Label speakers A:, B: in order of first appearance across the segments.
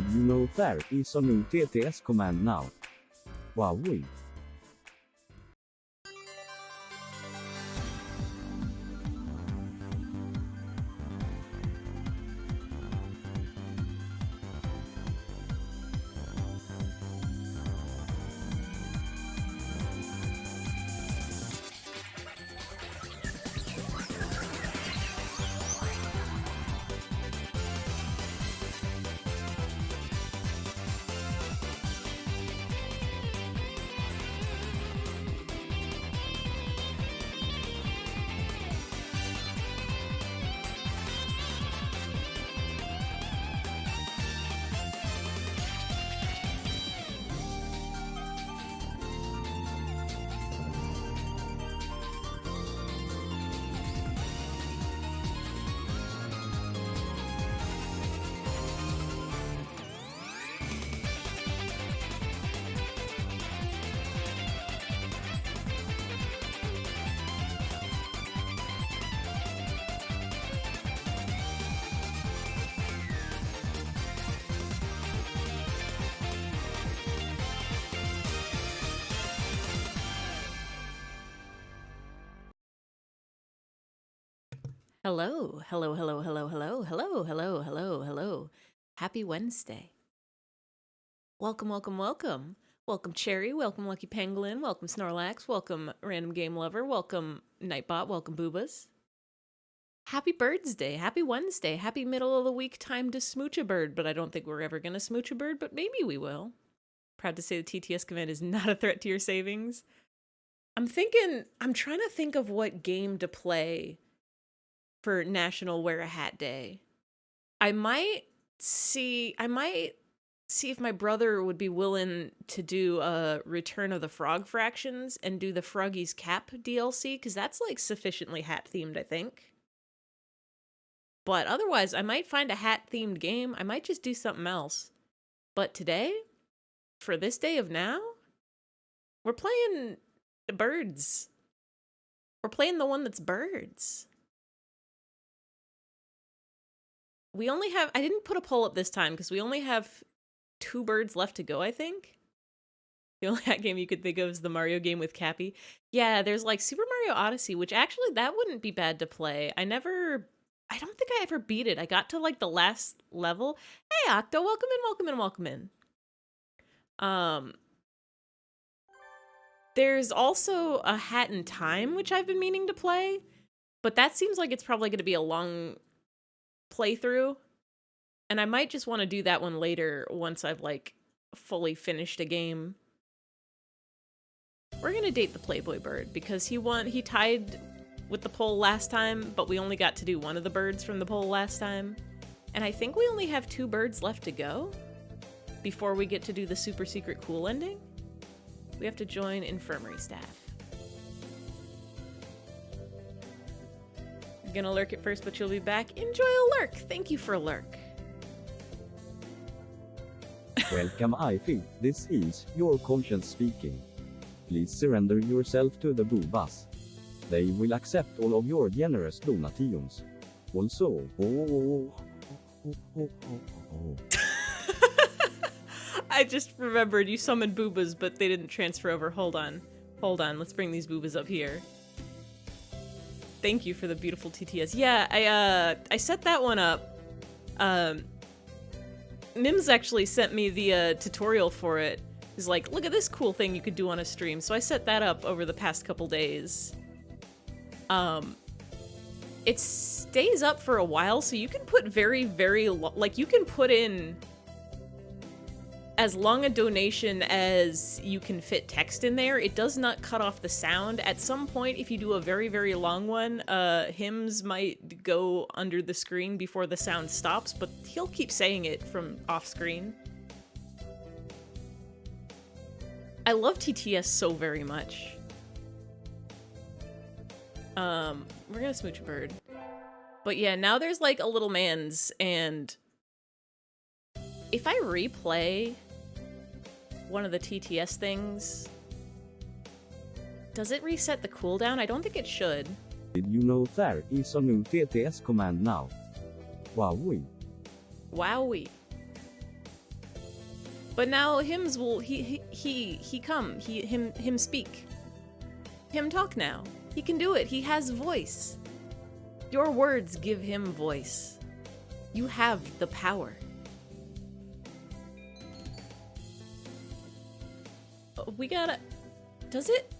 A: Did you know there is a new TTS command now? Wowee.
B: Hello, hello, hello, hello, hello, hello, hello, hello, hello. Happy Wednesday. Welcome, welcome, welcome. Welcome, Cherry. Welcome, Lucky Pangolin. Welcome, Snorlax. Welcome, Random Game Lover. Welcome, Nightbot. Welcome, Boobas. Happy Birds Day. Happy Wednesday. Happy middle of the week time to smooch a bird, but I don't think we're ever going to smooch a bird, but maybe we will. Proud to say the TTS command is not a threat to your savings. I'm trying to think of what game to play for National Wear a Hat Day. I might see if my brother would be willing to do a Return of the Frog Fractions and do the Froggy's Cap DLC, because that's like sufficiently hat themed, I think. But otherwise, I might find a hat themed game. I might just do something else. But today, for this day of now, we're playing the birds. We're playing the one that's birds. I didn't put a poll up this time because we only have 2 birds left to go, I think. The only hat game you could think of is the Mario game with Cappy. Yeah, there's like Super Mario Odyssey, which actually that wouldn't be bad to play. I don't think I ever beat it. I got to like the last level. Hey, Octo, welcome in, welcome in, welcome in. There's also a Hat in Time, which I've been meaning to play, but that seems like it's probably going to be a long playthrough, and I might just want to do that one later once I've like fully finished a game. We're gonna date the Playboy bird because he tied with the poll last time, but we only got to do one of the birds from the poll last time, and I think we only have 2 birds left to go before we get to do the super secret cool ending. We have to join infirmary staff. Gonna lurk at first, but you'll be back. Enjoy a lurk. Thank you for a lurk.
A: Welcome, eyfey. This is your conscience speaking. Please surrender yourself to the boobas. They will accept all of your generous donations. Also,
B: I just remembered you summoned boobas, but they didn't transfer over. Hold on. Let's bring these boobas up here. Thank you for the beautiful TTS. Yeah, I set that one up. Mims actually sent me the tutorial for it. He's like, look at this cool thing you could do on a stream. So I set that up over the past couple days. It stays up for a while, so you can put very, very you can put in as long a donation as you can fit text in there. It does not cut off the sound. At some point, if you do a very, very long one, hymns might go under the screen before the sound stops, but he'll keep saying it from off screen. I love TTS so very much. We're gonna smooch a bird. But yeah, now there's like a little man's, and if I replay one of the TTS things, does it reset the cooldown? I don't think it should.
A: Did you know there is a new TTS command now? Wowee.
B: Wowee. But now hymns will he come. Him speak. Him talk now. He can do it. He has voice. Your words give him voice. You have the power. We gotta... Does it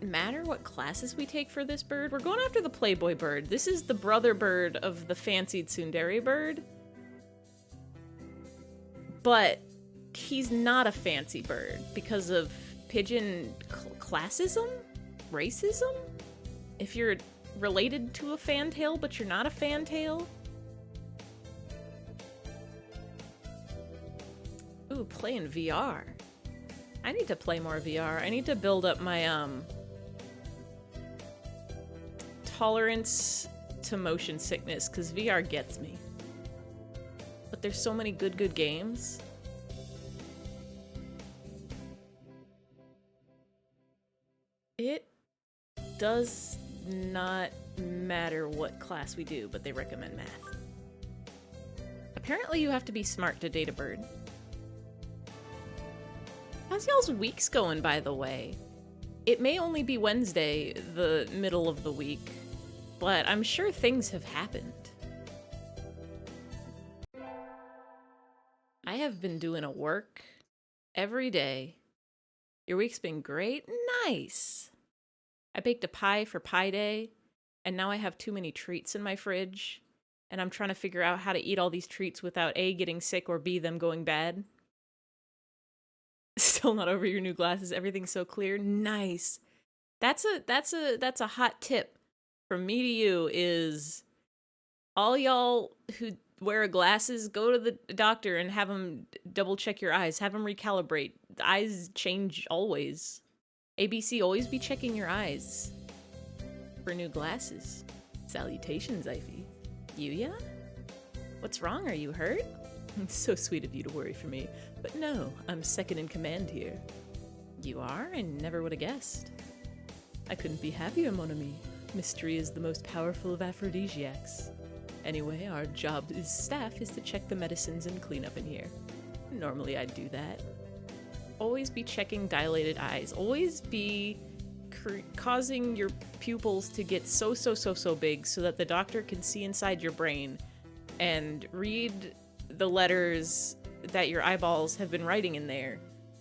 B: matter what classes we take for this bird? We're going after the Playboy bird. This is the brother bird of the fancied tsundere bird. But he's not a fancy bird because of pigeon classism? Racism? If you're related to a fantail but you're not a fantail? Ooh, playing VR. I need to play more VR. I need to build up my tolerance to motion sickness, because VR gets me. But there's so many good games. It does not matter what class we do, but they recommend math. Apparently you have to be smart to date a bird. How's y'all's weeks going, by the way? It may only be Wednesday, the middle of the week, but I'm sure things have happened. I have been doing a work every day. Your week's been great? Nice! I baked a pie for Pie Day, and now I have too many treats in my fridge, and I'm trying to figure out how to eat all these treats without A, getting sick, or B, them going bad. Still not over your new glasses. Everything's so clear. Nice. That's a hot tip from me to you is all y'all who wear glasses, go to the doctor and have them double check your eyes. Have them recalibrate. The eyes change always. ABC, always be checking your eyes for new glasses. Salutations, eyfey. Yuya? What's wrong? Are you hurt? It's so sweet of you to worry for me. But no, I'm second in command here. You are? I never would have guessed. I couldn't be happier, mon ami. Mystery is the most powerful of aphrodisiacs. Anyway, our job as staff is to check the medicines and clean up in here. Normally I'd do that. Always be checking dilated eyes. Always be causing your pupils to get so big so that the doctor can see inside your brain and read the letters that your eyeballs have been writing in there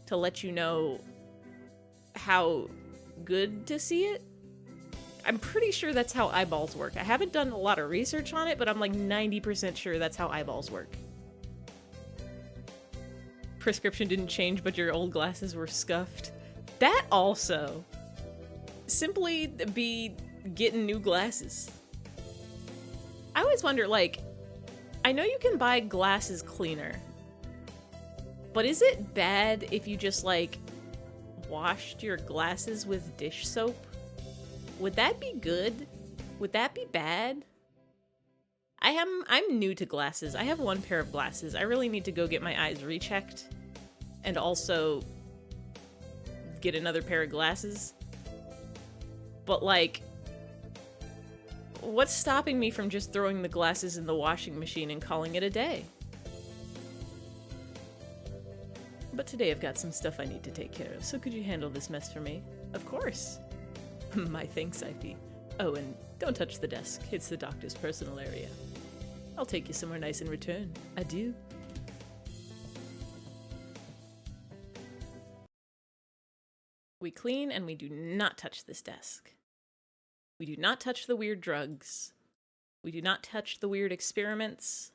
B: to let you know how good to see it. I'm pretty sure that's how eyeballs work. I haven't done a lot of research on it, but I'm like 90% sure that's how eyeballs work. Prescription didn't change, but your old glasses were scuffed. That also. Simply be getting new glasses. I always wonder, like, I know you can buy glasses cleaner, but is it bad if you just, like, washed your glasses with dish soap? Would that be good? Would that be bad? I'm new to glasses. I have one pair of glasses. I really need to go get my eyes rechecked and also get another pair of glasses. But, like, what's stopping me from just throwing the glasses in the washing machine and calling it a day? But today I've got some stuff I need to take care of, so could you handle this mess for me? Of course. My thanks, eyfey. Oh, and don't touch the desk. It's the doctor's personal area. I'll take you somewhere nice in return. Adieu. We clean and we do not touch this desk. We do not touch the weird drugs. We do not touch the weird experiments.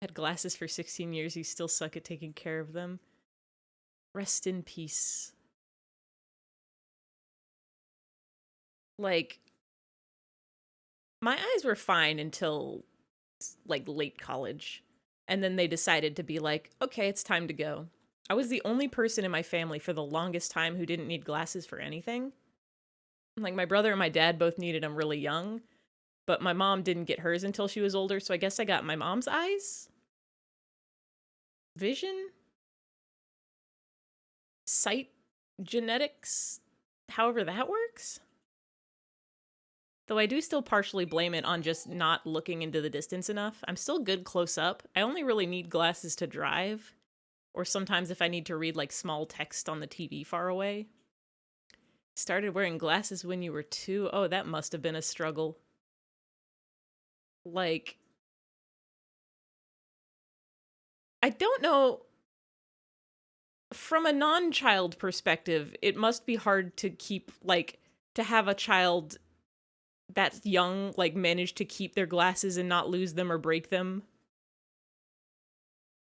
B: Had glasses for 16 years, you still suck at taking care of them. Rest in peace. Like, my eyes were fine until, like, late college. And then they decided to be like, okay, it's time to go. I was the only person in my family for the longest time who didn't need glasses for anything. Like, my brother and my dad both needed them really young, but my mom didn't get hers until she was older, so I guess I got my mom's eyes? Vision? Sight genetics? However that works? Though I do still partially blame it on just not looking into the distance enough. I'm still good close up. I only really need glasses to drive, or sometimes if I need to read like small text on the TV far away. Started wearing glasses when you were 2. Oh, that must have been a struggle. Like, I don't know. From a non-child perspective, it must be hard to keep, like, to have a child that's young, like, manage to keep their glasses and not lose them or break them.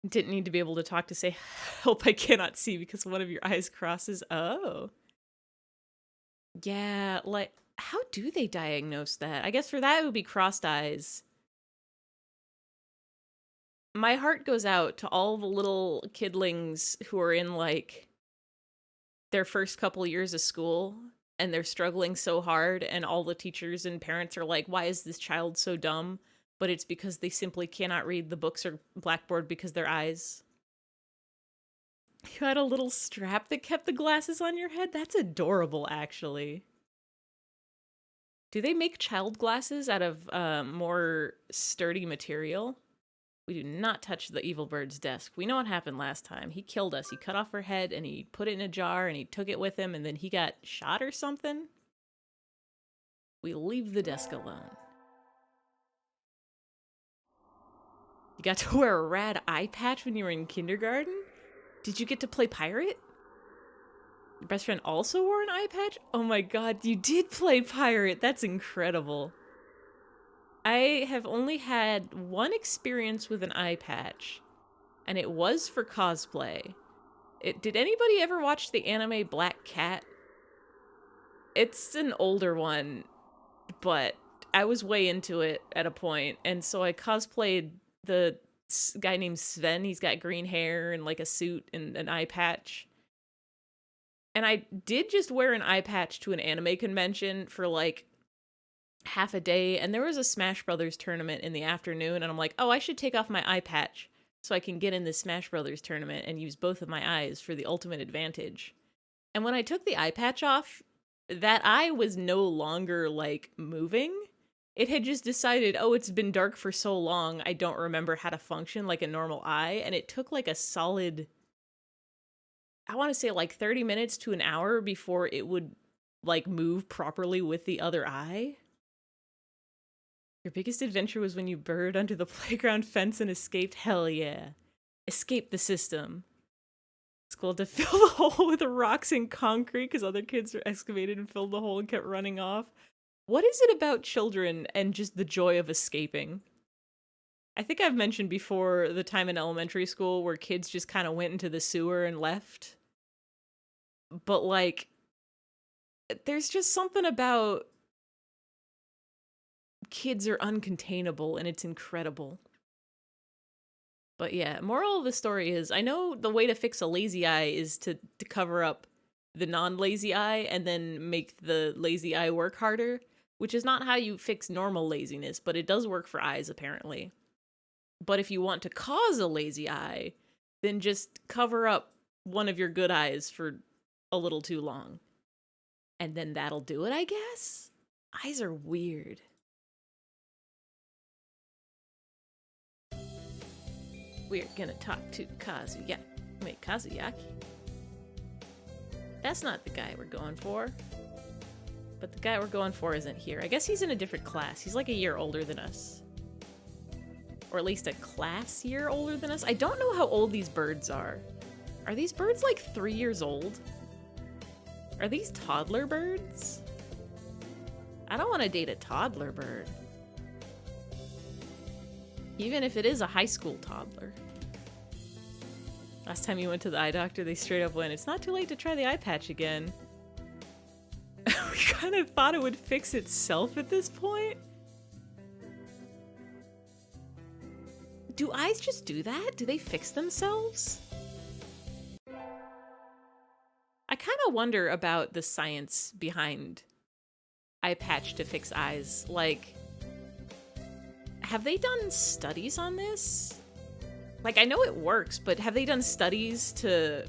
B: Didn't need to be able to talk to say, help, I cannot see because one of your eyes crosses. Oh. Yeah, like, how do they diagnose that? I guess for that it would be crossed eyes. My heart goes out to all the little kidlings who are in, like, their first couple years of school, and they're struggling so hard, and all the teachers and parents are like, why is this child so dumb? But it's because they simply cannot read the books or blackboard because their eyes. You had a little strap that kept the glasses on your head? That's adorable, actually. Do they make child glasses out of more sturdy material? We do not touch the evil bird's desk. We know what happened last time. He killed us. He cut off her head, and he put it in a jar, and he took it with him, and then he got shot or something? We leave the desk alone. You got to wear a rad eye patch when you were in kindergarten? Did you get to play pirate? Your best friend also wore an eye patch? Oh my god, you did play pirate! That's incredible. I have only had one experience with an eye patch, and it was for cosplay. Did anybody ever watch the anime Black Cat? It's an older one, but I was way into it at a point, and so I cosplayed the guy named Sven. He's got green hair and like a suit and an eye patch. And I did just wear an eye patch to an anime convention for like half a day, and there was a Smash Brothers tournament in the afternoon, and I'm like, oh, I should take off my eye patch so I can get in this Smash Brothers tournament and use both of my eyes for the ultimate advantage. And when I took the eye patch off, that eye was no longer, like, moving. It had just decided, oh, it's been dark for so long, I don't remember how to function like a normal eye, and it took, like, a solid, I want to say, like, 30 minutes to an hour before it would, like, move properly with the other eye. Your biggest adventure was when you burrowed under the playground fence and escaped? Hell yeah. Escaped the system. It's cool to fill the hole with rocks and concrete because other kids are excavated and filled the hole and kept running off. What is it about children and just the joy of escaping? I think I've mentioned before the time in elementary school where kids just kind of went into the sewer and left. But, like, there's just something about kids are uncontainable, and it's incredible. But yeah, moral of the story is, I know the way to fix a lazy eye is to cover up the non-lazy eye and then make the lazy eye work harder, which is not how you fix normal laziness, but it does work for eyes, apparently. But if you want to cause a lazy eye, then just cover up one of your good eyes for a little too long. And then that'll do it, I guess? Eyes are weird. We're gonna talk to Kazuyaki. Wait, Kazuyaki? That's not the guy we're going for. But the guy we're going for isn't here. I guess he's in a different class. He's like a year older than us. Or at least a class year older than us. I don't know how old these birds are. Are these birds like 3 years old? Are these toddler birds? I don't want to date a toddler bird. Even if it is a high school toddler. Last time you went to the eye doctor, they straight up went, it's not too late to try the eye patch again. We kind of thought it would fix itself at this point. Do eyes just do that? Do they fix themselves? I kind of wonder about the science behind eye patch to fix eyes. Like, have they done studies on this? Like, I know it works, but have they done studies to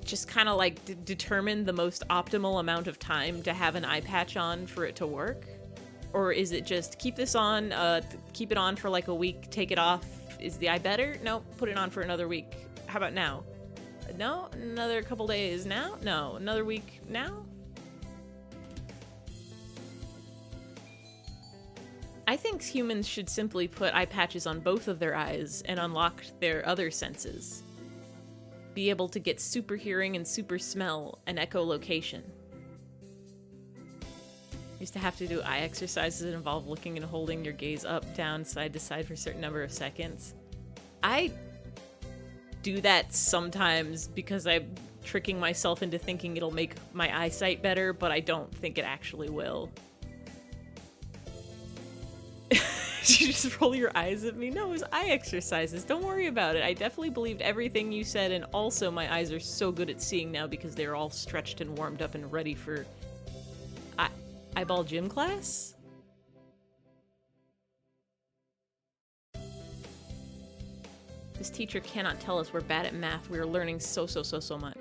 B: just kind of like determine the most optimal amount of time to have an eye patch on for it to work? Or is it just keep this on, keep it on for like a week, take it off? Is the eye better? No, put it on for another week. How about now? No, another couple days now? No, another week now? I think humans should simply put eye patches on both of their eyes and unlock their other senses. Be able to get super hearing and super smell and echolocation. Used to have to do eye exercises that involve looking and holding your gaze up, down, side to side for a certain number of seconds. I do that sometimes because I'm tricking myself into thinking it'll make my eyesight better, but I don't think it actually will. You just roll your eyes at me? No, it was eye exercises. Don't worry about it. I definitely believed everything you said, and also my eyes are so good at seeing now because they're all stretched and warmed up and ready for eyeball gym class? This teacher cannot tell us we're bad at math. We are learning so much.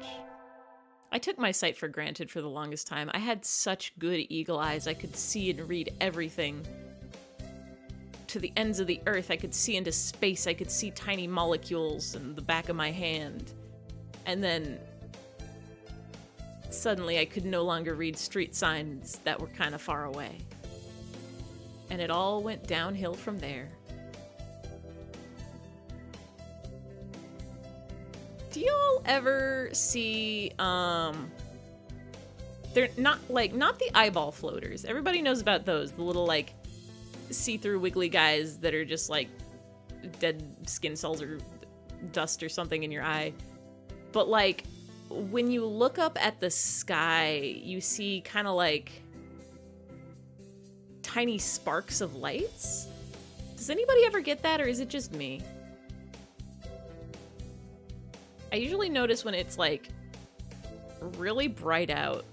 B: I took my sight for granted for the longest time. I had such good eagle eyes. I could see and read everything. To the ends of the earth, I could see into space. I could see tiny molecules in the back of my hand. And then suddenly I could no longer read street signs that were kind of far away. And it all went downhill from there. Do y'all ever see, they're not the eyeball floaters. Everybody knows about those, the little, like, see-through wiggly guys that are just, like, dead skin cells or dust or something in your eye. But, like, when you look up at the sky, you see kind of, like, tiny sparks of lights? Does anybody ever get that, or is it just me? I usually notice when it's, like, really bright out,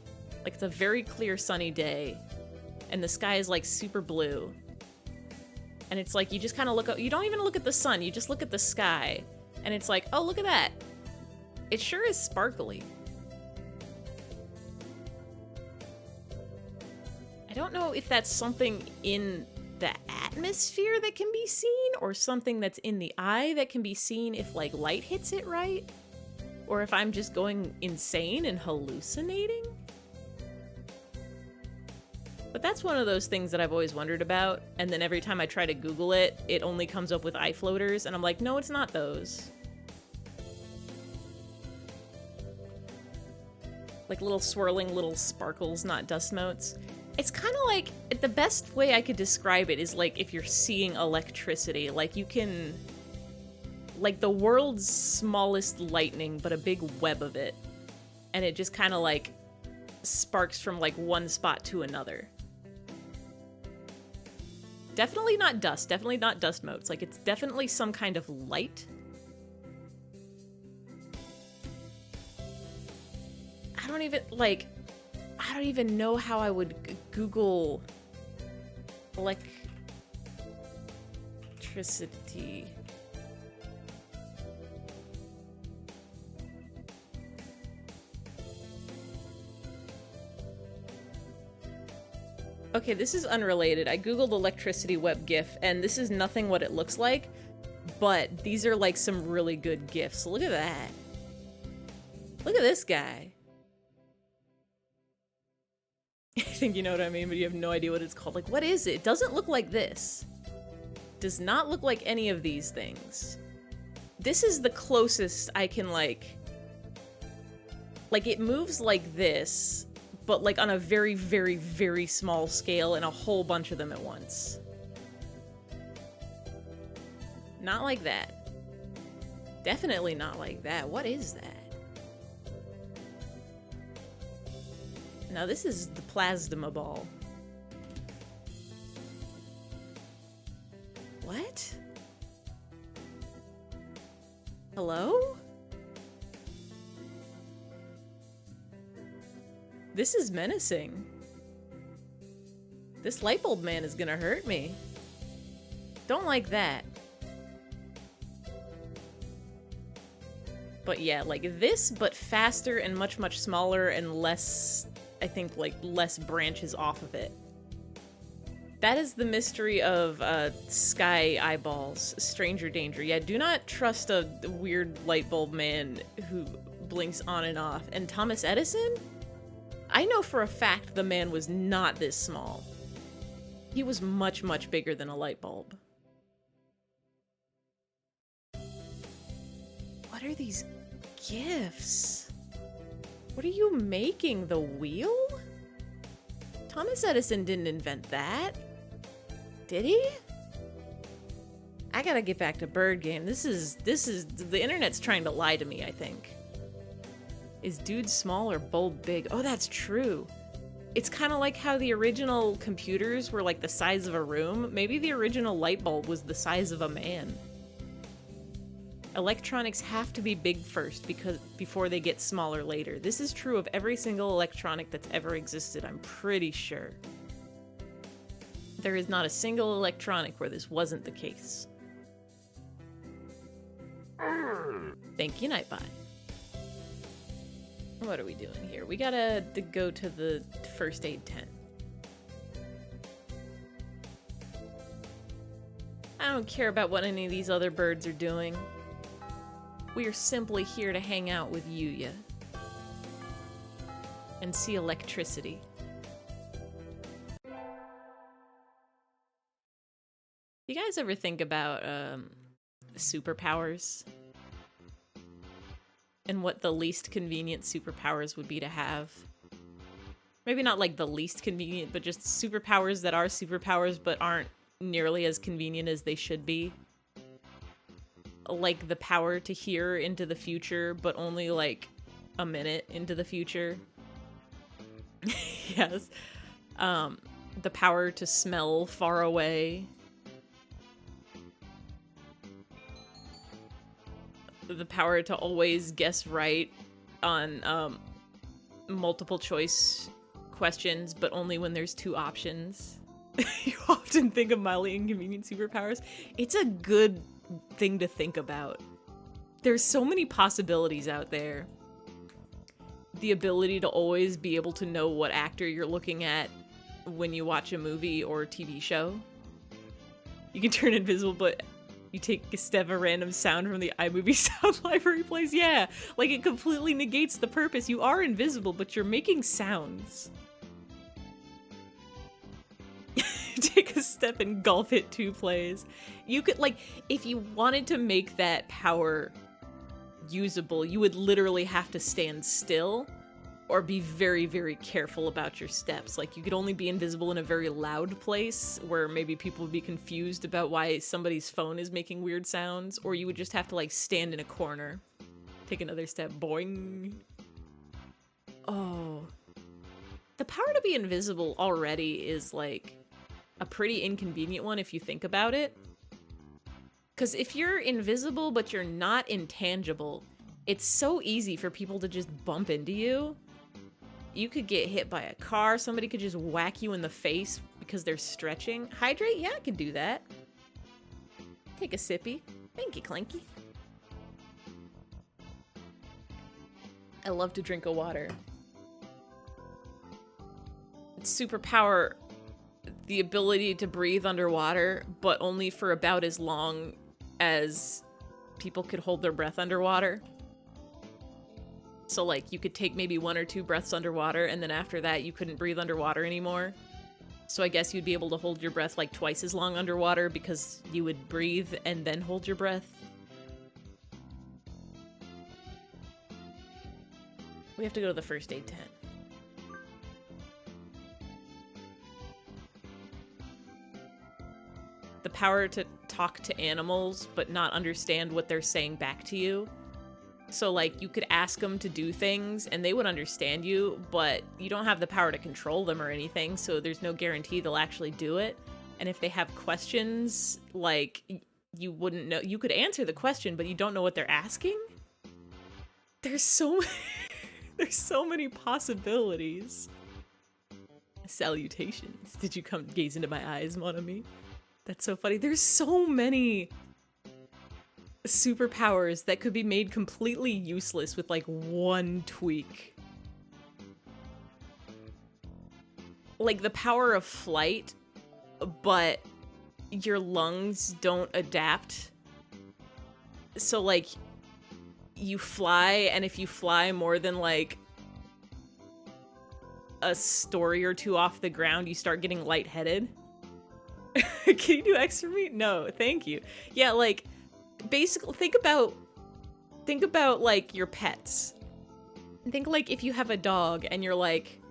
B: like it's a very clear sunny day, and the sky is, like, super blue. And it's like, you just kind of look up, you don't even look at the sun, you just look at the sky, and it's like, oh, look at that. It sure is sparkly. I don't know if that's something in the atmosphere that can be seen, or something that's in the eye that can be seen if, like, light hits it right, or if I'm just going insane and hallucinating. But that's one of those things that I've always wondered about, and then every time I try to Google it, it only comes up with eye floaters, and I'm like, no, it's not those. Like little swirling little sparkles, not dust motes. It's kind of like, the best way I could describe it is like if you're seeing electricity. Like you can, like the world's smallest lightning, but a big web of it. And it just kind of like sparks from like one spot to another. Definitely not dust motes. Like it's definitely some kind of light. I don't even know how I would Google electricity. Okay, this is unrelated. I Googled electricity web GIF, and this is nothing what it looks like, but these are like some really good GIFs. Look at that. Look at this guy. I think you know what I mean, but you have no idea what it's called. Like, what is it? It doesn't look like this. Does not look like any of these things. This is the closest I can, like, it moves like this, but like on a very, very, very small scale and a whole bunch of them at once. Not like that. Definitely not like that. What is that? Now this is the plasma ball. What? Hello? This is menacing. This light bulb man is gonna hurt me. Don't like that. But yeah, like this, but faster and much, much smaller and less, I think, like, less branches off of it. That is the mystery of sky eyeballs, stranger danger. Yeah, do not trust a weird light bulb man who blinks on and off. And Thomas Edison? I know for a fact the man was not this small. He was much, much bigger than a light bulb. What are these gifts? What are you making? The wheel? Thomas Edison didn't invent that. Did he? I gotta get back to bird game. This is the internet's trying to lie to me, I think. Is dude small or bulb big? Oh, that's true. It's kind of like how the original computers were like the size of a room. Maybe the original light bulb was the size of a man. Electronics have to be big first before they get smaller later. This is true of every single electronic that's ever existed, I'm pretty sure. There is not a single electronic where this wasn't the case. Thank you, Nightbot. What are we doing here? We gotta go to the first aid tent. I don't care about what any of these other birds are doing. We are simply here to hang out with Yuya. And see electricity. You guys ever think about superpowers? And what the least convenient superpowers would be to have? Maybe not like the least convenient, but just superpowers that are superpowers but aren't nearly as convenient as they should be. Like the power to hear into the future, but only like a minute into the future. Yes. The power to smell far away. The power to always guess right on multiple choice questions, but only when there's two options. You often think of mildly inconvenient superpowers. It's a good thing to think about. There's so many possibilities out there. The ability to always be able to know what actor you're looking at when you watch a movie or a TV show. You can turn invisible, but you take a step of a random sound from the iMovie sound library plays. Yeah, like it completely negates the purpose. You are invisible, but you're making sounds. Take a step and Golf Hit 2 plays. You could, like, if you wanted to make that power usable, you would literally have to stand still or be very, very careful about your steps. Like, you could only be invisible in a very loud place where maybe people would be confused about why somebody's phone is making weird sounds, or you would just have to, like, stand in a corner. Take another step. Boing. Oh. The power to be invisible already is, like, a pretty inconvenient one if you think about it. Because if you're invisible but you're not intangible, it's so easy for people to just bump into you. You could get hit by a car, somebody could just whack you in the face because they're stretching. Hydrate? Yeah, I can do that. Take a sippy. Thank you, Clanky. I love to drink a water. It's superpower, the ability to breathe underwater, but only for about as long as people could hold their breath underwater. So, like, you could take maybe 1 or 2 breaths underwater, and then after that, you couldn't breathe underwater anymore. So I guess you'd be able to hold your breath, like, twice as long underwater because you would breathe and then hold your breath. We have to go to the first aid tent. The power to talk to animals, but not understand what they're saying back to you. So, like, you could ask them to do things, and they would understand you, but you don't have the power to control them or anything, so there's no guarantee they'll actually do it. And if they have questions, like, you wouldn't know. You could answer the question, but you don't know what they're asking? There's so there's so many possibilities. Salutations. Did you come gaze into my eyes, mon ami? That's so funny. There's so many superpowers that could be made completely useless with like one tweak. Like the power of flight, but your lungs don't adapt. So like you fly, and if you fly more than like a story or two off the ground, you start getting lightheaded. Can you do X for me? No, thank you. Yeah, like basically think about like your pets. Think like if you have a dog and you're like,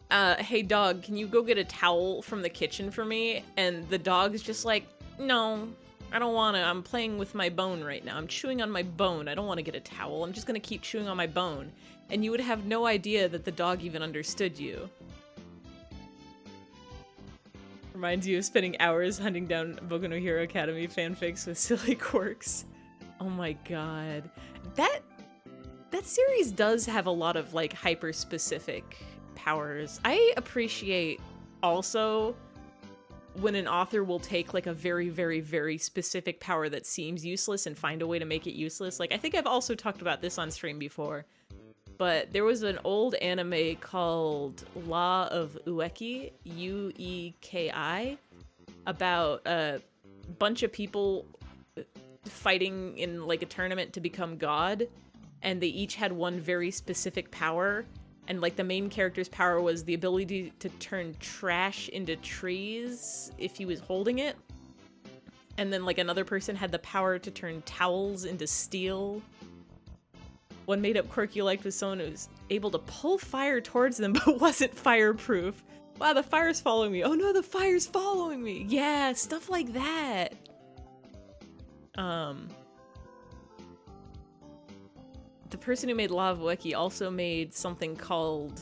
B: hey dog, can you go get a towel from the kitchen for me? And the dog's just like, no, I don't wanna, I'm playing with my bone right now. I'm chewing on my bone. I don't wanna get a towel. I'm just gonna keep chewing on my bone. And you would have no idea that the dog even understood you. Reminds you of spending hours hunting down Boku no Hero Academy fanfics with silly quirks. Oh my god. That series does have a lot of like hyper-specific powers. I appreciate also when an author will take like a very, very, very specific power that seems useless and find a way to make it useless. Like I think I've also talked about this on stream before, but there was an old anime called Law of Ueki, Ueki, about a bunch of people fighting in like a tournament to become god, and they each had one very specific power, and like the main character's power was the ability to turn trash into trees if he was holding it, and then like another person had the power to turn towels into steel. One made-up quirk you liked was someone who was able to pull fire towards them but wasn't fireproof. Wow, the fire's following me. Oh no, the fire's following me. Yeah, stuff like that. The person who made Law of Ueki also made something called...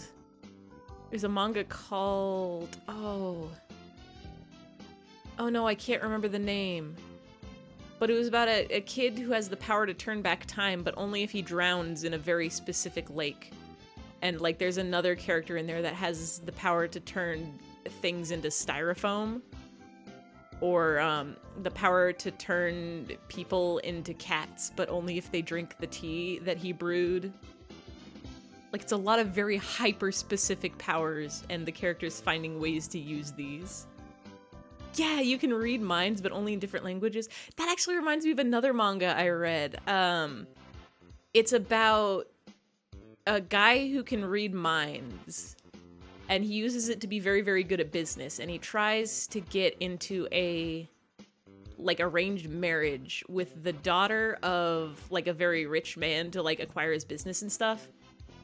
B: There's a manga called... Oh no, I can't remember the name. But it was about a kid who has the power to turn back time, but only if he drowns in a very specific lake. And like there's another character in there that has the power to turn things into styrofoam. Or the power to turn people into cats, but only if they drink the tea that he brewed. Like it's a lot of very hyper-specific powers, and the characters finding ways to use these. Yeah, you can read minds, but only in different languages. That actually reminds me of another manga I read. It's about a guy who can read minds, and he uses it to be very, very good at business, and he tries to get into a, like, arranged marriage with the daughter of, like, a very rich man to, like, acquire his business and stuff,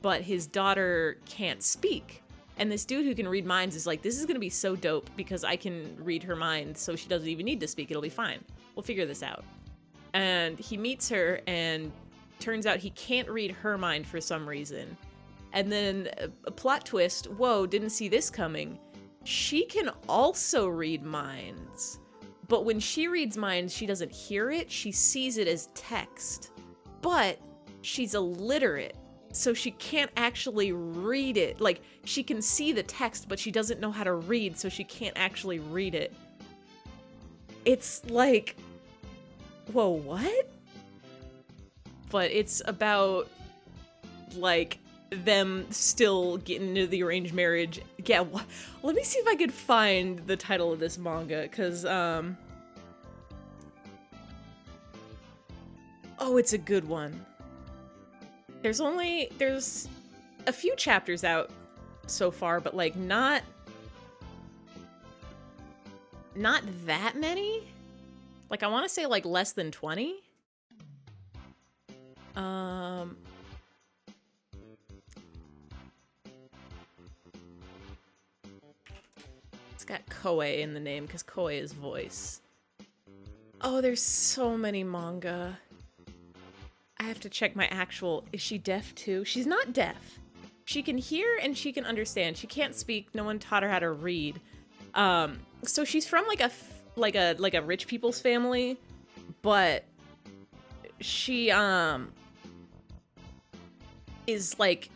B: but his daughter can't speak. And this dude who can read minds is like, this is gonna be so dope because I can read her mind, so she doesn't even need to speak, it'll be fine. We'll figure this out. And he meets her, and turns out he can't read her mind for some reason. And then a plot twist, whoa, didn't see this coming. She can also read minds. But when she reads minds, she doesn't hear it, she sees it as text. But she's illiterate, so she can't actually read it. Like, she can see the text, but she doesn't know how to read, so she can't actually read it. It's like, whoa, what? But it's about, like, them still getting into the arranged marriage. Yeah, let me see if I could find the title of this manga, because, oh, it's a good one. There's a few chapters out so far, but, like, not that many. Like, I want to say, like, less than 20. It's got Koei in the name, because Koei is voice. Oh, there's so many manga. I have to check my actual... Is she deaf too? She's not deaf. She can hear and she can understand. She can't speak. No one taught her how to read. So she's from like a rich people's family, but she is like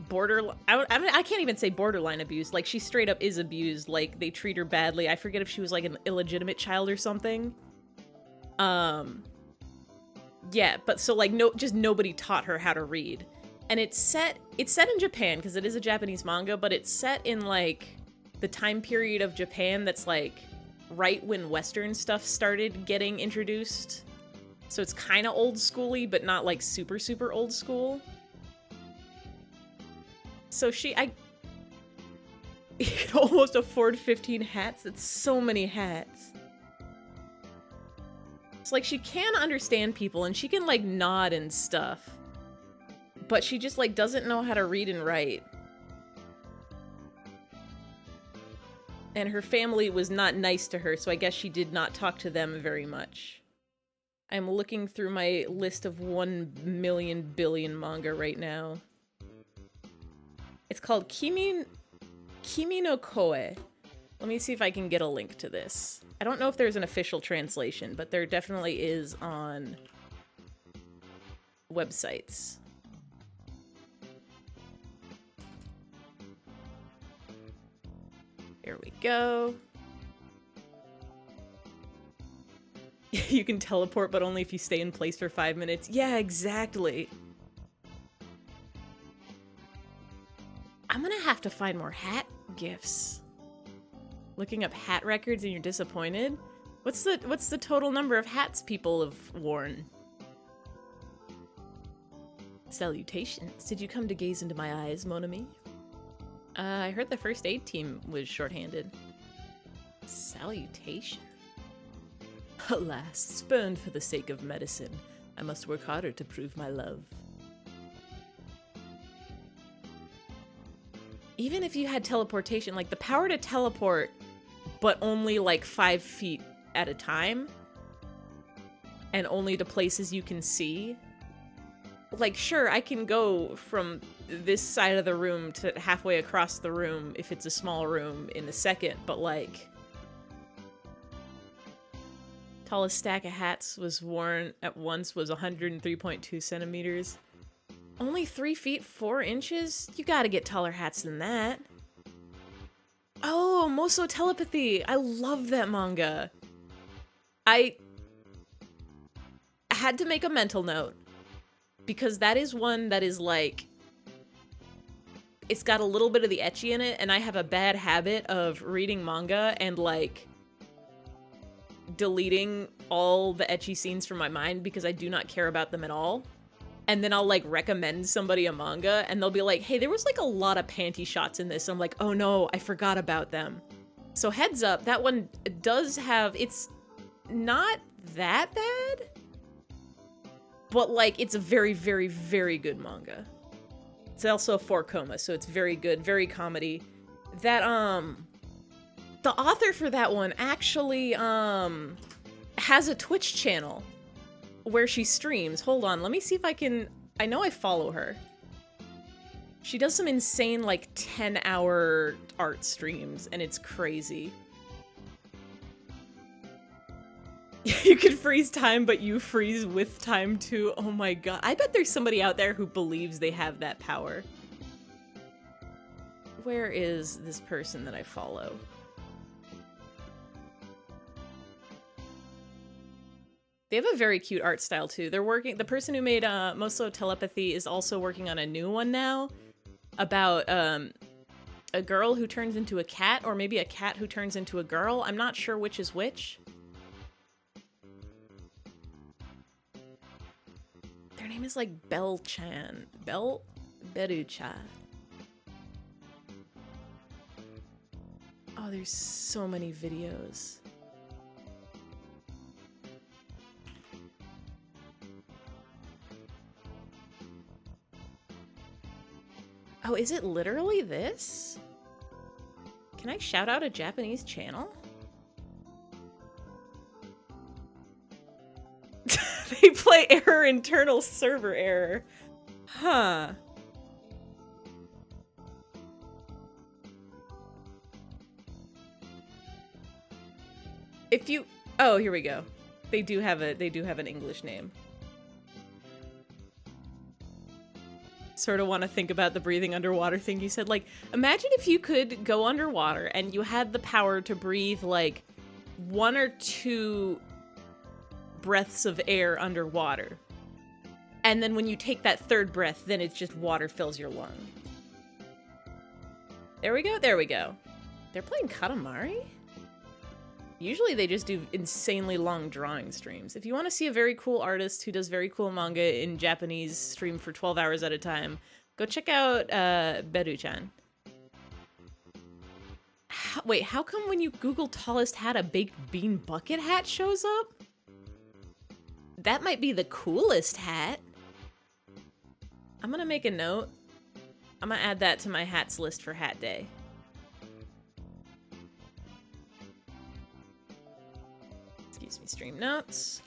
B: borderline. I can't even say borderline abused. Like, she straight up is abused. Like, they treat her badly. I forget if she was like an illegitimate child or something. Yeah, but so like just nobody taught her how to read. And it's set in Japan because it is a Japanese manga, but it's set in like the time period of Japan that's like right when Western stuff started getting introduced. So it's kind of old schooly, but not like super, super old school. So you can almost afford 15 hats. That's so many hats. It's like she can understand people and she can like nod and stuff. But she just like doesn't know how to read and write. And her family was not nice to her, so I guess she did not talk to them very much. I'm looking through my list of 1 million billion manga right now. It's called Kimi no Koe. Let me see if I can get a link to this. I don't know if there's an official translation, but there definitely is on websites. Here we go. You can teleport, but only if you stay in place for 5 minutes. Yeah, exactly. I'm gonna have to find more hat gifts. Looking up hat records and you're disappointed? What's the total number of hats people have worn? Salutations. Did you come to gaze into my eyes, mon ami? I heard the first aid team was shorthanded. Salutation. Alas, spurned for the sake of medicine, I must work harder to prove my love. Even if you had teleportation, like the power to teleport, but only like 5 feet at a time, and only to places you can see. Like, sure, I can go from this side of the room to halfway across the room if it's a small room in a second, but like... Tallest stack of hats was worn at once was 103.2 centimeters. Only 3 feet 4 inches? You gotta get taller hats than that. Oh, Moso Telepathy! I love that manga. I had to make a mental note. Because that is one that is like... It's got a little bit of the ecchi in it, and I have a bad habit of reading manga and like... deleting all the ecchi scenes from my mind because I do not care about them at all. And then I'll like recommend somebody a manga and they'll be like, hey, there was like a lot of panty shots in this. And I'm like, oh no, I forgot about them. So heads up, that one does have, it's not that bad, but like it's a very, very, very good manga. It's also a 4-koma, so it's very good, very comedy. That, the author for that one actually, has a Twitch channel where she streams. Hold on, let me see if I can... I know I follow her. She does some insane, like, 10-hour art streams, and it's crazy. You can freeze time, but you freeze with time, too. Oh my god. I bet there's somebody out there who believes they have that power. Where is this person that I follow? They have a very cute art style too. They're working, the person who made Moso Telepathy is also working on a new one now about a girl who turns into a cat, or maybe a cat who turns into a girl. I'm not sure which is which. Their name is like Bell-chan. Berucha. Oh, there's so many videos. Oh, is it literally this? Can I shout out a Japanese channel? They play error, internal server error. Huh. If you... Oh, here we go. They do have an English name. Sort of want to think about the breathing underwater thing you said. Like, imagine if you could go underwater and you had the power to breathe like 1 or 2 breaths of air underwater. And then when you take that third breath, then it's just water fills your lung. There we go, there we go. They're playing Katamari? Usually they just do insanely long drawing streams. If you want to see a very cool artist who does very cool manga in Japanese stream for 12 hours at a time, go check out Beru-chan. Wait, how come when you Google tallest hat, a baked bean bucket hat shows up? That might be the coolest hat. I'm gonna make a note. I'm gonna add that to my hats list for hat day. Excuse me, stream notes.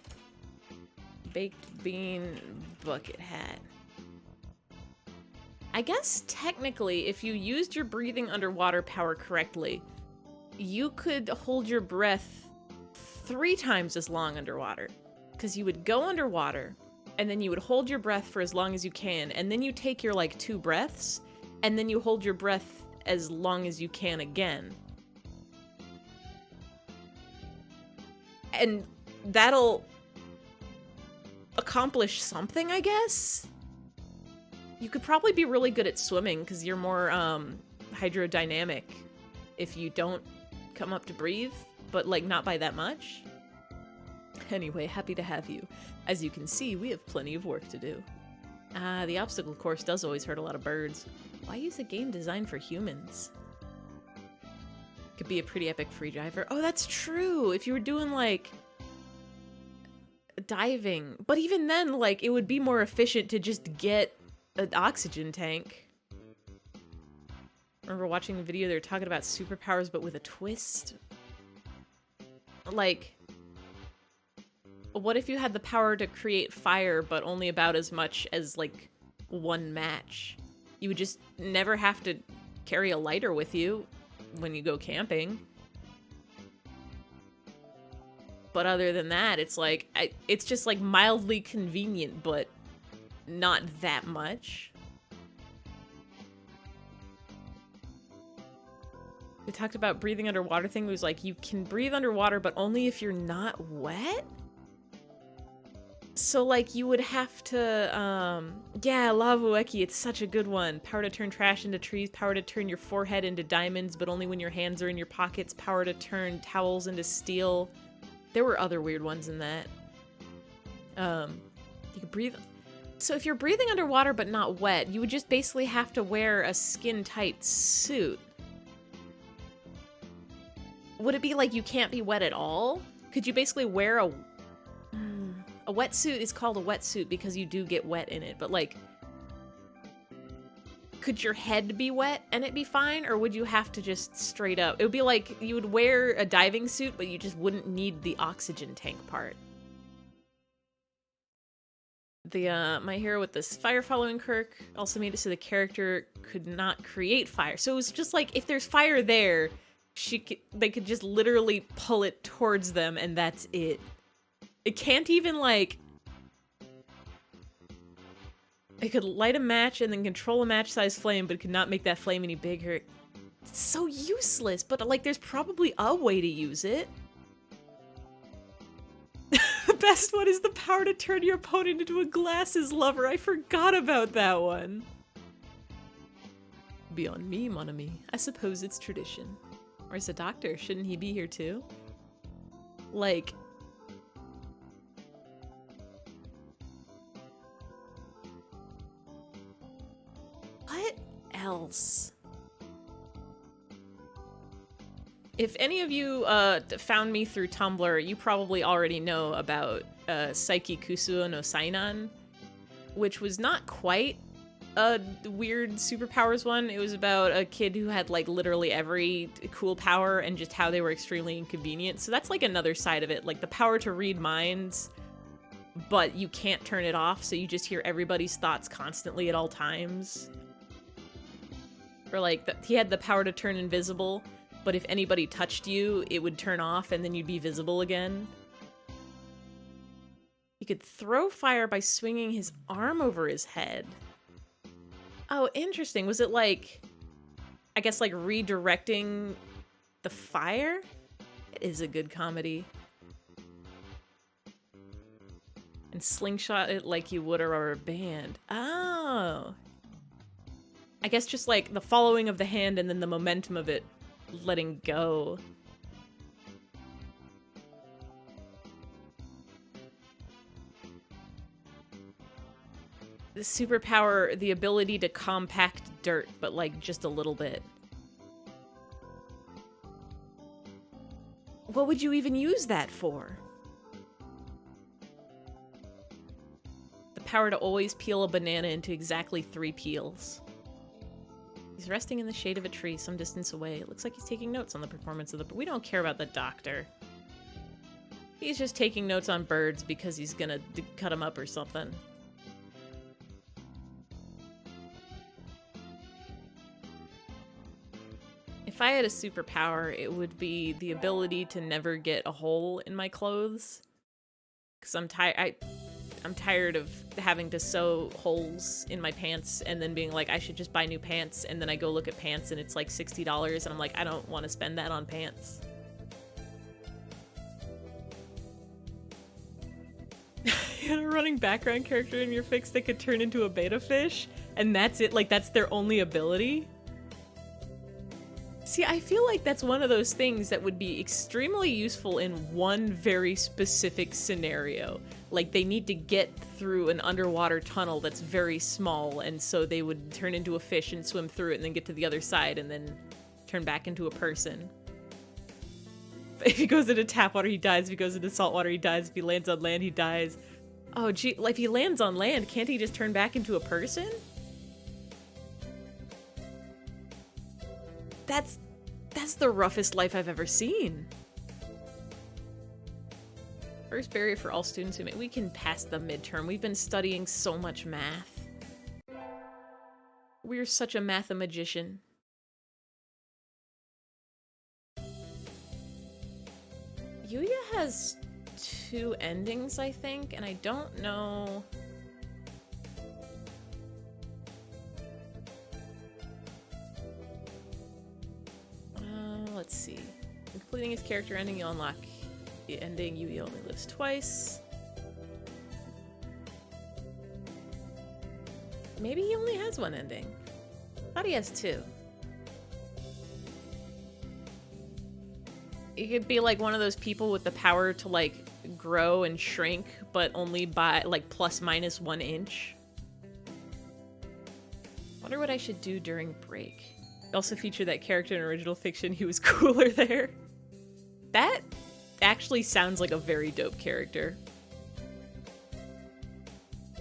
B: Baked bean bucket hat. I guess technically, if you used your breathing underwater power correctly, you could hold your breath 3 times as long underwater. Because you would go underwater, and then you would hold your breath for as long as you can, and then you take your, like, 2 breaths, and then you hold your breath as long as you can again. And that'll accomplish something, I guess? You could probably be really good at swimming, because you're more, hydrodynamic if you don't come up to breathe, but, like, not by that much. Anyway, happy to have you. As you can see, we have plenty of work to do. The obstacle course does always hurt a lot of birds. Why use a game designed for humans? Could be a pretty epic free driver. Oh, that's true! If you were doing, like, diving. But even then, like, it would be more efficient to just get an oxygen tank. Remember watching the video, they were talking about superpowers, but with a twist? Like, what if you had the power to create fire, but only about as much as, like, 1 match? You would just never have to carry a lighter with you when you go camping. But other than that, it's like, it's just, like, mildly convenient, but not that much. We talked about breathing underwater thing. It was like, you can breathe underwater, but only if you're not wet? So, like, you would have to, yeah, Lavueki, it's such a good one. Power to turn trash into trees, power to turn your forehead into diamonds, but only when your hands are in your pockets, power to turn towels into steel. There were other weird ones in that. You could breathe. So if you're breathing underwater but not wet, you would just basically have to wear a skin-tight suit. Would it be like you can't be wet at all? Could you basically wear a wetsuit is called a wetsuit because you do get wet in it, but, like, could your head be wet and it be fine, or would you have to just straight up? It would be like you would wear a diving suit, but you just wouldn't need the oxygen tank part. The, My Hero with this fire following Kirk also made it so the character could not create fire. So it was just like, if there's fire there, they could just literally pull it towards them and that's it. It can't even, like... It could light a match and then control a match-sized flame, but it could not make that flame any bigger. It's so useless, but, like, there's probably a way to use it. The best one is the power to turn your opponent into a glasses lover. I forgot about that one. Beyond me, mon ami. I suppose it's tradition. Where's the doctor? Shouldn't he be here too? Like... What else? If any of you found me through Tumblr, you probably already know about Saiki Kusuo no Sainan, which was not quite a weird superpowers one. It was about a kid who had, like, literally every cool power and just how they were extremely inconvenient. So that's, like, another side of it. Like, the power to read minds, but you can't turn it off, so you just hear everybody's thoughts constantly at all times. Or, like, he had the power to turn invisible, but if anybody touched you, it would turn off and then you'd be visible again. He could throw fire by swinging his arm over his head. Oh, interesting. Was it like, I guess, like, redirecting the fire? It is a good comedy. and slingshot it like you would a rubber band. Oh. I guess just like the following of the hand and then the momentum of it letting go. The superpower, the ability to compact dirt, but like just a little bit. What would you even use that for? The power to always peel a banana into exactly 3 peels. He's resting in the shade of a tree some distance away. It looks like he's taking notes on the performance of the... We don't care about the doctor. He's just taking notes on birds because he's gonna cut them up or something. If I had a superpower, it would be the ability to never get a hole in my clothes. Because I'm tired of having to sew holes in my pants and then being like, I should just buy new pants. And then I go look at pants and it's like $60 and I'm like, I don't want to spend that on pants. You had a running background character in your fix that could turn into a beta fish, and that's it? Like, that's their only ability? See, I feel like that's one of those things that would be extremely useful in one very specific scenario. Like, they need to get through an underwater tunnel that's very small, and so they would turn into a fish and swim through it and then get to the other side and then turn back into a person. If he goes into tap water, he dies. If he goes into salt water, he dies. If he lands on land, he dies. Oh, gee, like, if he lands on land, can't he just turn back into a person? That's the roughest life I've ever seen. First barrier for all students who we can pass the midterm. We've been studying so much math. We're such a mathemagician. Yuya has 2 endings, I think, and I don't know. Let's see. In completing his character ending, you'll unlock the ending. Yuya only lives twice. Maybe he only has 1 ending. I thought he has 2. He could be like one of those people with the power to like grow and shrink, but only by like plus minus 1 inch. Wonder what I should do during break. Also featured that character in original fiction. He was cooler there. That actually sounds like a very dope character.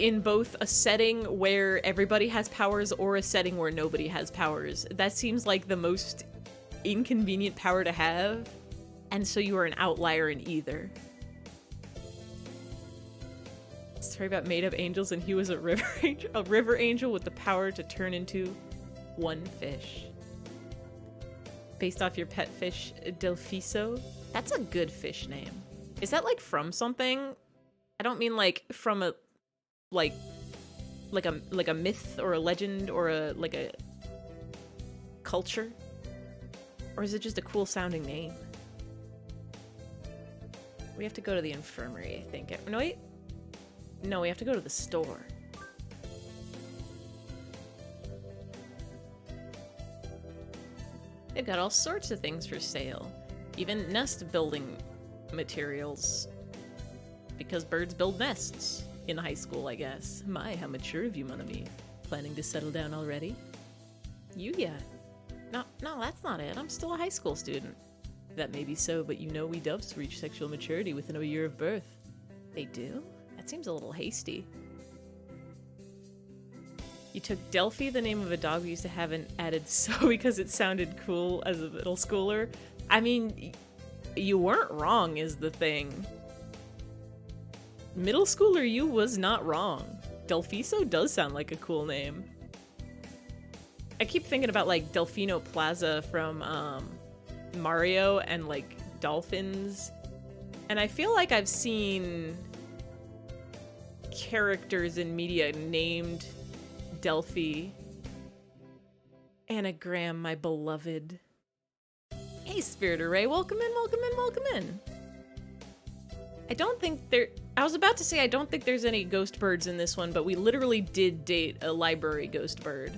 B: In both a setting where everybody has powers or a setting where nobody has powers. That seems like the most inconvenient power to have, and so you are an outlier in either. Story about made-up angels, and he was a river angel with the power to turn into 1 fish. Based off your pet fish, Delfiso. That's a good fish name. Is that like from something? I don't mean like from a like a myth or a legend or a culture, or is it just a cool sounding name? We have to go to the infirmary, I think. No, wait. No, we have to go to the store. They've got all sorts of things for sale. Even nest building materials. Because birds build nests. In high school, I guess. My, how mature of you, mon ami. Planning to settle down already? Yuya. No, that's not it. I'm still a high school student. That may be so, but you know we doves reach sexual maturity within a year of birth. They do? That seems a little hasty. You took Delphi, the name of a dog we used to have, and added so because it sounded cool as a middle schooler. I mean, you weren't wrong is the thing. Middle schooler you was not wrong. Delfiso does sound like a cool name. I keep thinking about like Delfino Plaza from Mario and like dolphins. And I feel like I've seen characters in media named Delphi. Anagram, my beloved. Hey, Spirit Array, welcome in, welcome in, welcome in. I don't think there... I was about to say I don't think there's any ghost birds in this one, but we literally did date a library ghost bird.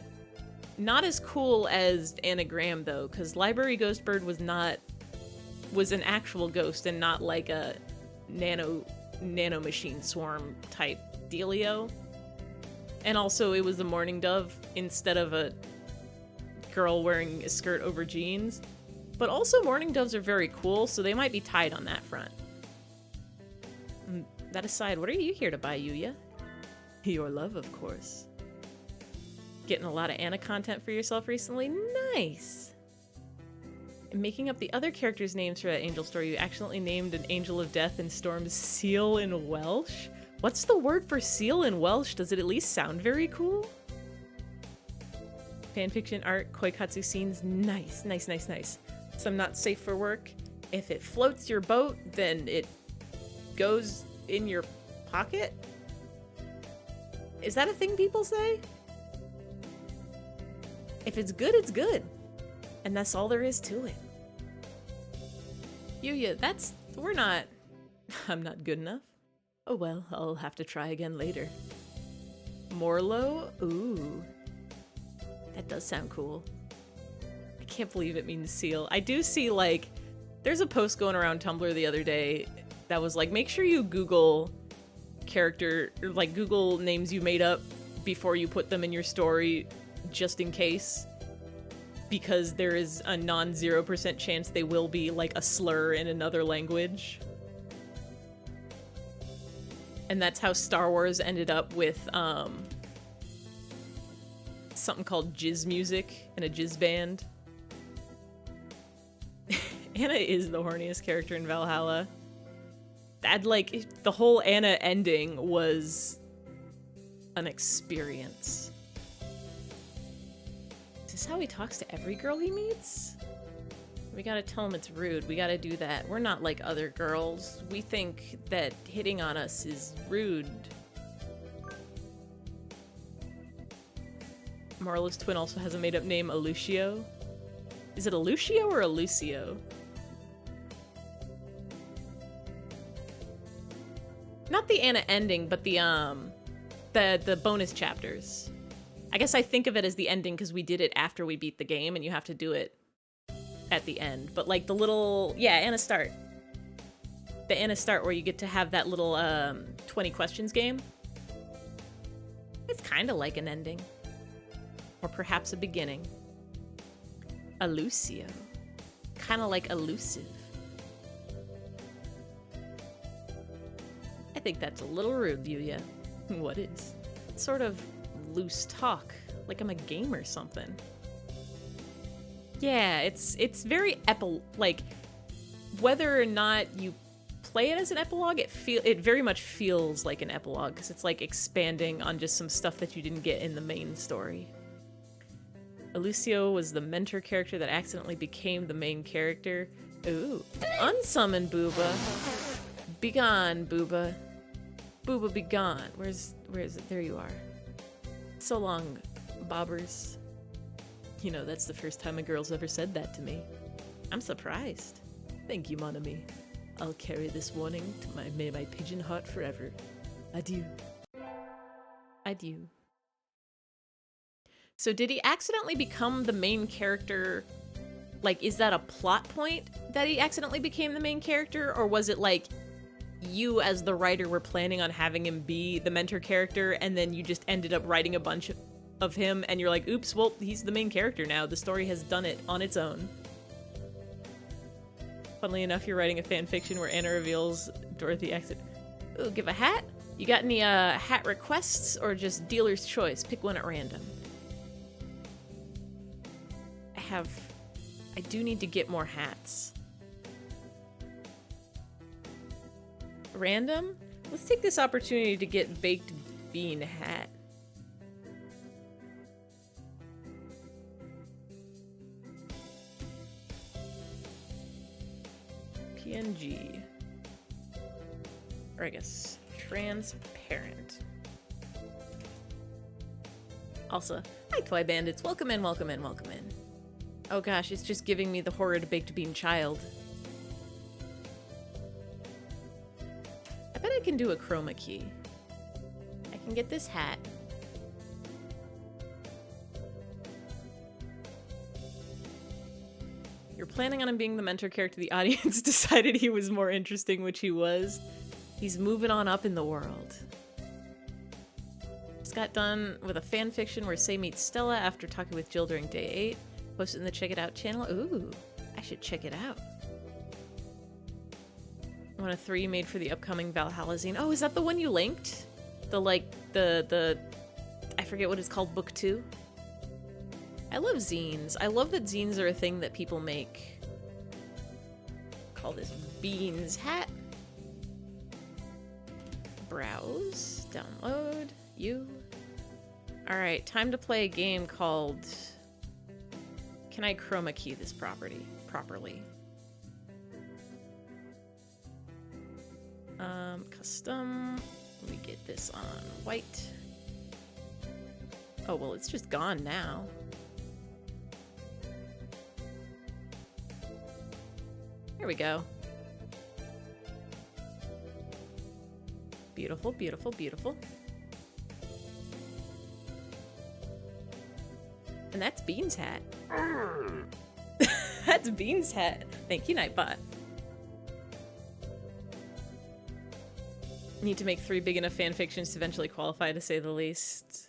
B: Not as cool as Anagram, though, because library ghost bird was an actual ghost and not like a nanomachine swarm type dealio. And also it was a mourning dove instead of a girl wearing a skirt over jeans. But also mourning doves are very cool, so they might be tied on that front. That aside, what are you here to buy, Yuya? Your love, of course. Getting a lot of Anna content for yourself recently? Nice! And making up the other characters' names for that angel story, you accidentally named an angel of death in Storm's seal in Welsh? What's the word for seal in Welsh? Does it at least sound very cool? Fanfiction art, koikatsu scenes, nice, nice, nice, nice. Some not safe for work. If it floats your boat, then it goes in your pocket? Is that a thing people say? If it's good, it's good. And that's all there is to it. Yuya, I'm not good enough. Oh well, I'll have to try again later. Morlo? Ooh. That does sound cool. I can't believe it means seal. I do see, like, there's a post going around Tumblr the other day that was like, make sure you Google Google names you made up before you put them in your story, just in case. Because there is a non-0% chance they will be, like, a slur in another language. And that's how Star Wars ended up with, something called jizz music and a jizz band. Anna is the horniest character in Valhalla. The whole Anna ending was an experience. Is this how he talks to every girl he meets? We gotta tell him it's rude. We gotta do that. We're not like other girls. We think that hitting on us is rude. Marlo's twin also has a made-up name, Alucio. Is it Alucio or Alucio? Not the Anna ending, but the bonus chapters. I guess I think of it as the ending because we did it after we beat the game and you have to do it at the end. But like the little, Anna Start. The Anna Start where you get to have that little 20 questions game. It's kind of like an ending. Or perhaps a beginning. Alucio. Kind of like elusive. I think that's a little rude, Yuya. What is? It's sort of loose talk, like I'm a game or something. Yeah, it's very like whether or not you play it as an epilogue, it very much feels like an epilogue because it's like expanding on just some stuff that you didn't get in the main story. Alucio was the mentor character that accidentally became the main character. Ooh, unsummon Booba. Begone, Booba. Booba, be gone. Where is it? There you are. So long, bobbers. You know, that's the first time a girl's ever said that to me. I'm surprised. Thank you, mon ami. I'll carry this warning to my pigeon heart forever. Adieu. Adieu. So did he accidentally become the main character? Like, is that a plot point that he accidentally became the main character? Or was it like you as the writer were planning on having him be the mentor character and then you just ended up writing a bunch of him and you're like, oops, well, he's the main character now. The story has done it on its own. Funnily enough, you're writing a fan fiction where Anna reveals Dorothy exit. Ooh, give a hat? You got any hat requests or just dealer's choice? Pick one at random. I do need to get more hats. Random? Let's take this opportunity to get baked bean hat. PNG. Or I guess transparent. Also, hi Toy Bandits, welcome in, welcome in, welcome in. Oh gosh, it's just giving me the horrid baked bean child. can do a chroma key. I can get this hat. You're planning on him being the mentor character. The audience decided he was more interesting, which he was. He's moving on up in the world. Just got done with a fan fiction where Say meets Stella after talking with Jill during day 8. Posted in the Check It Out channel. Ooh, I should check it out. One of 3 made for the upcoming Valhalla zine. Oh, is that the one you linked? The I forget what it's called, book 2? I love zines. I love that zines are a thing that people make. Call this Beans hat. Browse. Download. You. Alright, time to play a game called... Can I chroma key this properly? Custom. Let me get this on white. Oh, well, it's just gone now. Here we go. Beautiful, beautiful, beautiful. And that's Bean's hat. That's Bean's hat. Thank you, Nightbot. Need to make 3 big enough fan fictions to eventually qualify, to say the least.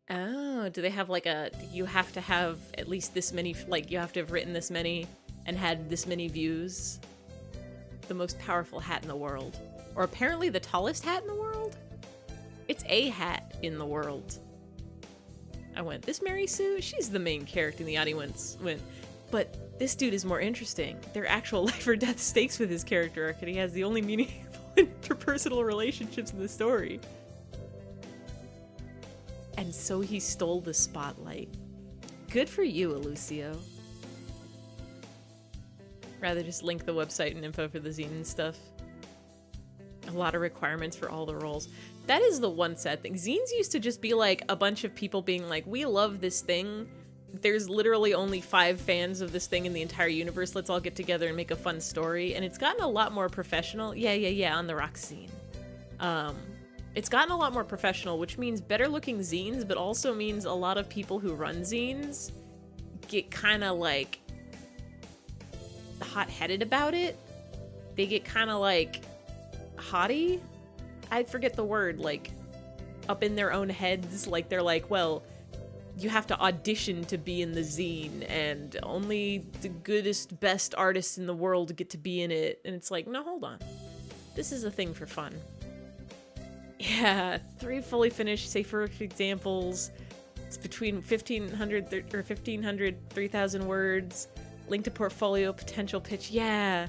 B: Oh, do they have like a... You have to have at least this many... Like, you have to have written this many and had this many views? The most powerful hat in the world. Or apparently the tallest hat in the world? It's a hat in the world. I went, this Mary Sue? She's the main character. And the audience went, but this dude is more interesting. There are actual life or death stakes with his character arc, and he has the only meaningful interpersonal relationships in the story. And so he stole the spotlight. Good for you, Lucio. Rather just link the website and info for the zine and stuff. A lot of requirements for all the roles. That is the one sad thing. Zines used to just be like a bunch of people being like, we love this thing. There's literally only 5 fans of this thing in the entire universe. Let's all get together and make a fun story. And it's gotten a lot more professional. Yeah, on the rock scene. It's gotten a lot more professional, which means better looking zines, but also means a lot of people who run zines get kind of like hot-headed about it. They get kind of like haughty. I forget the word, like up in their own heads. Like they're like, well, you have to audition to be in the zine and only the goodest, best artists in the world get to be in it. And it's like, no, hold on. This is a thing for fun. Yeah, 3 fully finished, say for examples. It's between 1,500, 3,000 words. Link to portfolio, potential pitch. Yeah,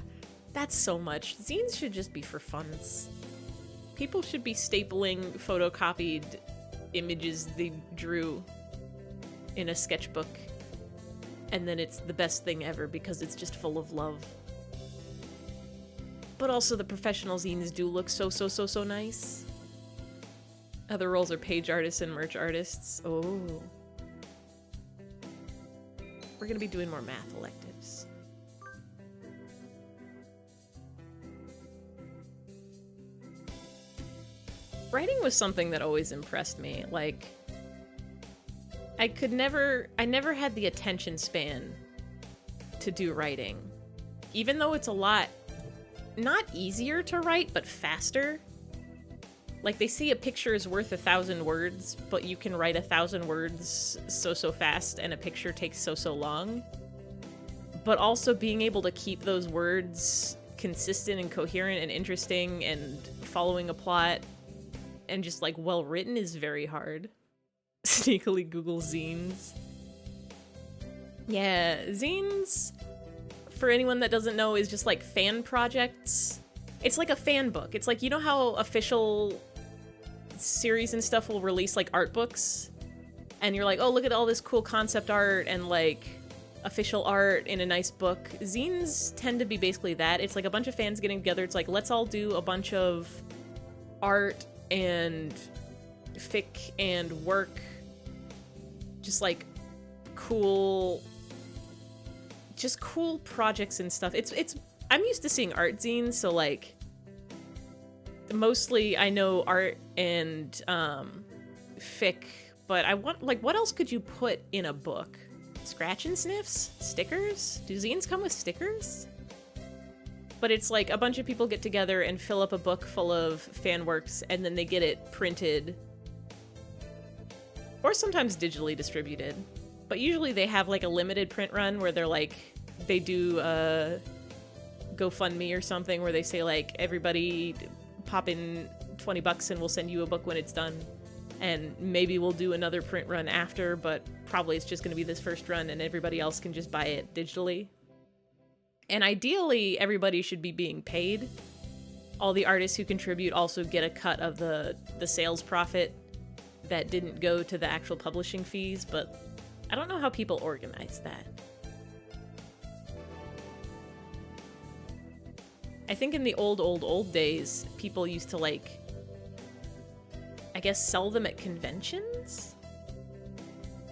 B: that's so much. Zines should just be for funs. People should be stapling photocopied images they drew in a sketchbook. And then it's the best thing ever because it's just full of love. But also the professional zines do look so nice. Other roles are page artists and merch artists. Oh. We're gonna be doing more math electives. Writing was something that always impressed me. Like, I never had the attention span to do writing. Even though it's a lot, not easier to write, but faster. Like, they say a picture is worth 1,000 words, but you can write 1,000 words so fast, and a picture takes so long. But also being able to keep those words consistent and coherent and interesting and following a plot and just, like, well-written is very hard. Sneakily Google zines. Yeah, zines, for anyone that doesn't know, is just, like, fan projects. It's like a fan book. It's like, you know how official series and stuff will release like art books and you're like, oh, look at all this cool concept art and like official art in a nice book. Zines tend to be basically that. It's like a bunch of fans getting together. It's like, let's all do a bunch of art and fic and work, just like cool projects and stuff. I'm used to seeing art zines, so like mostly I know art and fic, but I want, like, what else could you put in a book? Scratch and sniffs? Stickers? Do zines come with stickers? But it's like a bunch of people get together and fill up a book full of fan works, and then they get it printed. Or sometimes digitally distributed. But usually they have like a limited print run where they're like, they do a GoFundMe or something where they say like, everybody pop in $20 and we'll send you a book when it's done. And maybe we'll do another print run after, but probably it's just going to be this first run and everybody else can just buy it digitally. And ideally, everybody should be being paid. All the artists who contribute also get a cut of the sales profit that didn't go to the actual publishing fees, but I don't know how people organize that. I think in the old days, people used to, like, I guess sell them at conventions?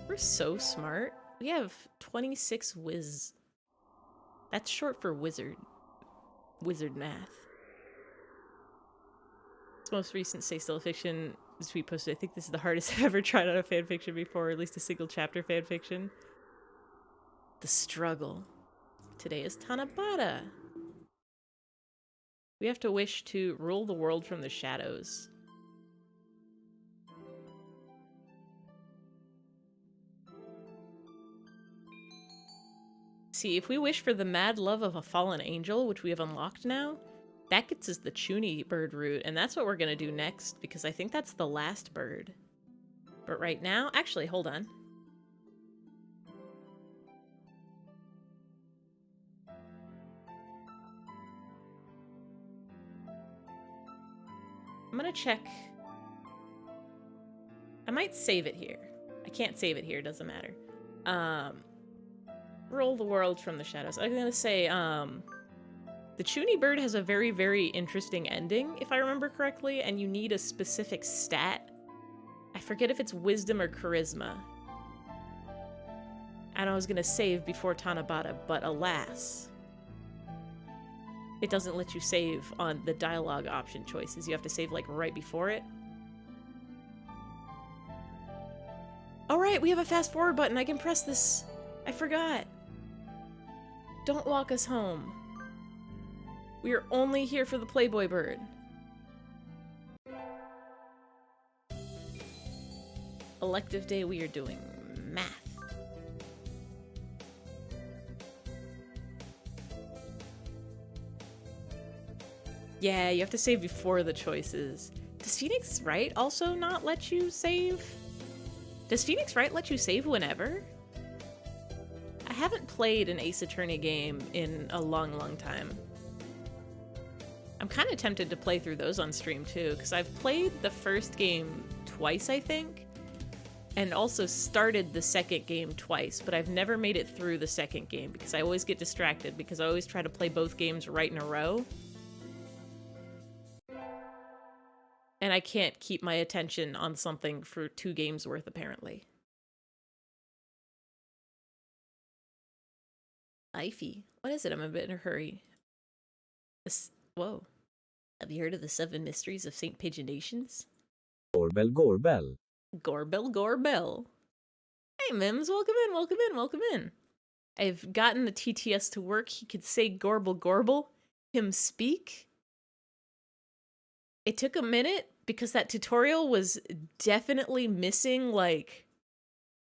B: We're so smart. We have 26 whiz. That's short for wizard. Wizard math. This most recent Stay Still Fiction tweet posted. I think this is the hardest I've ever tried on a fanfiction before, or at least a single chapter fanfiction. The struggle. Today is Tanabata. We have to wish to rule the world from the shadows. See, if we wish for the mad love of a fallen angel, which we have unlocked now, that gets us the Chuny bird route, and that's what we're gonna do next, because I think that's the last bird. But right now, actually, hold on. I'm gonna check. I might save it here. I can't save it here, doesn't matter. Roll the world from the shadows. I'm gonna say, the Chuny bird has a very, very interesting ending, if I remember correctly, and you need a specific stat. I forget if it's wisdom or charisma. And I was gonna save before Tanabata, but alas. It doesn't let you save on the dialogue option choices. You have to save, like, right before it. Alright, we have a fast forward button. I can press this. I forgot. Don't walk us home. We are only here for the Playboy bird. Elective day, we are doing math. Yeah, you have to save before the choices. Does Phoenix Wright also not let you save? Does Phoenix Wright let you save whenever? I haven't played an Ace Attorney game in a long, long time. I'm kind of tempted to play through those on stream too, because I've played the first game twice, I think, and also started the second game twice, but I've never made it through the second game because I always get distracted because I always try to play both games right in a row. And I can't keep my attention on something for 2 games worth, apparently. Eyfey. What is it? I'm a bit in a hurry. Whoa. Have you heard of the 7 mysteries of St. Pigeonations?
A: Gorbel, gorbel.
B: Gorbel, gorbel. Hey, Mims, welcome in, welcome in, welcome in. I've gotten the TTS to work. He could say gorble, gorble. Him speak. It took a minute because that tutorial was definitely missing, like,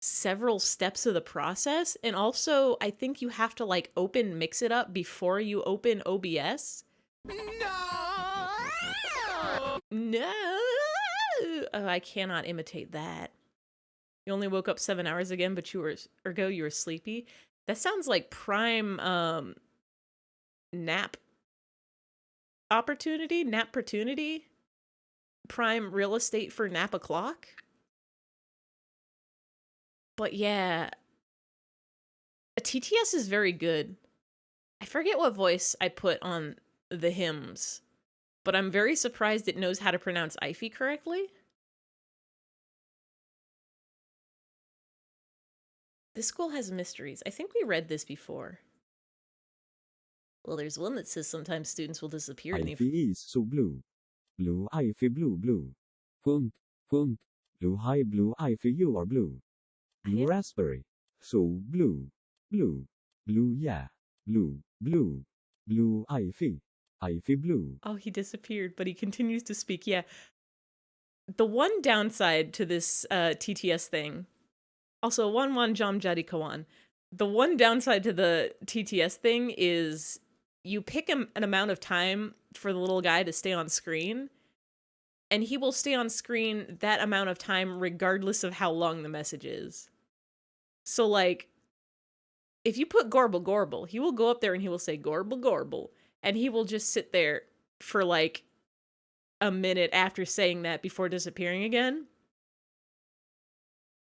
B: several steps of the process. And also, I think you have to, like, open Mix It Up before you open OBS. No! No! Oh, I cannot imitate that. You only woke up 7 hours again, but you were sleepy. That sounds like prime, nap opportunity. Prime real estate for nap o'clock. But yeah, a TTS is very good. I forget what voice I put on the hymns, but I'm very surprised it knows how to pronounce eyfey correctly. This school has mysteries. I think we read this before. Well, there's one that says sometimes students will disappear.
A: Eyfey is so blue. Blue eyfey blue blue.
C: Punkt.
A: Blue hi blue eyfey you are blue. Blue
B: Yeah.
A: raspberry. So blue. Blue. Blue yeah. Blue. Blue. Blue eyfey. Eyfey blue.
B: Oh, he disappeared, but he continues to speak. Yeah. The one downside to this TTS thing, also Wan Jam Jadi Kawan. The one downside to the TTS thing is you pick an amount of time for the little guy to stay on screen, and he will stay on screen that amount of time regardless of how long the message is. So, like, if you put Gorble Gorble, he will go up there and he will say Gorble Gorble, and he will just sit there for like a minute after saying that before disappearing again.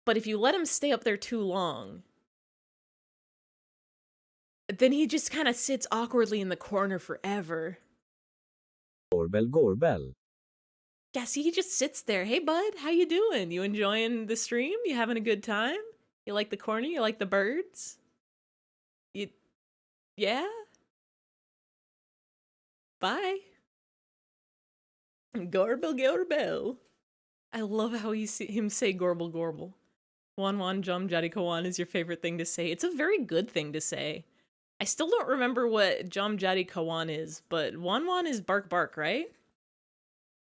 B: But if you let him stay up there too long, then he just kind of sits awkwardly in the corner forever.
A: Gorbel gorbel.
B: Yeah, see, he just sits there. Hey, bud, how you doing? You enjoying the stream? You having a good time? You like the corner? You like the birds? Yeah? Bye. Gorble Gorbel. I love how him say Gorble Gorble. Wan Jum Jadi Kawan is your favorite thing to say. It's a very good thing to say. I still don't remember what Jum Jadi Kawan is, but Wan is bark bark, right?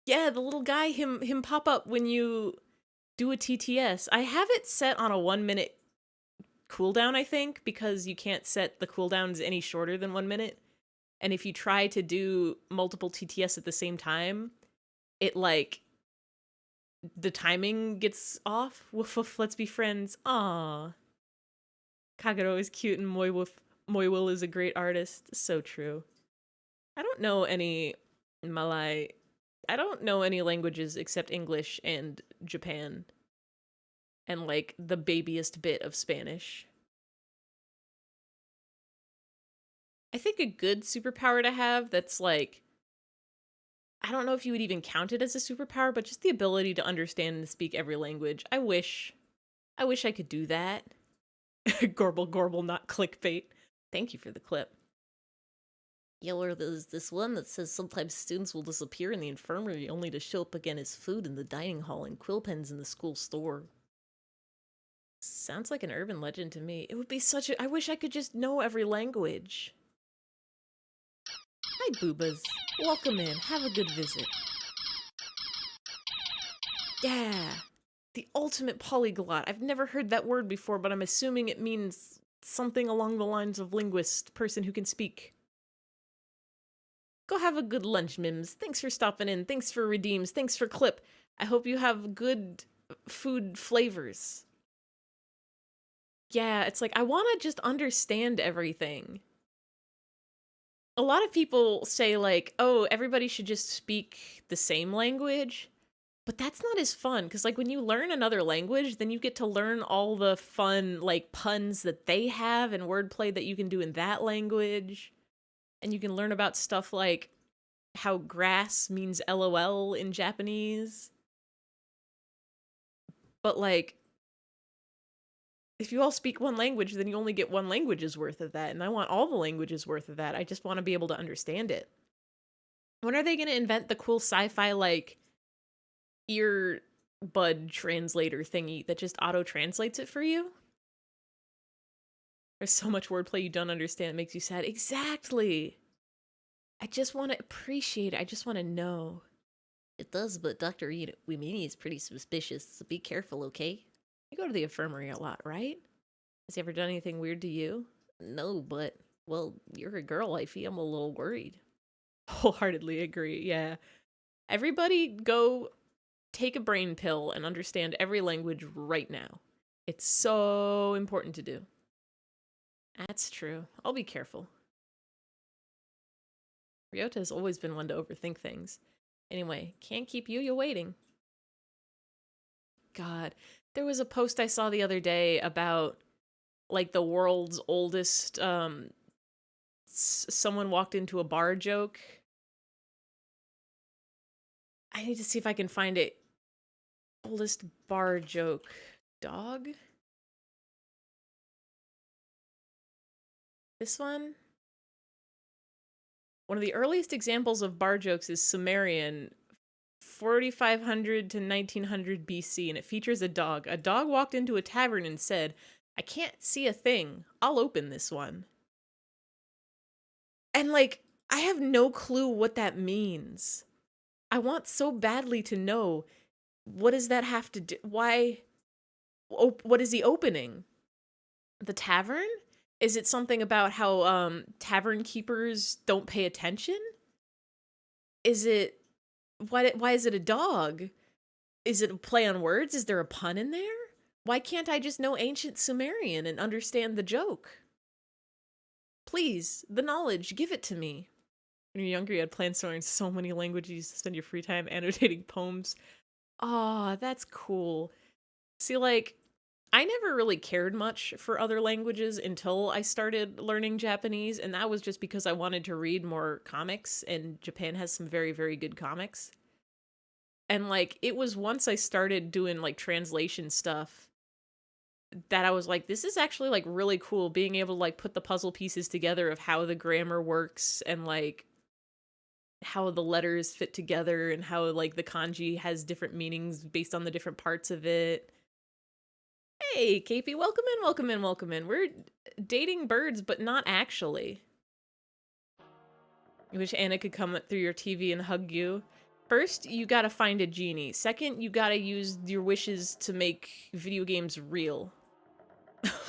B: Yeah, the little guy, him pop up when you do a TTS. I have it set on a 1 minute cooldown, I think, because you can't set the cooldowns any shorter than 1 minute. And if you try to do multiple TTS at the same time, it like the timing gets off. Woof woof, let's be friends. Aww. Kagero is cute and Moywil is a great artist. So true. I don't know any Malay. I don't know any languages except English and Japan. And like the babyest bit of Spanish. I think a good superpower to have that's like, I don't know if you would even count it as a superpower, but just the ability to understand and speak every language. I wish I could do that. Gorble, gorble, not clickbait. Thank you for the clip. Yeah, or there's this one that says sometimes students will disappear in the infirmary only to show up again as food in the dining hall and quill pens in the school store. Sounds like an urban legend to me. It would be such a... I wish I could just know every language. Hi, boobas. Welcome in. Have a good visit. Yeah. The ultimate polyglot. I've never heard that word before, but I'm assuming it means something along the lines of linguist, person who can speak. Go have a good lunch, Mims. Thanks for stopping in. Thanks for redeems. Thanks for clip. I hope you have good food flavors. Yeah, it's like, I want to just understand everything. A lot of people say like, oh, everybody should just speak the same language. But that's not as fun, because like when you learn another language, then you get to learn all the fun like puns that they have and wordplay that you can do in that language. And you can learn about stuff like how grass means LOL in Japanese. But like, if you all speak one language, then you only get one language's worth of that. And I want all the languages worth of that. I just want to be able to understand it. When are they going to invent the cool sci-fi like earbud translator thingy that just auto-translates it for you? There's so much wordplay you don't understand. It makes you sad. Exactly. I just want to appreciate it. I just want to know. It does, but Dr. Wimini is pretty suspicious, so be careful, okay? You go to the infirmary a lot, right? Has he ever done anything weird to you? No, but, well, you're a girl, Ifey. I'm a little worried. Wholeheartedly agree, yeah. Everybody go take a brain pill and understand every language right now. It's so important to do. That's true. I'll be careful. Ryota has always been one to overthink things. Anyway, can't keep you waiting. God, there was a post I saw the other day about like the world's oldest someone walked into a bar joke. I need to see if I can find it. Oldest bar joke. Dog? This one? One of the earliest examples of bar jokes is Sumerian 4500 to 1900 BC, and it features a dog. A dog walked into a tavern and said, "I can't see a thing. I'll open this one." And like, I have no clue what that means. I want so badly to know, what does that have to do? Why? What is he opening? The tavern? Is it something about how tavern keepers don't pay attention? Is it why is it a dog? Is it a play on words? Is there a pun in there? Why can't I just know ancient Sumerian and understand the joke? Please, the knowledge, give it to me. When you're younger, you had plans to learn so many languages to spend your free time annotating poems. Aw, that's cool. See, like, I never really cared much for other languages until I started learning Japanese, and that was just because I wanted to read more comics, and Japan has some very, very good comics. And, like, it was once I started doing, like, translation stuff that I was like, this is actually, like, really cool, being able to, like, put the puzzle pieces together of how the grammar works and, like, how the letters fit together and how, like, the kanji has different meanings based on the different parts of it. Hey, KP, welcome in, welcome in, welcome in. We're dating birds, but not actually. I wish Anna could come through your TV and hug you. First, you gotta find a genie. Second, you gotta use your wishes to make video games real.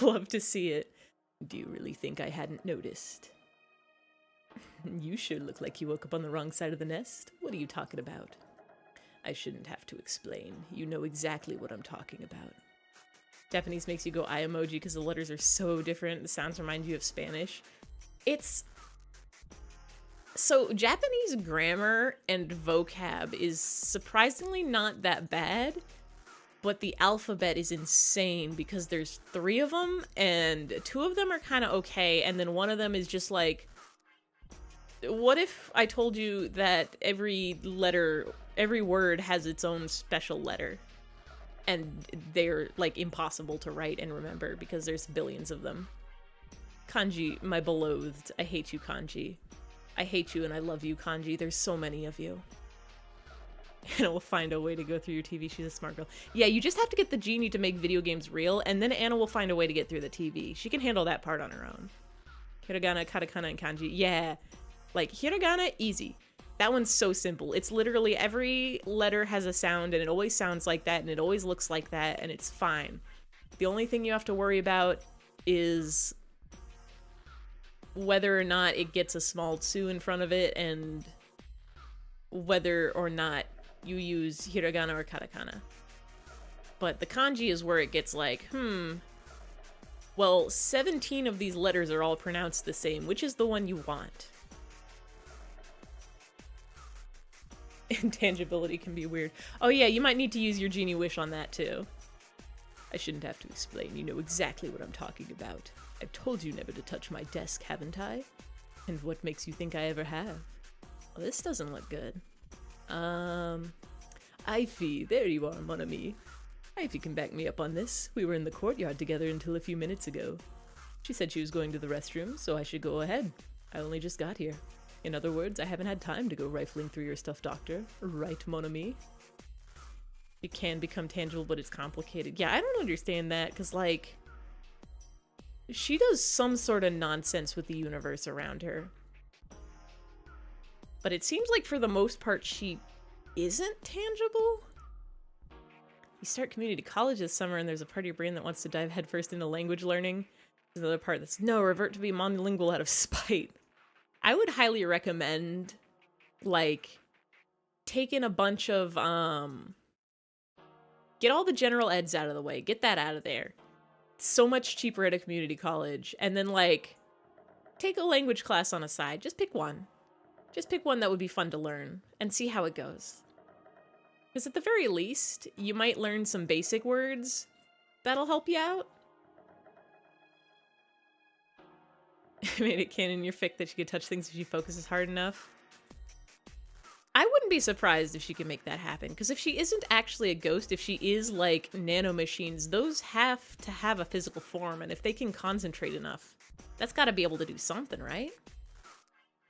B: Love to see it. Do you really think I hadn't noticed? You sure look like you woke up on the wrong side of the nest. What are you talking about? I shouldn't have to explain. You know exactly what I'm talking about. Japanese makes you go eye emoji because the letters are so different. The sounds remind you of Spanish. So Japanese grammar and vocab is surprisingly not that bad, but the alphabet is insane because there's 3 of them and 2 of them are kind of okay, and then one of them is just like, what if I told you that every word has its own special letter? And they're, like, impossible to write and remember because there's billions of them. Kanji, my beloved. I hate you, Kanji. I hate you and I love you, Kanji. There's so many of you. Anna will find a way to go through your TV. She's a smart girl. Yeah, you just have to get the genie to make video games real, and then Anna will find a way to get through the TV. She can handle that part on her own. Hiragana, katakana, and kanji. Yeah. Like, hiragana, easy. That one's so simple. It's literally every letter has a sound, and it always sounds like that, and it always looks like that, and it's fine. The only thing you have to worry about is whether or not it gets a small tsu in front of it, and whether or not you use hiragana or katakana. But the kanji is where it gets like, well, 17 of these letters are all pronounced the same. Which is the one you want? Intangibility can be weird. Oh yeah, you might need to use your genie wish on that too. I shouldn't have to explain. You know exactly what I'm talking about. I've told you never to touch my desk, haven't I? And what makes you think I ever have? Well, this doesn't look good. Eyfey, there you are, mon ami. Eyfey can back me up on this. We were in the courtyard together until a few minutes ago. She said she was going to the restroom, so I should go ahead. I only just got here. In other words, I haven't had time to go rifling through your stuff, doctor. Right, mon ami? It can become tangible, but it's complicated. Yeah, I don't understand that, because, like, she does some sort of nonsense with the universe around her. But it seems like, for the most part, she isn't tangible. You start community college this summer, and there's a part of your brain that wants to dive headfirst into language learning. There's another part that's, no, revert to be monolingual out of spite. I would highly recommend, like, taking a bunch of, get all the general eds out of the way. Get that out of there. It's so much cheaper at a community college. And then, like, take a language class on a side. Just pick one. Just pick one that would be fun to learn and see how it goes. Because at the very least, you might learn some basic words that'll help you out. Made it canon your fic that she could touch things if she focuses hard enough. I wouldn't be surprised if she could make that happen, because if she isn't actually a ghost, if she is like nanomachines, those have to have a physical form, and if they can concentrate enough, that's got to be able to do something, right?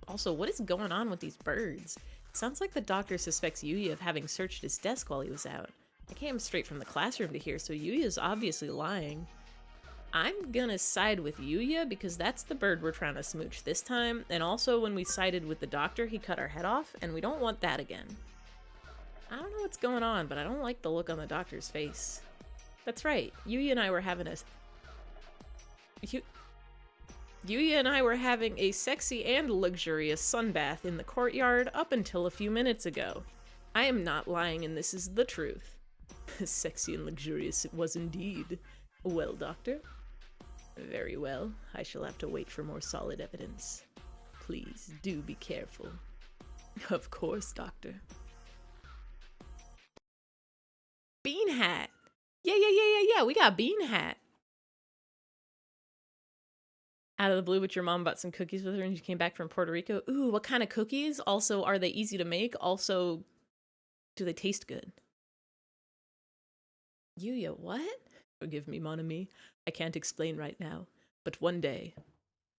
B: Also, what is going on with these birds? It Sounds like the doctor suspects Yuya of having searched his desk while he was out. I came straight from the classroom to here, so Yuya's obviously lying. I'm gonna side with Yuya because that's the bird we're trying to smooch this time, and also when we sided with the doctor, he cut our head off, and we don't want that again. I don't know what's going on, but I don't like the look on the doctor's face. That's right, Yuya and I were having a sexy and luxurious sunbath in the courtyard up until a few minutes ago. I am not lying, and this is the truth. Sexy and luxurious it was indeed. Well, doctor? Very well. I shall have to wait for more solid evidence. Please do be careful. Of course, doctor. Bean hat! Yeah, we got bean hat! Out of the blue, but your mom bought some cookies with her and she came back from Puerto Rico. Ooh, what kind of cookies? Also, are they easy to make? Also, do they taste good? Yuya, what? Forgive me, mon ami. I can't explain right now. But one day...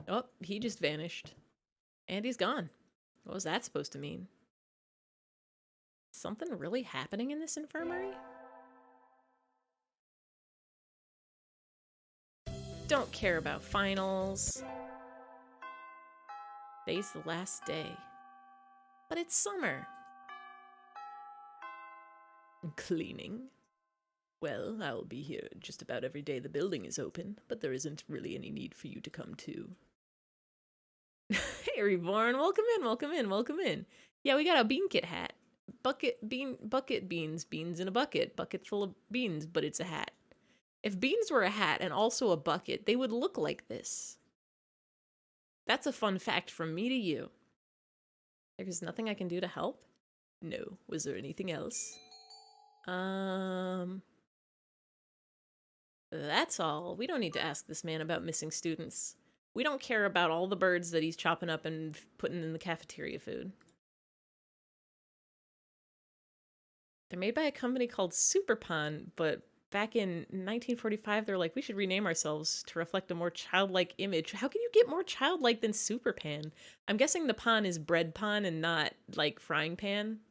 B: Oh, he just vanished. And he's gone. What was that supposed to mean? Something really happening in this infirmary? Don't care about finals. Today's the last day. But it's summer. Cleaning. Well, I'll be here just about every day the building is open, but there isn't really any need for you to come too. Hey, Reborn, welcome in. Yeah, we got a bean kit hat. Bucket beans in a bucket full of beans, but it's a hat. If beans were a hat and also a bucket, they would look like this. That's a fun fact from me to you. There's nothing I can do to help? No. Was there anything else? That's all. We don't need to ask this man about missing students. We don't care about all the birds that he's chopping up and putting in the cafeteria food. They're made by a company called Superpan, but back in 1945, they're like, we should rename ourselves to reflect a more childlike image. How can you get more childlike than Superpan? I'm guessing the pan is bread pan and not, like, frying pan.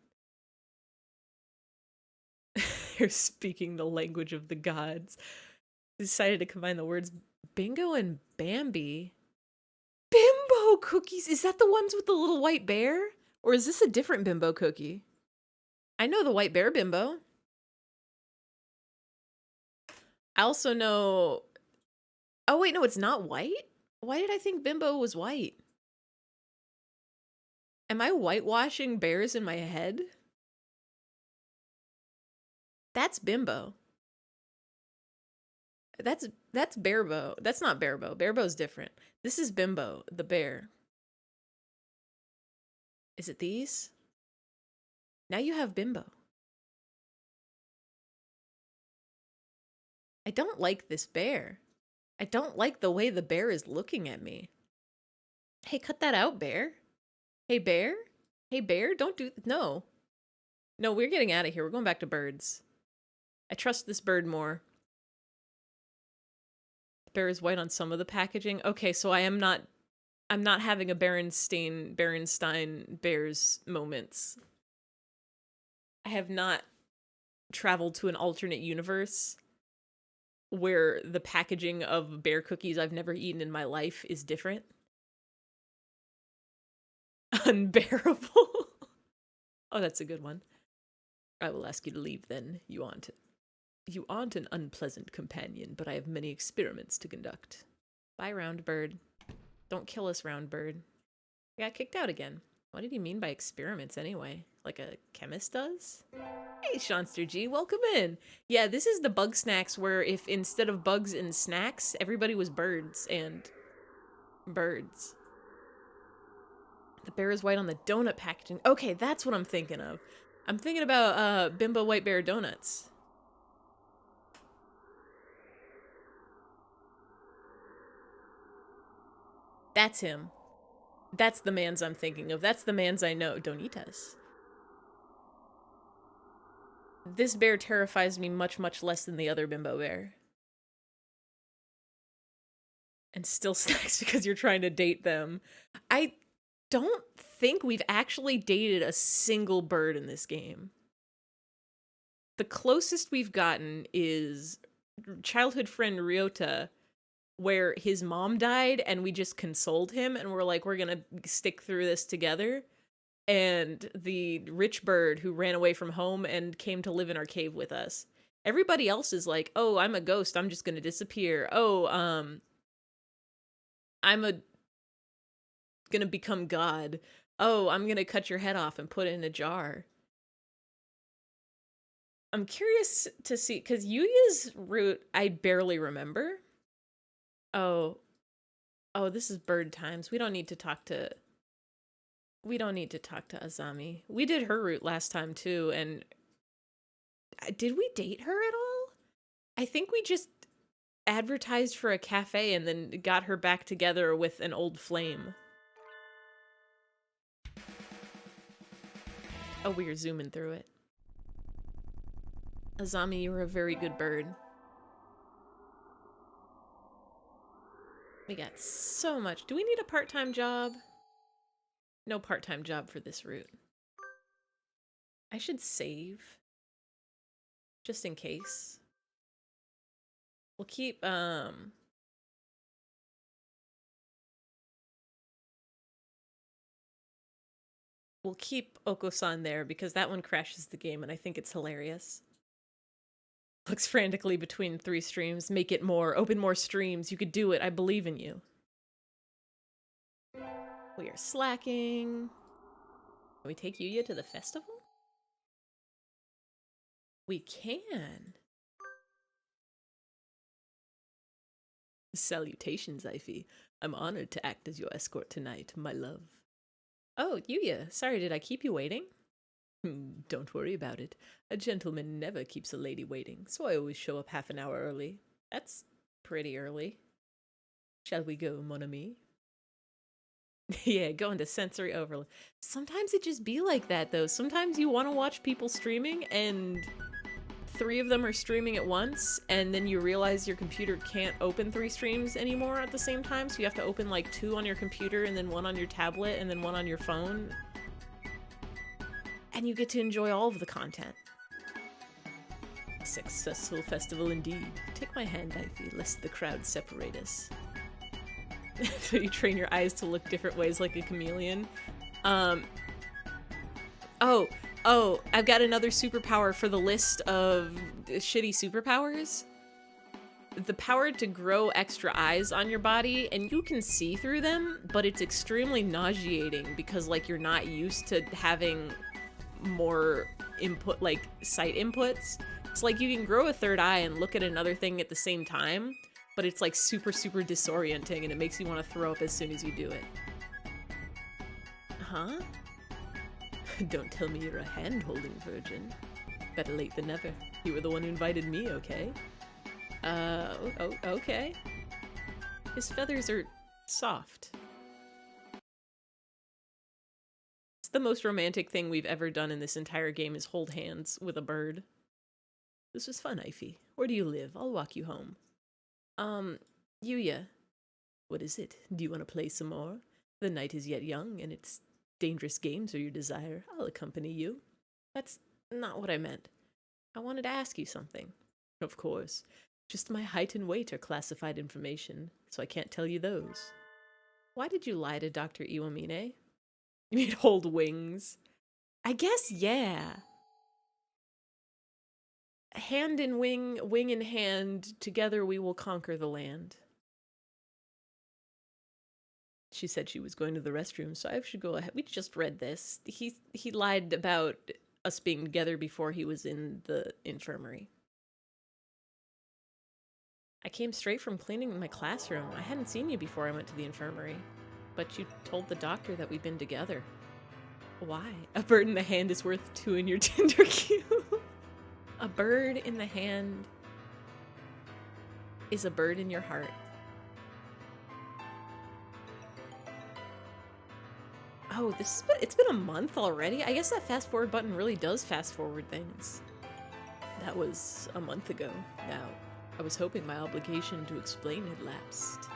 B: They're speaking the language of the gods. Decided to combine the words bingo and Bambi. Bimbo cookies! Is that the ones with the little white bear? Or is this a different bimbo cookie? I know the white bear bimbo. I also know... Oh wait, no, it's not white? Why did I think bimbo was white? Am I whitewashing bears in my head? That's bimbo. That's Bearbo. That's not Bearbo. Bearbo's different. This is Bimbo, the bear. Is it these? Now you have Bimbo. I don't like this bear. I don't like the way the bear is looking at me. Hey, cut that out, bear. Hey, bear? Hey, bear, don't do... No. No, we're getting out of here. We're going back to birds. I trust this bird more. Bear is white on some of the packaging. Okay, so I'm not having a Berenstain Bears moments. I have not traveled to an alternate universe where the packaging of bear cookies I've never eaten in my life is different. Unbearable. Oh, that's a good one. I will ask you to leave then. You aren't an unpleasant companion, but I have many experiments to conduct. Bye, round bird. Don't kill us, round bird. I got kicked out again. What did he mean by experiments anyway? Like a chemist does? Hey, Shawnster G, welcome in. Yeah, this is the bug snacks where if instead of bugs and snacks, everybody was birds and birds. The bear is white on the donut packaging. Okay, that's what I'm thinking of. I'm thinking about Bimbo White Bear donuts. That's him. That's the mans I'm thinking of. That's the mans I know. Donitas. This bear terrifies me much, much less than the other Bimbo bear. And still snacks because you're trying to date them. I don't think we've actually dated a single bird in this game. The closest we've gotten is childhood friend Ryota, where his mom died and we just consoled him and we're like, we're gonna stick through this together. And the rich bird who ran away from home and came to live in our cave with us. Everybody else is like, oh, I'm a ghost, I'm just gonna disappear. Oh, gonna become God. Oh, I'm gonna cut your head off and put it in a jar. I'm curious to see, because Yuya's route I barely remember. Oh, this is bird times. We don't need to talk to Azami. We did her route last time too, and did we date her at all? I think we just advertised for a cafe and then got her back together with an old flame. Oh, we are zooming through it. Azami, you were a very good bird. We got so much. Do we need a part-time job? No part-time job for this route. I should save. Just in case. We'll keep, we'll keep Oko-san there because that one crashes the game and I think it's hilarious. Looks frantically between 3 streams. Make it more. Open more streams. You could do it. I believe in you. We are slacking. Can we take Yuya to the festival? We can. Salutations, eyfey. I'm honored to act as your escort tonight, my love. Oh, Yuya. Sorry, did I keep you waiting? Don't worry about it. A gentleman never keeps a lady waiting, so I always show up half an hour early. That's pretty early. Shall we go, mon ami? Yeah, go into sensory overload. Sometimes it just be like that, though. Sometimes you want to watch people streaming, and 3 of them are streaming at once, and then you realize your computer can't open 3 streams anymore at the same time, so you have to open like 2 on your computer, and then 1 on your tablet, and then 1 on your phone. And you get to enjoy all of the content. A successful festival indeed. Take my hand, eyfey, lest the crowd separate us. So you train your eyes to look different ways like a chameleon. Oh, I've got another superpower for the list of shitty superpowers. The power to grow extra eyes on your body, and you can see through them, but it's extremely nauseating because, like, you're not used to having more input, like sight inputs. It's like you can grow a 3rd eye and look at another thing at the same time, but it's like super disorienting and it makes you want to throw up as soon as you do it. Huh? Don't tell me you're a hand-holding virgin. Better late than never. You were the one who invited me, okay? Okay. His feathers are soft. The most romantic thing we've ever done in this entire game is hold hands with a bird. This was fun, eyfey. Where do you live? I'll walk you home. Yuya. What is it? Do you want to play some more? The night is yet young, and it's dangerous games are your desire. I'll accompany you. That's not what I meant. I wanted to ask you something. Of course. Just my height and weight are classified information, so I can't tell you those. Why did you lie to Dr. Iwamine? You mean hold wings? I guess, yeah. Hand in wing, wing in hand, together we will conquer the land. She said she was going to the restroom, so I should go ahead. We just read this. He lied about us being together before he was in the infirmary. I came straight from cleaning my classroom. I hadn't seen you before I went to the infirmary. But you told the doctor that we've been together. Why? A bird in the hand is worth 2 in your Tinder queue. A bird in the hand is a bird in your heart. Oh, it's been a month already? I guess that fast forward button really does fast forward things. That was a month ago now. I was hoping my obligation to explain had lapsed.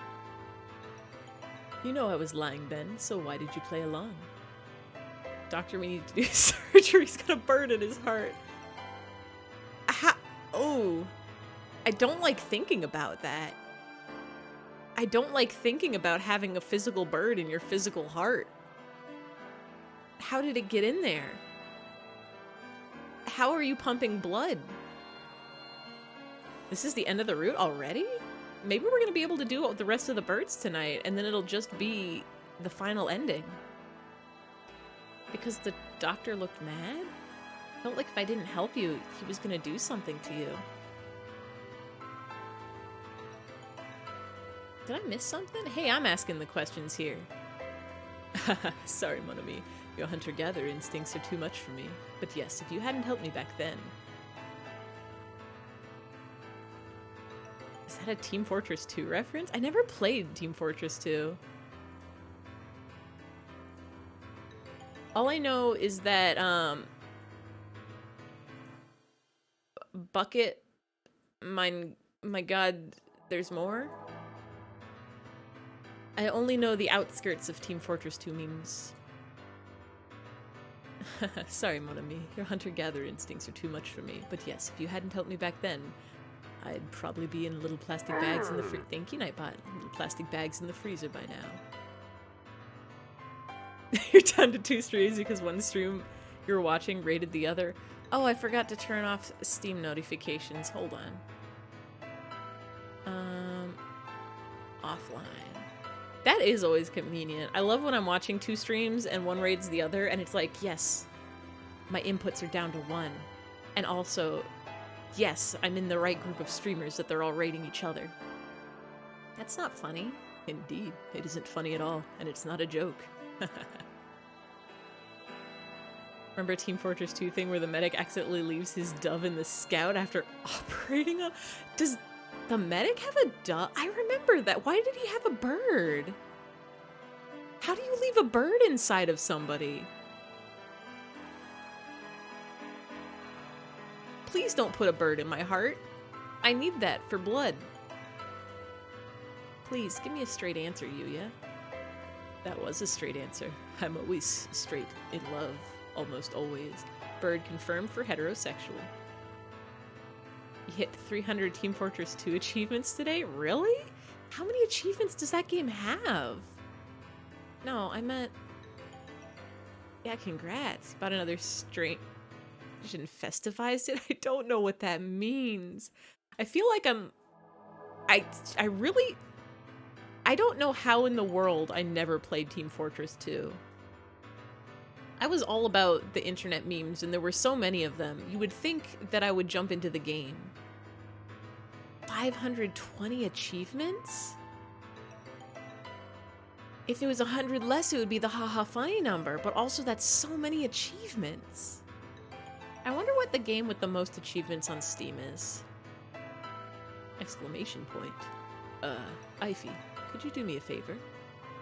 B: You know I was lying, Ben, so why did you play along? Doctor, we need to do surgery. He's got a bird in his heart. Oh. I don't like thinking about that. I don't like thinking about having a physical bird in your physical heart. How did it get in there? How are you pumping blood? This is the end of the route already? Maybe we're gonna be able to do the rest of the birds tonight, and then it'll just be the final ending. Because the doctor looked mad? Felt like if I didn't help you, he was gonna do something to you. Did I miss something? Hey, I'm asking the questions here. Sorry, mon ami. Your hunter-gatherer instincts are too much for me. But yes, if you hadn't helped me back then... Is that a Team Fortress 2 reference? I never played Team Fortress 2. All I know is that, Bucket... My god, there's more? I only know the outskirts of Team Fortress 2 memes. Sorry, mon ami. Your hunter-gatherer instincts are too much for me. But yes, if you hadn't helped me back then, I'd probably be in little plastic bags in the Thank you, Nightbot. Little plastic bags in the freezer by now. You're down to 2 streams because one stream you're watching rated the other. Oh, I forgot to turn off Steam notifications. Hold on. Offline. That is always convenient. I love when I'm watching 2 streams and one rates the other, and it's like, yes, my inputs are down to 1. And also, yes, I'm in the right group of streamers that they're all rating each other. That's not funny. Indeed, it isn't funny at all, and it's not a joke. Remember Team Fortress 2 thing where the medic accidentally leaves his dove in the scout after operating on... Does the medic have a dove? I remember that. Why did he have a bird? How do you leave a bird inside of somebody? Please don't put a bird in my heart. I need that for blood. Please, give me a straight answer, Yuya. That was a straight answer. I'm always straight in love. Almost always. Bird confirmed for heterosexual. You hit 300 Team Fortress 2 achievements today? Really? How many achievements does that game have? No, I meant... Yeah, congrats. Bought another straight... Festivized it? I don't know what that means. I feel like I really... I don't know how in the world I never played Team Fortress 2. I was all about the internet memes, and there were so many of them. You would think that I would jump into the game. 520 achievements? If it was 100 less, it would be the haha funny number, but also that's so many achievements. I wonder what the game with the most achievements on Steam is. Exclamation point. Eyfey, could you do me a favor?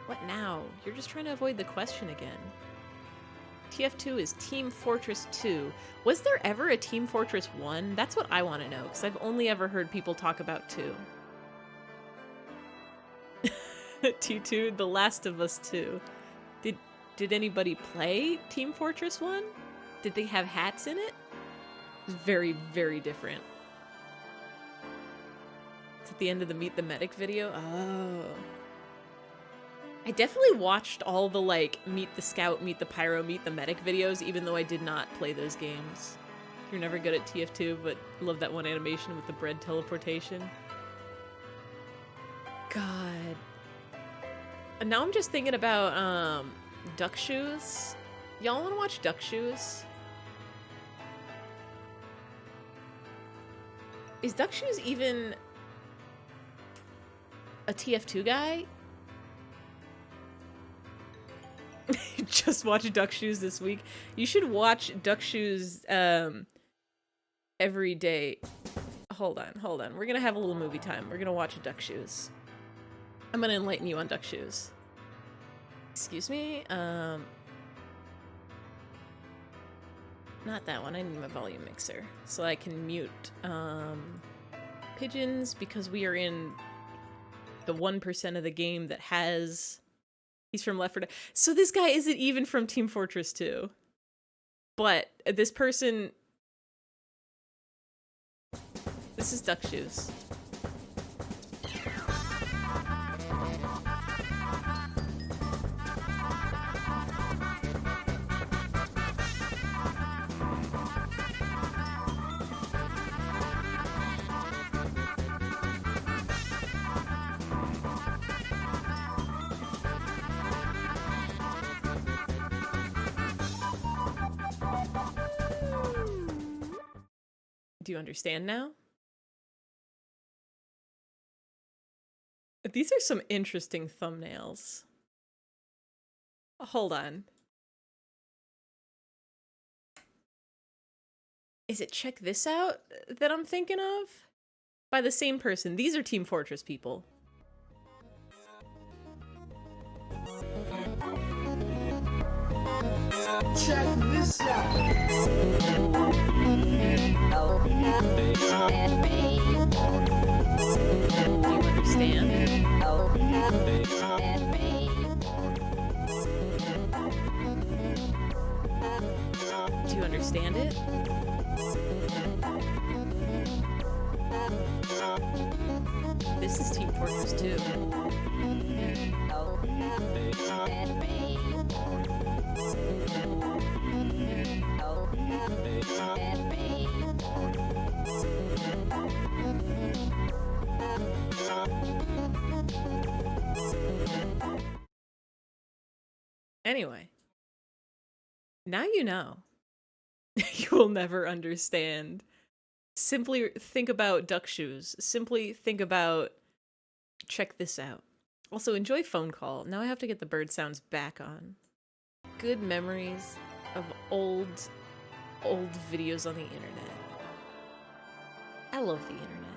B: What now? You're just trying to avoid the question again. TF2 is Team Fortress 2. Was there ever a Team Fortress 1? That's what I want to know, because I've only ever heard people talk about 2. T2, The Last of Us 2. Did anybody play Team Fortress 1? Did they have hats in it? It was very, very different. It's at the end of the Meet the Medic video. Oh. I definitely watched all the, like, Meet the Scout, Meet the Pyro, Meet the Medic videos, even though I did not play those games. You're never good at TF2, but love that one animation with the bread teleportation. God. And now I'm just thinking about, Duck Shoes. Y'all want to watch Duck Shoes? Is Duck Shoes even a TF2 guy? Just watch Duck Shoes this week. You should watch Duck Shoes every day. Hold on. We're gonna have a little movie time. We're gonna watch Duck Shoes. I'm gonna enlighten you on Duck Shoes. Excuse me? Not that one. I need my volume mixer so I can mute pigeons, because we are in the 1% of the game that has... He's from Left 4 Dead. So this guy isn't even from Team Fortress 2. But this person... This is Duck Shoes. Do you understand now? These are some interesting thumbnails. Hold on. Is it Check This Out that I'm thinking of? By the same person. These are Team Fortress people.
D: Check this out.
B: Do you understand? Do you understand it? This is Team Fortress 2. Anyway, now you know. You will never understand. Simply think about Duck Shoes. Simply think about Check This Out. Also, enjoy Phone Call. Now I have to get the bird sounds back on. Good memories of old videos on the internet. I love the internet.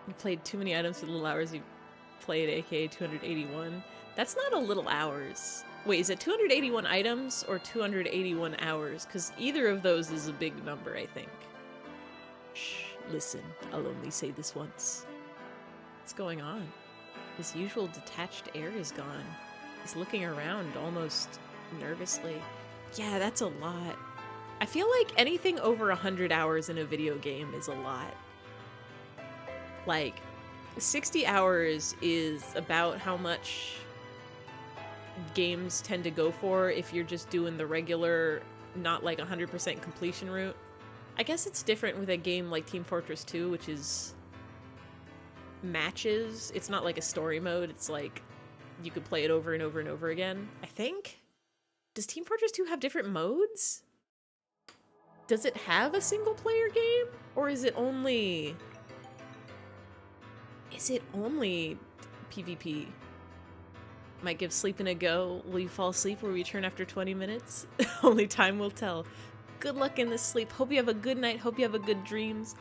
B: You played too many items for the little hours you played, aka 281. That's not a little hours. Wait, is it 281 items or 281 hours? Because either of those is a big number, I think. Shh, listen, I'll only say this once. What's going on? His usual detached air is gone. He's looking around almost nervously. Yeah, that's a lot. I feel like anything over 100 hours in a video game is a lot. Like, 60 hours is about how much games tend to go for if you're just doing the regular, not like 100% completion route. I guess it's different with a game like Team Fortress 2, which is matches. It's not like a story mode. It's like you could play it over and over and over again, I think. Does Team Fortress 2 have different modes? Does it have a single player game? Or is it only... PvP? Might give sleeping a go. Will you fall asleep or return after 20 minutes? Only time will tell. Good luck in this sleep. Hope you have a good night. Hope you have a good dreams.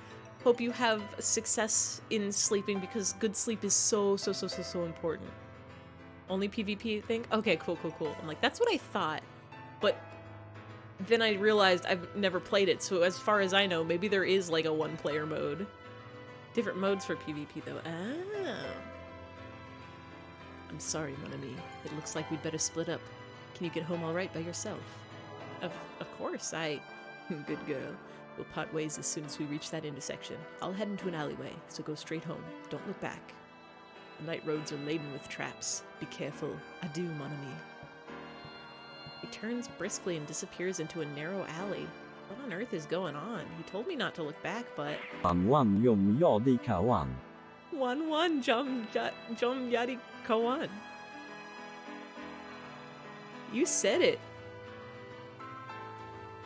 B: Hope you have success in sleeping because good sleep is so important. Only PvP, you think? Okay, cool. I'm like, that's what I thought. But then I realized I've never played it, so as far as I know, maybe there is like a one-player mode. Different modes for PvP though. Oh. I'm sorry, mon ami. It looks like we'd better split up. Can you get home all right by yourself? Of course, Good girl. We'll part ways as soon as we reach that intersection. I'll head into an alleyway, so go straight home. Don't look back. The night roads are laden with traps. Be careful. Adieu, mon ami. He turns briskly and disappears into a narrow alley. What on earth is going on? He told me not to look back, but...
A: 1 Yum Yadi Kawan.
B: 1 Jum Yadi Kawan. You said it.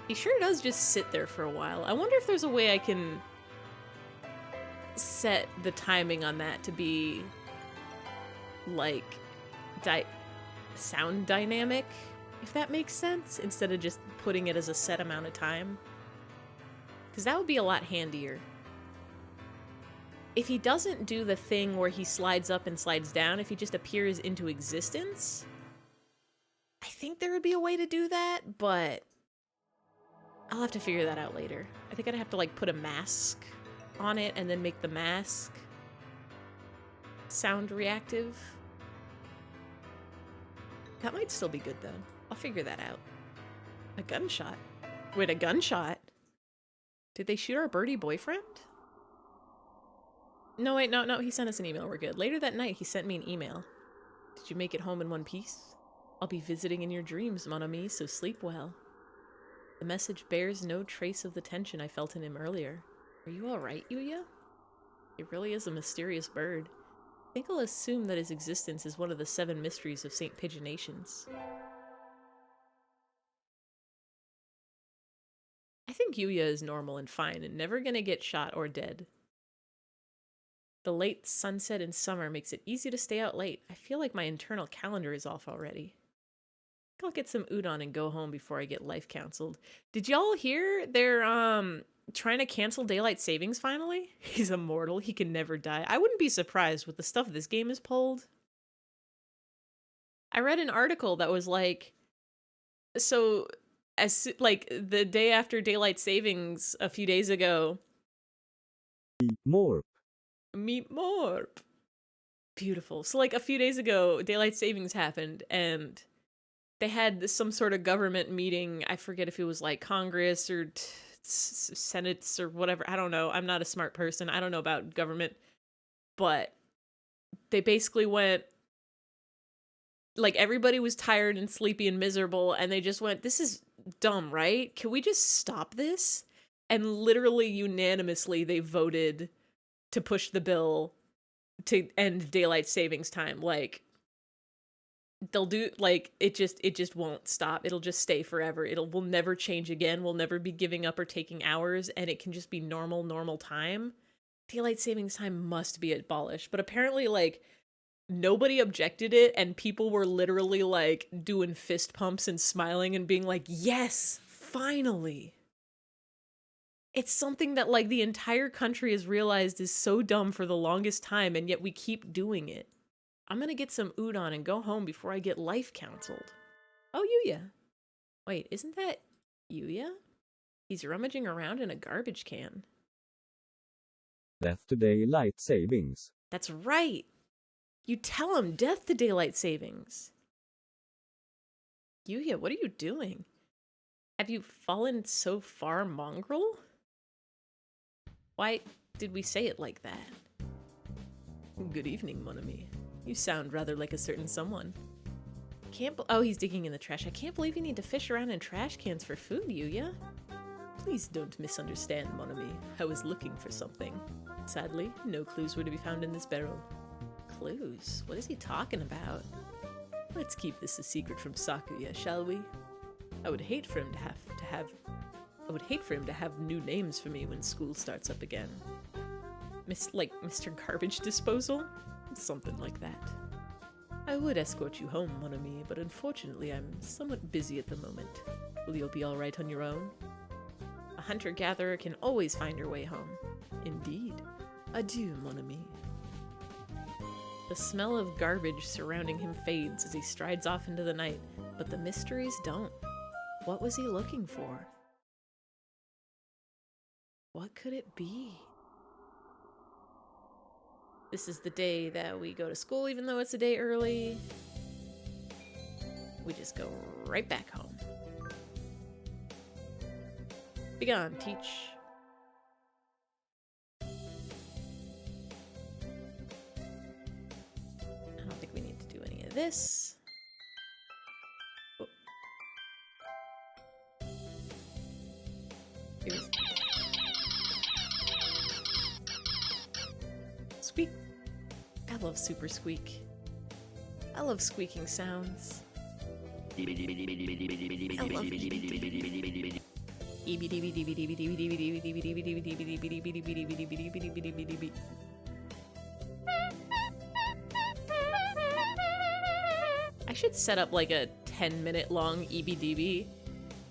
B: He sure does just sit there for a while. I wonder if there's a way I can set the timing on that to be like sound dynamic, if that makes sense, instead of just putting it as a set amount of time. Because that would be a lot handier. If he doesn't do the thing where he slides up and slides down, if he just appears into existence, I think there would be a way to do that, but I'll have to figure that out later. I think I'd have to like put a mask on it and then make the mask sound reactive. That might still be good though. I'll figure that out. A gunshot? Wait, a gunshot? Did they shoot our birdie boyfriend? No, wait, no, he sent us an email. We're good. Later that night, he sent me an email. Did you make it home in one piece? I'll be visiting in your dreams, mon ami, so sleep well. The message bears no trace of the tension I felt in him earlier. Are you alright, Yuya? He really is a mysterious bird. I think I'll assume that his existence is one of the 7 mysteries of St. Pigeonations. I think Yuya is normal and fine and never gonna get shot or dead. The late sunset in summer makes it easy to stay out late. I feel like my internal calendar is off already. I'll get some udon and go home before I get life counseled. Did y'all hear they're trying to cancel daylight savings finally? He's immortal. He can never die. I wouldn't be surprised with the stuff this game has pulled. I read an article that was like, so as like the day after daylight savings a few days ago. Meet Morp. Beautiful. So like a few days ago, daylight savings happened and they had some sort of government meeting. I forget if it was like Congress or Senates or whatever. I don't know. I'm not a smart person. I don't know about government. But they basically went, like everybody was tired and sleepy and miserable. And they just went, this is dumb, right? Can we just stop this? And literally unanimously, they voted to push the bill to end daylight savings time. Like, they'll do, like, it just won't stop. It'll just stay forever. Will never change again. We'll never be giving up or taking hours, and it can just be normal time. Daylight savings time must be abolished. But apparently, like, nobody objected it, and people were literally, like, doing fist pumps and smiling and being like, yes, finally. It's something that, like, the entire country has realized is so dumb for the longest time, and yet we keep doing it. I'm gonna get some udon and go home before I get life counseled. Oh, Yuya. Wait, isn't that Yuya? He's rummaging around in a garbage can.
A: Death to daylight savings.
B: That's right. You tell him death to daylight savings. Yuya, what are you doing? Have you fallen so far mongrel? Why did we say it like that? Good evening, mon ami. You sound rather like a certain someone. Oh, he's digging in the trash. I can't believe you need to fish around in trash cans for food, Yuya. Please don't misunderstand, mon ami. I was looking for something. Sadly, no clues were to be found in this barrel. Clues? What is he talking about? Let's keep this a secret from Sakuya, shall we? I would hate for him to have new names for me when school starts up again. Like Mr. Garbage Disposal? Something like that. I would escort you home, mon ami, but unfortunately I'm somewhat busy at the moment. Will you be alright on your own? A hunter-gatherer can always find her way home. Indeed. Adieu, mon ami. The smell of garbage surrounding him fades as he strides off into the night, but the mysteries don't. What was he looking for? What could it be? This is the day that we go to school, even though it's a day early. We just go right back home. Begone, teach. I don't think we need to do any of this. Oh. Here's Squeak. I love Super Squeak. I love squeaking sounds. I love I should set up like a 10-minute long EBDB.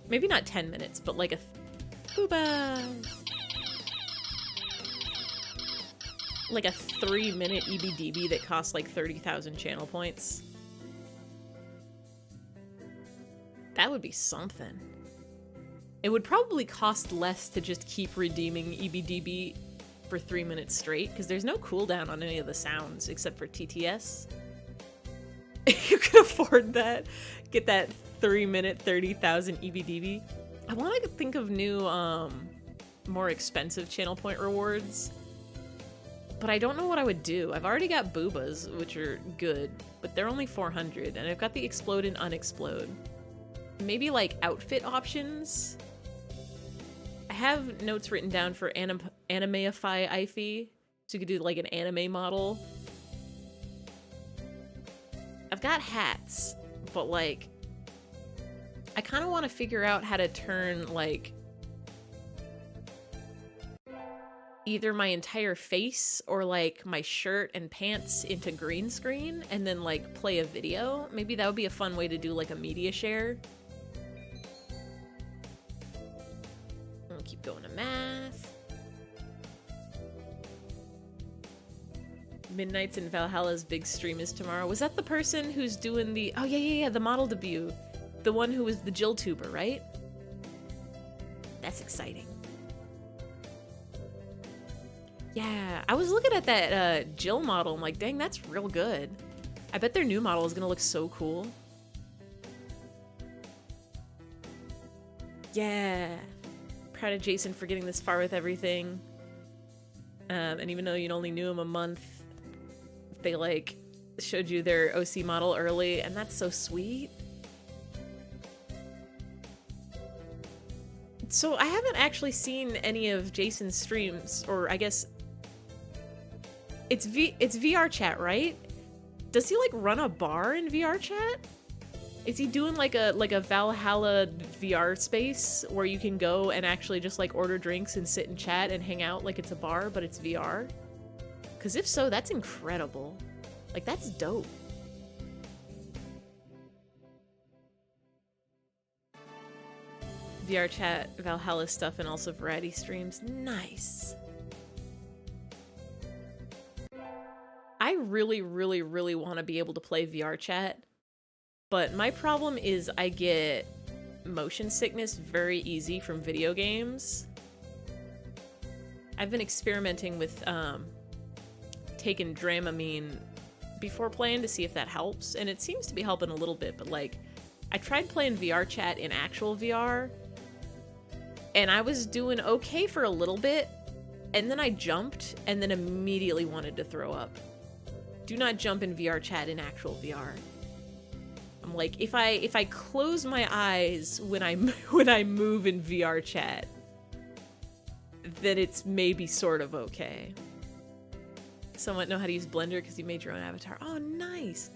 B: Maybe not 10 minutes, but like a boobas. Like a 3-minute EBDB that costs like 30,000 channel points. That would be something. It would probably cost less to just keep redeeming EBDB for 3 minutes straight, because there's no cooldown on any of the sounds except for TTS. You can afford that. Get that 3-minute, 30,000 EBDB. I want to think of new, more expensive channel point rewards. But I don't know what I would do. I've already got boobas, which are good, but they're only 400, and I've got the explode and unexplode. Maybe like outfit options? I have notes written down for animeify eyfey, so you could do like an anime model. I've got hats, but like, I kind of want to figure out how to turn like either my entire face or like my shirt and pants into green screen and then like play a video. Maybe that would be a fun way to do like a media share. I'll keep going to math. Midnight's in Valhalla's big stream is tomorrow. Was that the person who's doing the... Oh, yeah, the model debut. The one who was the Jill tuber, right? That's exciting. Yeah, I was looking at that Jill model. I'm like, dang, that's real good. I bet their new model is gonna look so cool. Yeah. Proud of Jason for getting this far with everything. And even though you only knew him a month, they like showed you their OC model early, and that's so sweet. So I haven't actually seen any of Jason's streams, or I guess it's VR chat, right? Does he like run a bar in VR chat? Is he doing like a Valhalla VR space where you can go and actually just like order drinks and sit and chat and hang out like it's a bar, but it's VR? Because if so, that's incredible. Like, that's dope. VR chat, Valhalla stuff, and also variety streams. Nice. I really, really, really want to be able to play VR chat, but my problem is I get motion sickness very easy from video games. I've been experimenting with taking Dramamine before playing to see if that helps, and it seems to be helping a little bit, but like, I tried playing VR chat in actual VR, and I was doing okay for a little bit, and then I jumped, and then immediately wanted to throw up. Do not jump in VR chat in actual VR. I'm like, if I close my eyes when I move in VR chat, then it's maybe sort of okay. Someone know how to use Blender because you made your own avatar. Oh, nice.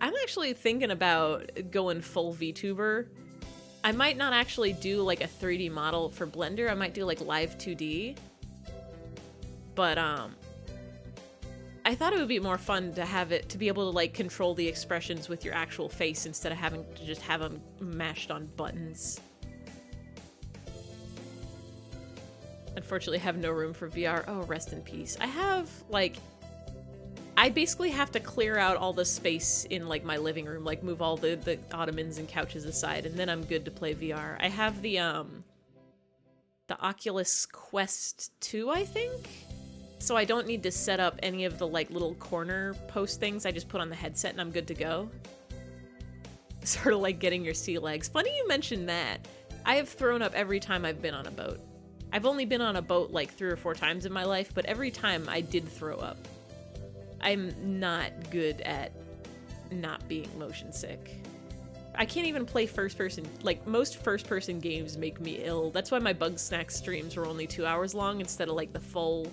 B: I'm actually thinking about going full VTuber. I might not actually do like a 3D model for Blender. I might do like live 2D. But I thought it would be more fun to have it, to be able to like control the expressions with your actual face instead of having to just have them mashed on buttons. Unfortunately, I have no room for VR. Oh, rest in peace. I have like, I basically have to clear out all the space in like my living room, like move all the ottomans and couches aside, and then I'm good to play VR. I have the Oculus Quest 2, I think? So I don't need to set up any of the like little corner post things. I just put on the headset and I'm good to go. Sort of like getting your sea legs. Funny you mentioned that. I have thrown up every time I've been on a boat. I've only been on a boat like 3 or 4 times in my life, but every time I did throw up. I'm not good at not being motion sick. I can't even play first person. Like, most first person games make me ill. That's why my Bug Snack streams are only 2 hours long instead of like the full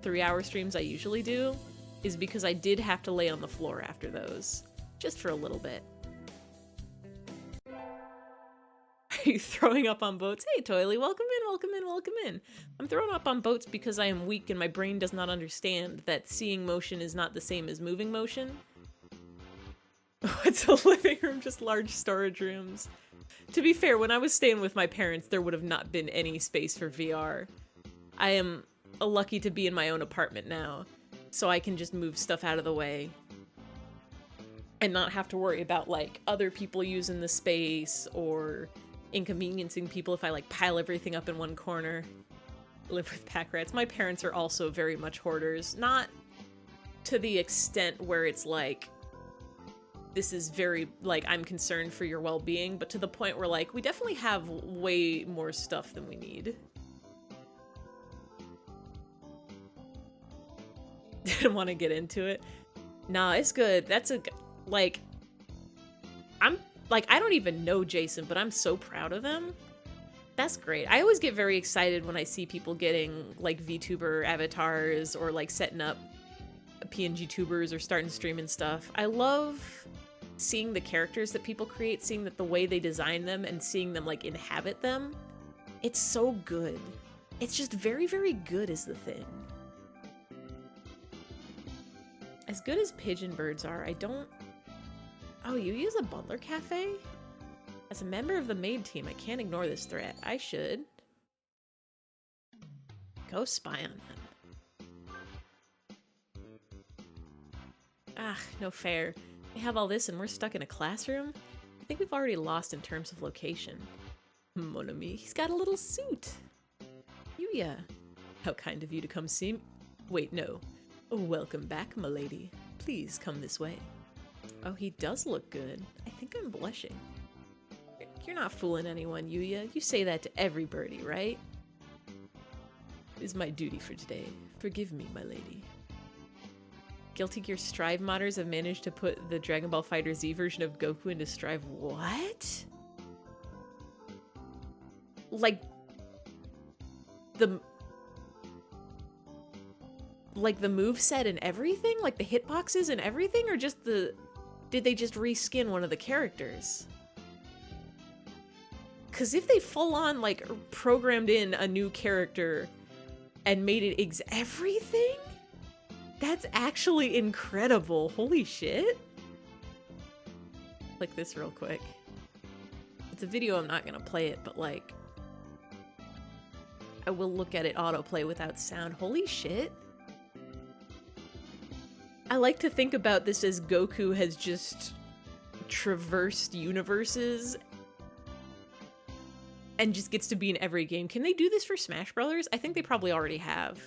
B: 3-hour streams I usually do, is because I did have to lay on the floor after those. Just for a little bit. Are you throwing up on boats? Hey, Toily, welcome in, welcome in, welcome in. I'm throwing up on boats because I am weak and my brain does not understand that seeing motion is not the same as moving motion. It's a living room, just large storage rooms. To be fair, when I was staying with my parents, there would have not been any space for VR. I am lucky to be in my own apartment now, so I can just move stuff out of the way and not have to worry about like other people using the space or inconveniencing people if I like pile everything up in one corner. Live with pack rats. My parents are also very much hoarders, not to the extent where it's like this is very, like, I'm concerned for your well-being, but to the point where, like, we definitely have way more stuff than we need. Didn't want to get into it. Nah, it's good. That's a, like, I'm, like, I don't even know Jason, but I'm so proud of him. That's great. I always get very excited when I see people getting, like, VTuber avatars or, like, setting up PNG tubers or starting streaming stuff. I love seeing the characters that people create, seeing that the way they design them and seeing them, like, inhabit them. It's so good. It's just very, very good is the thing. As good as pigeon birds are, I don't... Oh, you use a butler cafe? As a member of the maid team, I can't ignore this threat. I should. Go spy on them. Ah, no fair. We have all this and we're stuck in a classroom? I think we've already lost in terms of location. Mon ami, he's got a little suit. Yuya. How kind of you to come see me. Wait, no. Welcome back, milady. Please come this way. Oh, he does look good. I think I'm blushing. You're not fooling anyone, Yuya. You say that to every birdie, right? It is my duty for today. Forgive me, my lady. Guilty Gear Strive modders have managed to put the Dragon Ball FighterZ version of Goku into Strive. What? Like the moveset and everything? Like the hitboxes and everything? Or just the... Did they just reskin one of the characters? Because if they full-on, like, programmed in a new character and made it everything? That's actually incredible. Holy shit. Click this real quick. It's a video, I'm not gonna play it, but, like, I will look at it autoplay without sound. Holy shit. I like to think about this as Goku has just traversed universes and just gets to be in every game. Can they do this for Smash Brothers? I think they probably already have.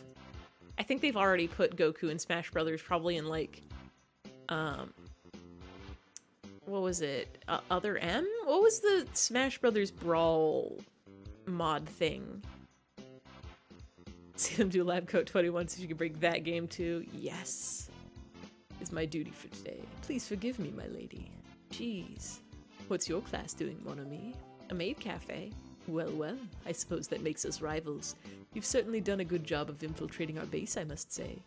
B: I think they've already put Goku in Smash Brothers probably in, like, what was it? Other M? What was the Smash Brothers Brawl mod thing? See them do Lab Coat 21 so you can break that game too. Yes. It's my duty for today. Please forgive me, my lady. Jeez. What's your class doing, mon ami? A maid cafe? Well, well, I suppose that makes us rivals. You've certainly done a good job of infiltrating our base, I must say.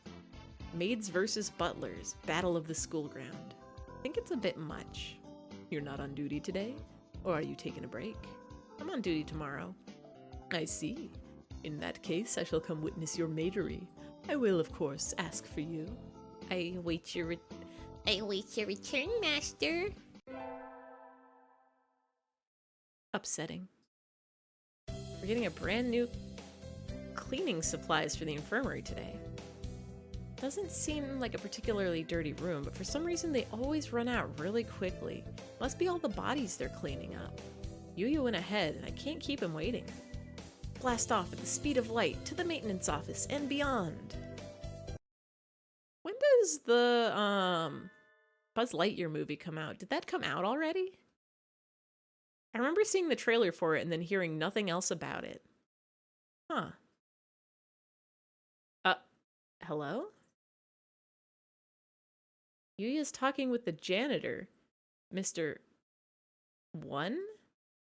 B: Maids versus butlers. Battle of the school ground. I think it's a bit much. You're not on duty today? Or are you taking a break? I'm on duty tomorrow. I see. In that case, I shall come witness your maidery. I will, of course, ask for you. I await your return, master. Upsetting. We're getting a brand new cleaning supplies for the infirmary today. Doesn't seem like a particularly dirty room, but for some reason they always run out really quickly. Must be all the bodies they're cleaning up. Yuya went ahead, and I can't keep him waiting. Blast off at the speed of light to the maintenance office and beyond. When does the Buzz Lightyear movie come out? Did that come out already? I remember seeing the trailer for it and then hearing nothing else about it. Huh. Hello? Yuya's talking with the janitor. Mr. One?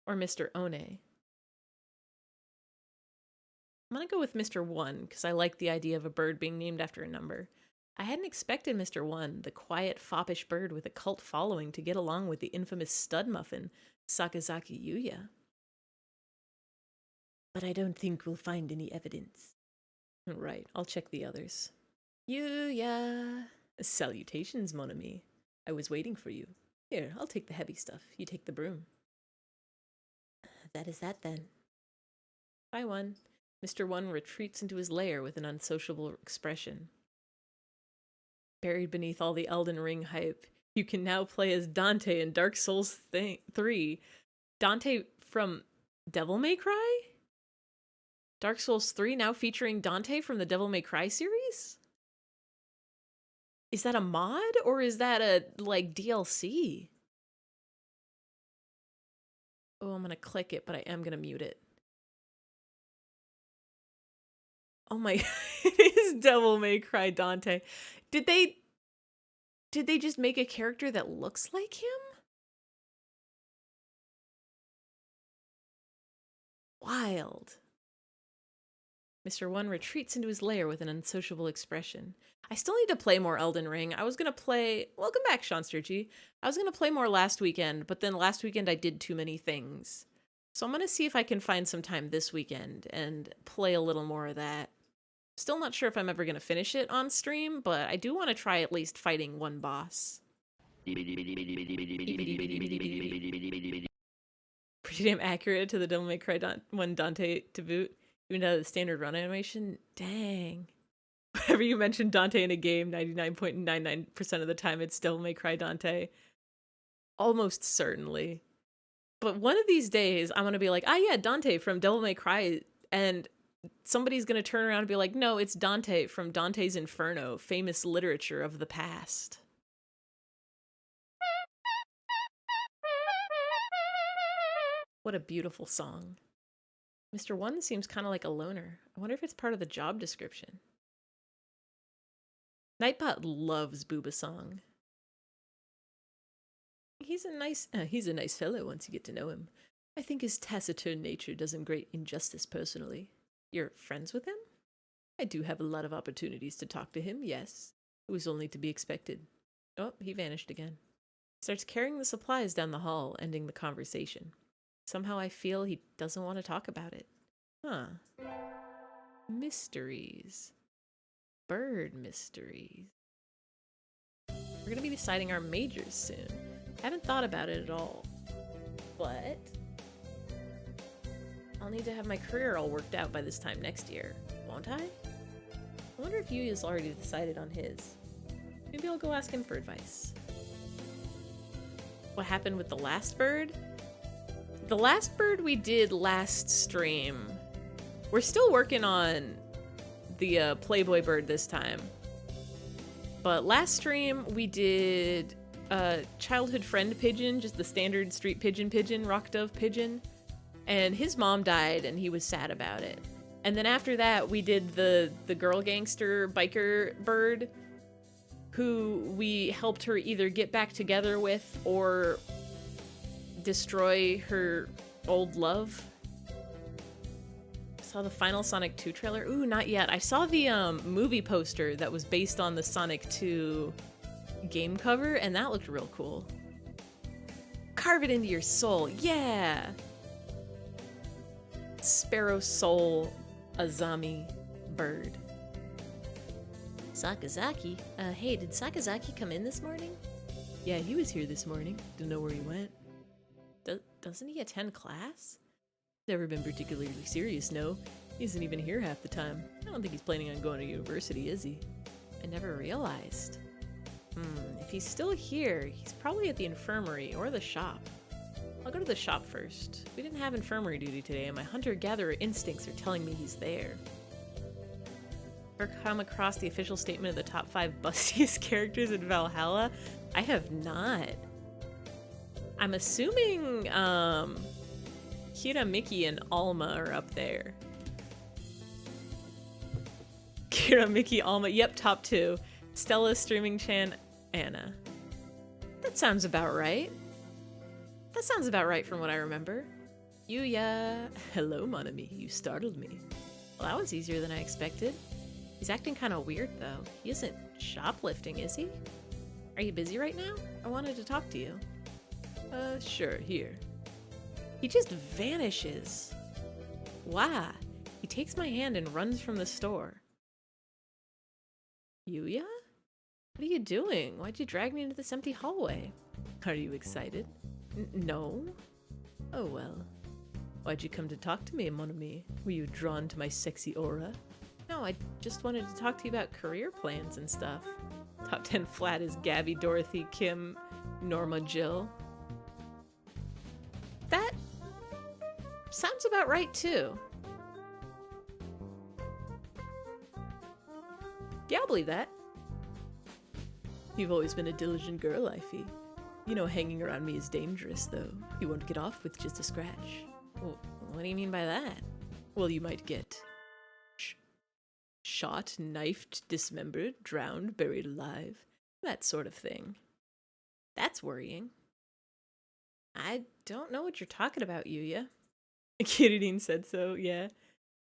B: Or Mr. One? I'm gonna go with Mr. One, because I like the idea of a bird being named after a number. I hadn't expected Mr. One, the quiet, foppish bird with a cult following, to get along with the infamous stud muffin, Sakazaki Yuya. But I don't think we'll find any evidence. Right, I'll check the others. Yuya! Salutations, mon ami. I was waiting for you. Here, I'll take the heavy stuff. You take the broom. That is that, then. Bye, One. Mr. One retreats into his lair with an unsociable expression. Buried beneath all the Elden Ring hype, you can now play as Dante in Dark Souls 3. Dante from Devil May Cry? Dark Souls 3 now featuring Dante from the Devil May Cry series? Is that a mod or is that a, like, DLC? Oh, I'm gonna click it, but I am gonna mute it. Oh my, it is Devil May Cry Dante. Did they just make a character that looks like him? Wild. Mr. One retreats into his lair with an unsociable expression. I still need to play more Elden Ring. I was gonna play... Welcome back, Sean Sturgey. I was gonna play more last weekend, but then last weekend I did too many things. So I'm gonna see if I can find some time this weekend and play a little more of that. Still not sure if I'm ever gonna finish it on stream, but I do want to try at least fighting one boss. Pretty damn accurate to the Devil May Cry 1 Dante to boot. Even out of the standard run animation? Dang. Whenever you mention Dante in a game, 99.99% of the time it's Devil May Cry Dante. Almost certainly. But one of these days, I'm going to be like, ah yeah, Dante from Devil May Cry, and somebody's going to turn around and be like, no, it's Dante from Dante's Inferno, famous literature of the past. What a beautiful song. Mr. One seems kind of like a loner. I wonder if it's part of the job description. Nightbot loves Booba Song. He's a nice fellow once you get to know him. I think his taciturn nature does him great injustice personally. You're friends with him? I do have a lot of opportunities to talk to him, yes. It was only to be expected. Oh, he vanished again. Starts carrying the supplies down the hall, ending the conversation. Somehow I feel he doesn't want to talk about it. Huh. Mysteries. Bird mysteries. We're going to be deciding our majors soon. Haven't thought about it at all. But I'll need to have my career all worked out by this time next year, won't I? I wonder if Yuya's already decided on his. Maybe I'll go ask him for advice. What happened with the last bird? The last bird we did last stream. We're still working on the Playboy bird this time. But last stream we did childhood friend pigeon, just the standard street pigeon, rock dove pigeon. And his mom died and he was sad about it. And then after that we did the girl gangster biker bird, who we helped her either get back together with or destroy her old love. Saw the final Sonic 2 trailer. Ooh, not yet. I saw the movie poster that was based on the Sonic 2 game cover, and that looked real cool. Carve it into your soul. Yeah! Sparrow Soul Azami bird. Sakazaki? Hey, did Sakazaki come in this morning? Yeah, he was here this morning. Don't know where he went. Doesn't he attend class? Never been particularly serious, no. He isn't even here half the time. I don't think he's planning on going to university, is he? I never realized. If he's still here, he's probably at the infirmary or the shop. I'll go to the shop first. We didn't have infirmary duty today, and my hunter-gatherer instincts are telling me he's there. Ever come across the official statement of the top 5 bustiest characters in Valhalla? I have not. I'm assuming Kira, Mickey, and Alma are up there. Kira, Mickey, Alma. Yep, top 2. Stella, Streaming Chan, Anna. That sounds about right. That sounds about right from what I remember. Yuya. Hello, mon ami. You startled me. Well, that was easier than I expected. He's acting kind of weird, though. He isn't shoplifting, is he? Are you busy right now? I wanted to talk to you. Sure, here. He just vanishes. Wow. He takes my hand and runs from the store. Yuya? What are you doing? Why'd you drag me into this empty hallway? Are you excited? No? Oh well. Why'd you come to talk to me, mon ami? Were you drawn to my sexy aura? No, I just wanted to talk to you about career plans and stuff. Top 10 flat is Gabby, Dorothy, Kim, Norma, Jill. That sounds about right, too. Yeah, I'll believe that. You've always been a diligent girl, eyfey. You know hanging around me is dangerous, though. You won't get off with just a scratch. Well, what do you mean by that? Well, you might get shot, knifed, dismembered, drowned, buried alive. That sort of thing. That's worrying. I don't know what you're talking about, Yuya. Kiridine said so, yeah.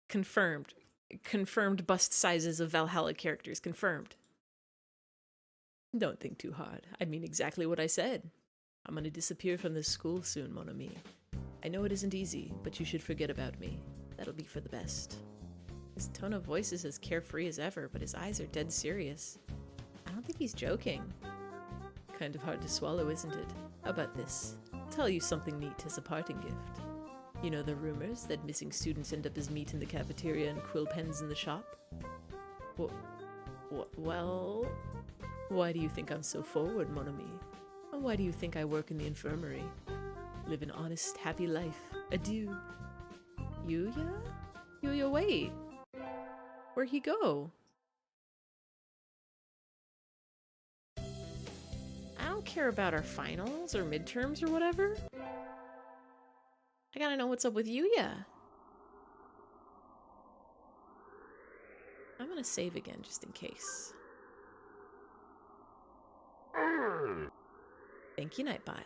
B: Confirmed. Confirmed bust sizes of Valhalla characters. Confirmed. Don't think too hard. I mean exactly what I said. I'm gonna disappear from this school soon, mon ami. I know it isn't easy, but you should forget about me. That'll be for the best. His tone of voice is as carefree as ever, but his eyes are dead serious. I don't think he's joking. Kind of hard to swallow, isn't it? How about this? I'll tell you something neat as a parting gift. You know the rumors that missing students end up as meat in the cafeteria and quill pens in the shop? Well, why do you think I'm so forward, mon ami? And why do you think I work in the infirmary? Live an honest, happy life. Adieu. Yuya? Yuya, wait. Where'd he go? I don't care about our finals or midterms or whatever. I gotta know what's up with Yuya. I'm gonna save again just in case. Thank you, Nightbot.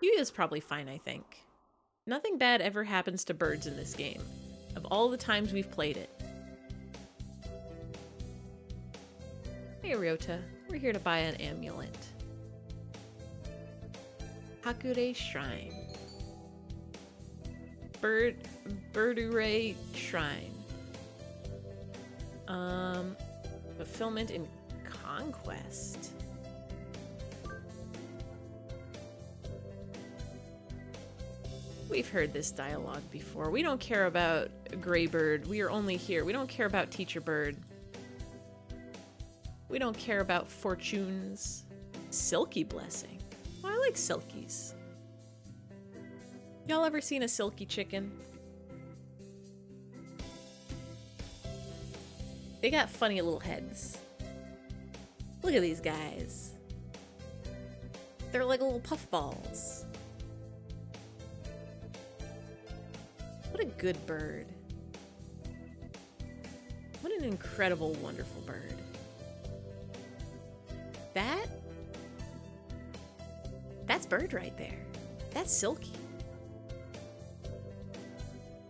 B: Yuya's probably fine, I think. Nothing bad ever happens to birds in this game, of all the times we've played it. Hey, Ryota. We're here to buy an amulet. Hakure Shrine. Birdure Shrine. Fulfillment in Conquest. We've heard this dialogue before. We don't care about Greybird. We are only here. We don't care about Teacher Bird. We don't care about Fortune's Silky Blessing. Oh, I like Silkies. Y'all ever seen a silky chicken? They got funny little heads. Look at these guys. They're like little puffballs. What a good bird. What an incredible, wonderful bird. That's Bird right there. That's Silky.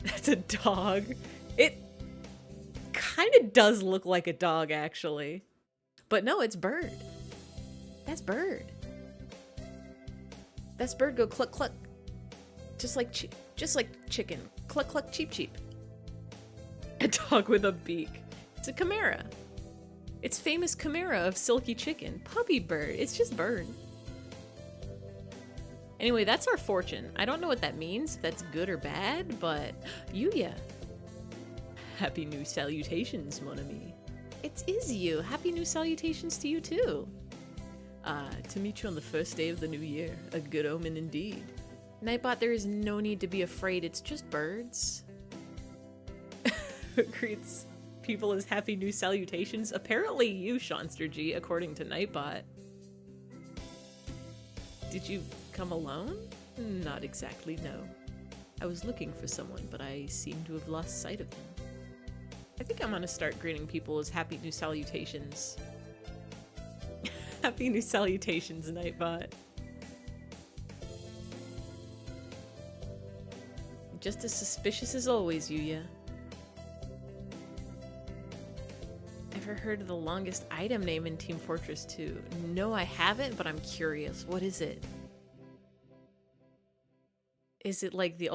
B: That's a dog. It kind of does look like a dog, actually. But no, it's Bird. That's Bird. That's Bird go cluck cluck. Just like chicken. Cluck cluck cheep cheep. A dog with a beak. It's a chimera. It's famous chimera of silky chicken. Puppy Bird. It's just Bird. Anyway, that's our fortune. I don't know what that means, if that's good or bad, but Yuya. Happy new salutations, mon ami. It is you. Happy new salutations to you, too. To meet you on the first day of the new year. A good omen indeed. Nightbot, there is no need to be afraid. It's just birds. Greets people as happy new salutations. Apparently you, Shawnster G, according to Nightbot. Did you come alone? Not exactly, no. I was looking for someone, but I seem to have lost sight of them. I think I'm gonna start greeting people as happy new salutations. Happy new salutations, Nightbot. Just as suspicious as always, Yuya. Ever heard of the longest item name in Team Fortress 2? No, I haven't, but I'm curious. What is it? Is it like the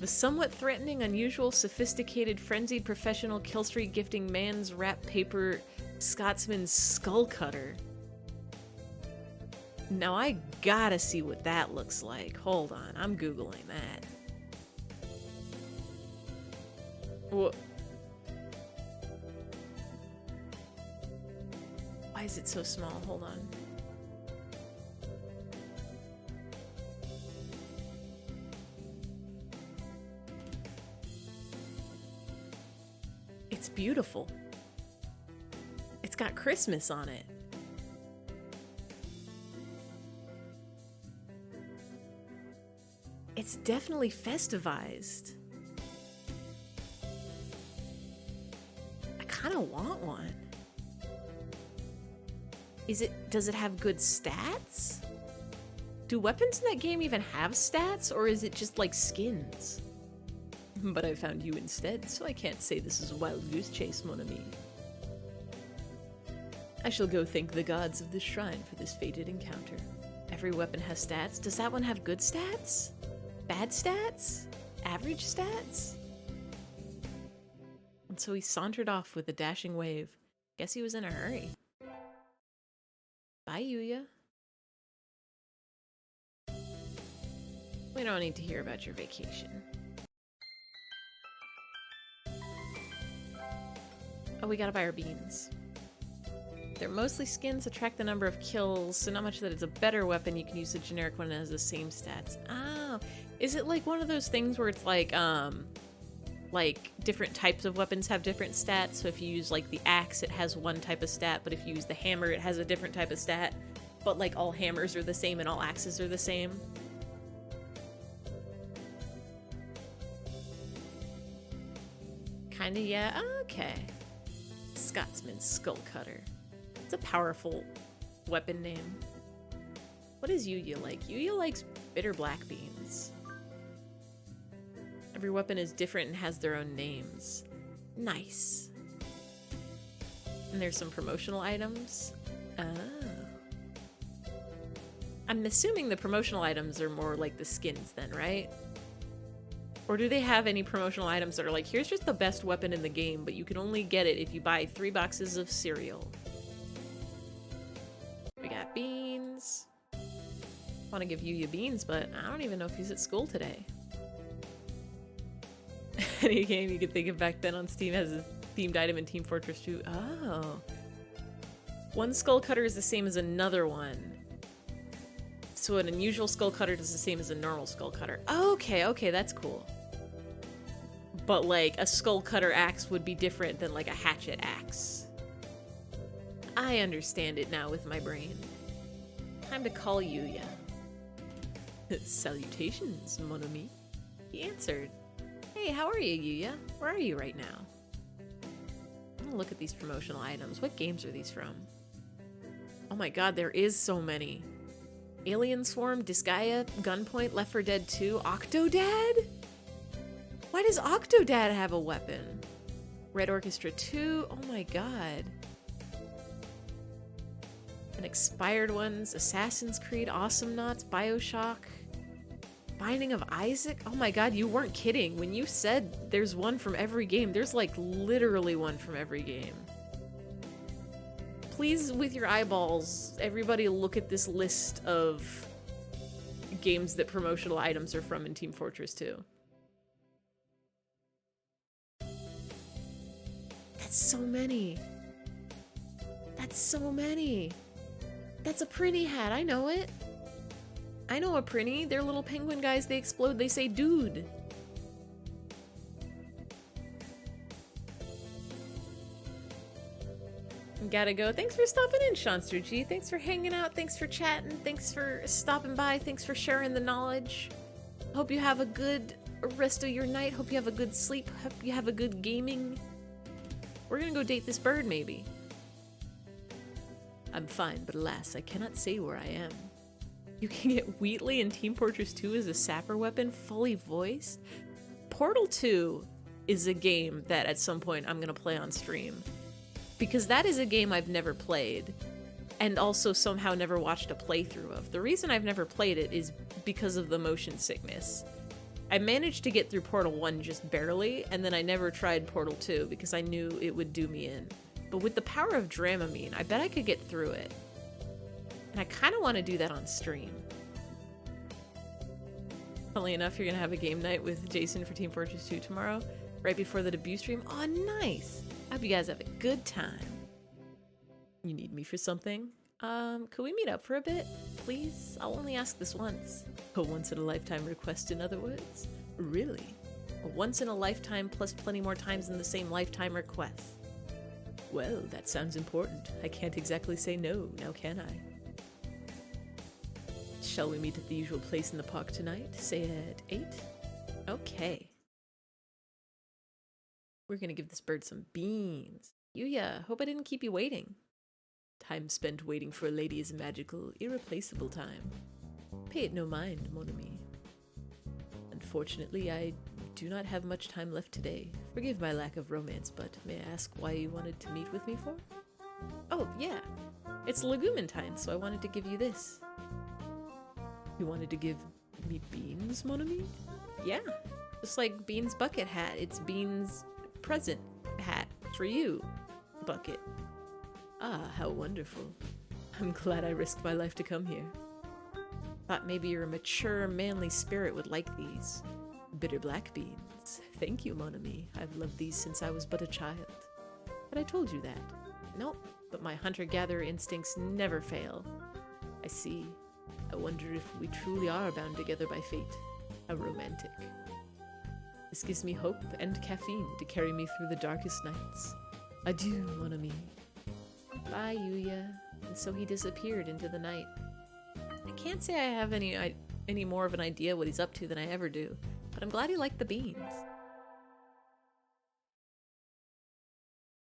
B: the somewhat threatening, unusual, sophisticated, frenzied, professional, killstreak gifting man's wrap paper Scotsman's skull cutter? Now I gotta see what that looks like. Hold on, I'm Googling that. What? Why is it so small? Hold on. It's beautiful. It's got Christmas on it. It's definitely festivized. I kind of want one. Does it have good stats? Do weapons in that game even have stats, or is it just like skins? But I found you instead, so I can't say this is a wild goose chase, mon ami. I shall go thank the gods of this shrine for this fated encounter. Every weapon has stats. Does that one have good stats? Bad stats? Average stats? And so he sauntered off with a dashing wave. Guess he was in a hurry. Bye, Yuya. We don't need to hear about your vacation. Oh, we gotta buy our beans. They're mostly skins, attract the number of kills, so not much that it's a better weapon. You can use a generic one that has the same stats. Oh, is it like one of those things where it's like different types of weapons have different stats? So if you use like the axe, it has one type of stat, but if you use the hammer, it has a different type of stat. But like all hammers are the same and all axes are the same. Kinda, yeah. Okay. Scotsman's Skull Cutter. It's a powerful weapon name. What does Yuya like? Yuya likes bitter black beans. Every weapon is different and has their own names. Nice. And there's some promotional items. Oh. I'm assuming the promotional items are more like the skins then, right? Or do they have any promotional items that are like, here's just the best weapon in the game, but you can only get it if you buy 3 boxes of cereal? We got beans. I want to give Yuya beans, but I don't even know if he's at school today. Any game you could think of back then on Steam has a themed item in Team Fortress 2. Oh. One skull cutter is the same as another one. So an unusual skull cutter does the same as a normal skull cutter. Okay, okay, that's cool. But like a skull cutter axe would be different than like a hatchet axe. I understand it now with my brain. Time to call Yuya. Salutations, mon ami. He answered. Hey, how are you, Yuya? Where are you right now? I'm gonna look at these promotional items. What games are these from? Oh my god, there is so many. Alien Swarm, Disgaea, Gunpoint, Left 4 Dead 2, Octodad? Why does Octodad have a weapon? Red Orchestra 2, oh my god. And expired ones, Assassin's Creed, Awesome Knots, Bioshock, Binding of Isaac? Oh my god, you weren't kidding. When you said there's one from every game, there's like literally one from every game. Please, with your eyeballs, everybody look at this list of games that promotional items are from in Team Fortress 2. That's so many. That's so many. That's a Prinny hat, I know it. I know a Prinny. They're little penguin guys, they explode, they say dude. Gotta go. Thanks for stopping in, Seanster G. Thanks for hanging out. Thanks for chatting. Thanks for stopping by. Thanks for sharing the knowledge. Hope you have a good rest of your night. Hope you have a good sleep. Hope you have a good gaming. We're gonna go date this bird, maybe. I'm fine, but alas, I cannot say where I am. You can get Wheatley in Team Fortress 2 as a sapper weapon, fully voiced. Portal 2 is a game that at some point I'm gonna play on stream. Because that is a game I've never played, and also somehow never watched a playthrough of. The reason I've never played it is because of the motion sickness. I managed to get through Portal 1 just barely, and then I never tried Portal 2 because I knew it would do me in. But with the power of Dramamine, I bet I could get through it. And I kind of want to do that on stream. Funnily enough, you're going to have a game night with Jason for Team Fortress 2 tomorrow, right before the debut stream. Oh, nice! I hope you guys have a good time. You need me for something? Could we meet up for a bit, please? I'll only ask this once. A once-in-a-lifetime request, in other words? Really? A once-in-a-lifetime plus plenty more times in the same lifetime request. Well, that sounds important. I can't exactly say no, now can I? Shall we meet at the usual place in the park tonight? Say at 8? Okay. We're gonna give this bird some beans. Yuya, hope I didn't keep you waiting. Time spent waiting for a lady is magical, irreplaceable time. Pay it no mind, mon ami. Unfortunately, I do not have much time left today. Forgive my lack of romance, but may I ask why you wanted to meet with me for? Oh, yeah. It's Legumintine, so I wanted to give you this. You wanted to give me beans, mon ami? Yeah. Just like Bean's bucket hat. It's Bean's present hat for you, bucket. Ah, how wonderful. I'm glad I risked my life to come here. Thought maybe your mature, manly spirit would like these. Bitter black beans. Thank you, mon ami. I've loved these since I was but a child. But I told you that. Nope, but my hunter-gatherer instincts never fail. I see. I wonder if we truly are bound together by fate. How romantic. This gives me hope and caffeine to carry me through the darkest nights. Adieu, mon ami. Bye, Yuya. And so he disappeared into the night. I can't say I have any more of an idea what he's up to than I ever do, but I'm glad he liked the beans.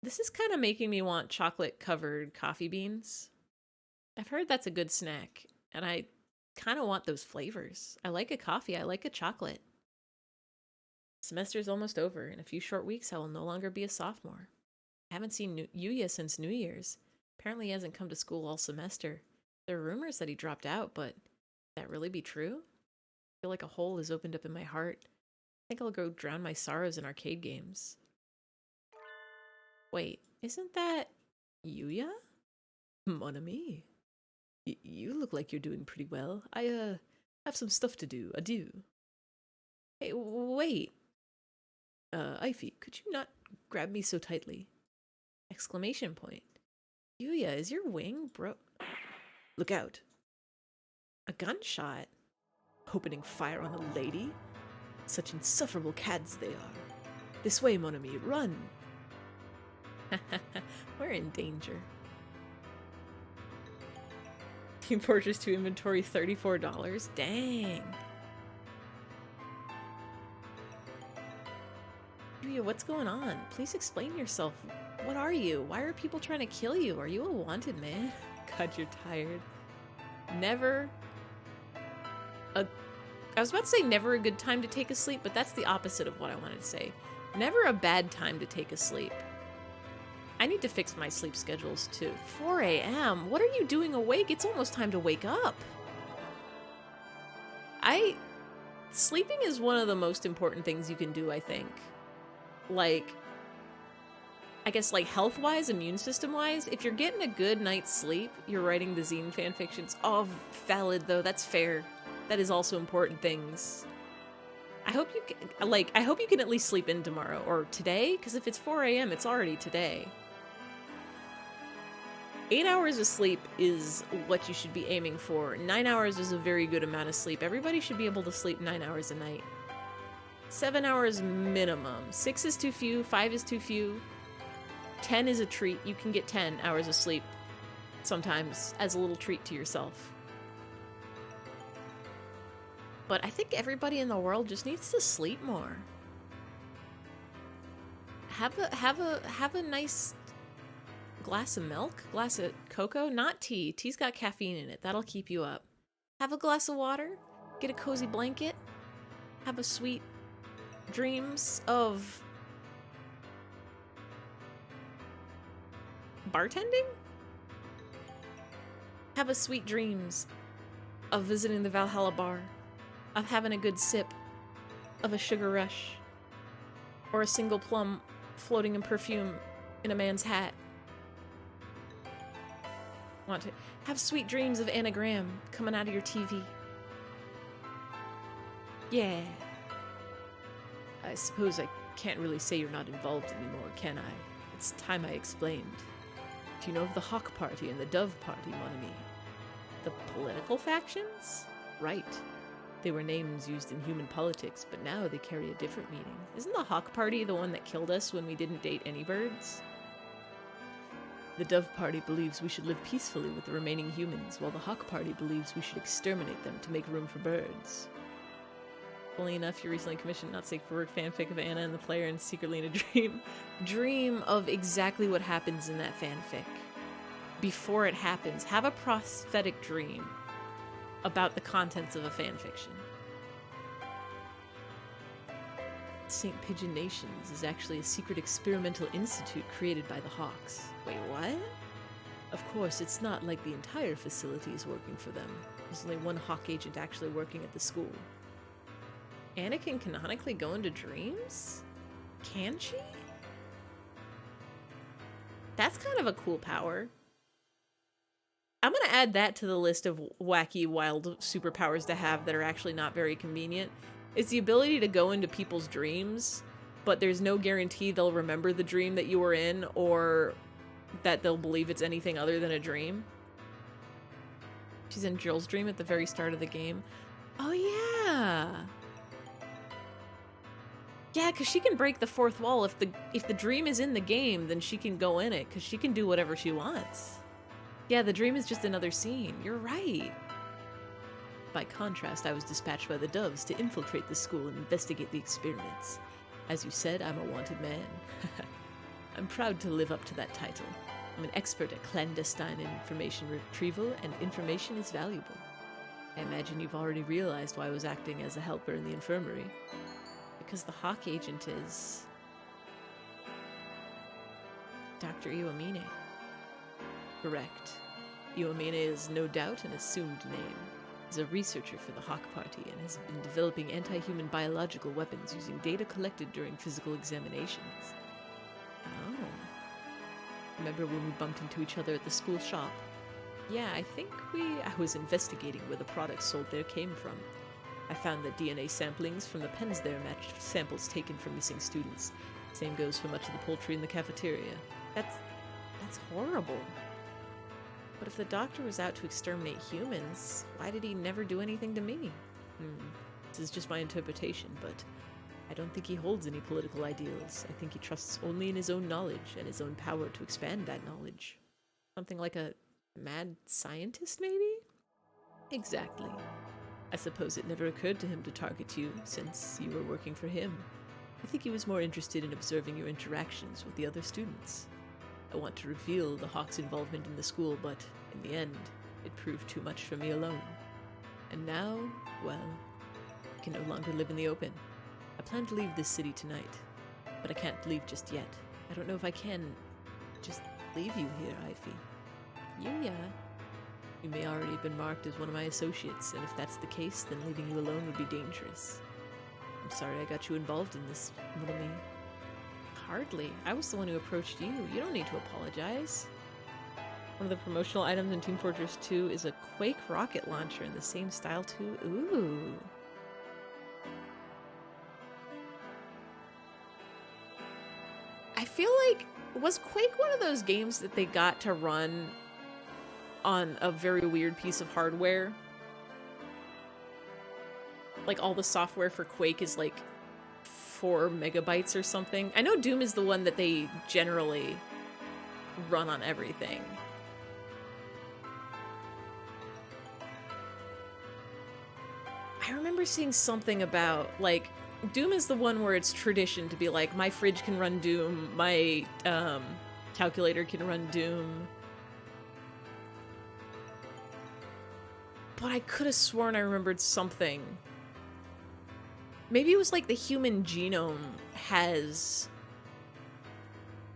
B: This is kind of making me want chocolate-covered coffee beans. I've heard that's a good snack, and I kind of want those flavors. I like a coffee, I like a chocolate. Semester's almost over. In a few short weeks, I will no longer be a sophomore. I haven't seen Yuya since New Year's. Apparently he hasn't come to school all semester. There are rumors that he dropped out, but could that really be true? I feel like a hole has opened up in my heart. I think I'll go drown my sorrows in arcade games. Wait, isn't that Yuya? Mon ami. You look like you're doing pretty well. I have some stuff to do. Adieu. Hey, wait. Eyfey, could you not grab me so tightly? Exclamation point. Yuya, is your wing Look out. A gunshot? Opening fire on a lady? Such insufferable cads they are. This way, mon ami, run! We're in danger. Team Fortress 2 inventory $34? Dang. Yuya, what's going on? Please explain yourself. What are you? Why are people trying to kill you? Are you a wanted man? God, you're tired. I was about to say never a good time to take a sleep, but that's the opposite of what I wanted to say. Never a bad time to take a sleep. I need to fix my sleep schedules too. 4 a.m. What are you doing awake? It's almost time to wake up. Sleeping is one of the most important things you can do, I think. Like, I guess like health-wise, immune system-wise, if you're getting a good night's sleep, you're writing the zine fanfictions. Oh, valid though, that's fair. That is also important things. I hope you can at least sleep in tomorrow or today, because if it's 4 a.m., it's already today. 8 hours of sleep is what you should be aiming for. 9 hours is a very good amount of sleep. Everybody should be able to sleep 9 hours a night. 7 hours minimum. 6 is too few, 5 is too few. 10 is a treat. You can get 10 hours of sleep sometimes as a little treat to yourself. But I think everybody in the world just needs to sleep more. Have a nice glass of milk, glass of cocoa, not tea. Tea's got caffeine in it. That'll keep you up. Have a glass of water, get a cozy blanket, have a sweet dreams of bartending? Have a sweet dreams of visiting the Valhalla bar, of having a good sip of a sugar rush, or a single plum floating in perfume in a man's hat. Want to have sweet dreams of anagram coming out of your TV. Yeah. I suppose I can't really say you're not involved anymore, can I? It's time I explained. Do you know of the Hawk Party and the Dove Party, mon ami? The political factions? Right. They were names used in human politics, but now they carry a different meaning. Isn't the Hawk Party the one that killed us when we didn't date any birds? The Dove Party believes we should live peacefully with the remaining humans, while the Hawk Party believes we should exterminate them to make room for birds. Funnily enough, you recently commissioned Not Safe for Work fanfic of Anna and the player and secretly in a dream. Dream of exactly what happens in that fanfic. Before it happens, have a prophetic dream about the contents of a fanfiction. St. Pigeon Nations is actually a secret experimental institute created by the Hawks. Wait, what? Of course, it's not like the entire facility is working for them. There's only one Hawk agent actually working at the school. Anna can canonically go into dreams? Can she? That's kind of a cool power. I'm gonna add that to the list of wacky, wild superpowers to have that are actually not very convenient. It's the ability to go into people's dreams, but there's no guarantee they'll remember the dream that you were in or that they'll believe it's anything other than a dream. She's in Jill's dream at the very start of the game. Oh yeah! Yeah, because she can break the fourth wall. If the dream is in the game, then she can go in it, because she can do whatever she wants. Yeah, the dream is just another scene. You're right. By contrast, I was dispatched by the Doves to infiltrate the school and investigate the experiments. As you said, I'm a wanted man. I'm proud to live up to that title. I'm an expert at clandestine information retrieval, and information is valuable. I imagine you've already realized why I was acting as a helper in the infirmary. Because the Hawk agent is... Dr. Iwamine. Correct. Iwamine is no doubt an assumed name. He's a researcher for the Hawk Party and has been developing anti-human biological weapons using data collected during physical examinations. Oh. Remember when we bumped into each other at the school shop? Yeah, I was investigating where the products sold there came from. I found that DNA samplings from the pens there matched samples taken from missing students. Same goes for much of the poultry in the cafeteria. That's horrible. But if the doctor was out to exterminate humans, why did he never do anything to me? This is just my interpretation, but I don't think he holds any political ideals. I think he trusts only in his own knowledge and his own power to expand that knowledge. Something like a mad scientist, maybe? Exactly. I suppose it never occurred to him to target you, since you were working for him. I think he was more interested in observing your interactions with the other students. I want to reveal the Hawks' involvement in the school, but in the end, it proved too much for me alone. And now, well, I can no longer live in the open. I plan to leave this city tonight, but I can't leave just yet. I don't know if I can just leave you here, eyfey. Yeah. You may already have been marked as one of my associates, and if that's the case, then leaving you alone would be dangerous. I'm sorry I got you involved in this, little me. Hardly. I was the one who approached you. You don't need to apologize. One of the promotional items in Team Fortress 2 is a Quake rocket launcher in the same style too. Ooh. I feel like, was Quake one of those games that they got to run on a very weird piece of hardware? Like all the software for Quake is like 4 megabytes or something. I know Doom is the one that they generally run on everything. I remember seeing something about, like, Doom is the one where it's tradition to be like, my fridge can run Doom, my calculator can run Doom. But I could have sworn I remembered something. Maybe it was like the human genome has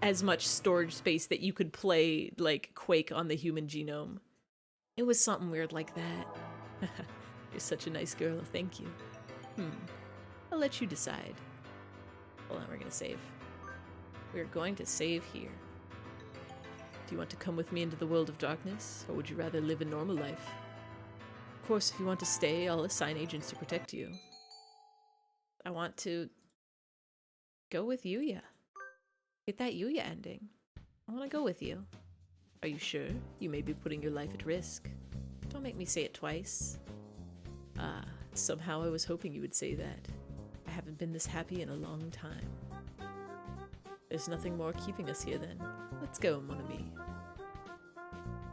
B: as much storage space that you could play, like, Quake on the human genome. It was something weird like that. You're such a nice girl, thank you. I'll let you decide. Hold on, we're gonna save. We're going to save here. Do you want to come with me into the world of darkness, or would you rather live a normal life? Of course, if you want to stay, I'll assign agents to protect you. I want to go with Yuya. Get that Yuya ending. I want to go with you. Are you sure? You may be putting your life at risk. Don't make me say it twice. Somehow I was hoping you would say that. I haven't been this happy in a long time. There's nothing more keeping us here then. Let's go, mon ami.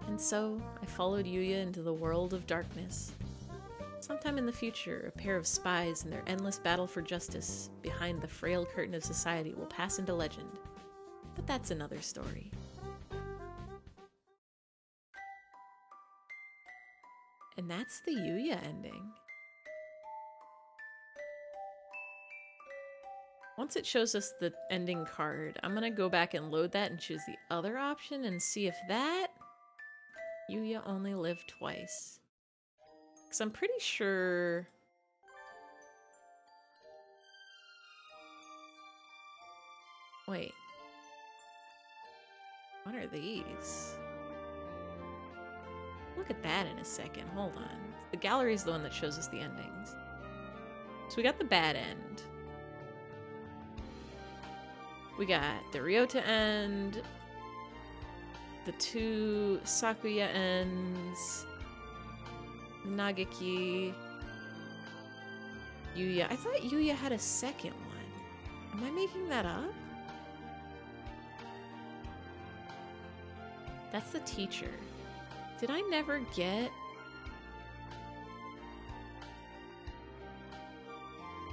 B: And so, I followed Yuya into the world of darkness. Sometime in the future, a pair of spies in their endless battle for justice behind the frail curtain of society will pass into legend. But that's another story. And that's the Yuya ending. Once it shows us the ending card, I'm gonna go back and load that and choose the other option and see if that... Yuya only lived twice. Because I'm pretty sure... Wait. What are these? Look at that in a second. Hold on. The gallery is the one that shows us the endings. So we got the bad end. We got the Ryota end. The two Sakuya ends. Nageki. Yuya. I thought Yuya had a second one. Am I making that up? That's the teacher. Did I never get...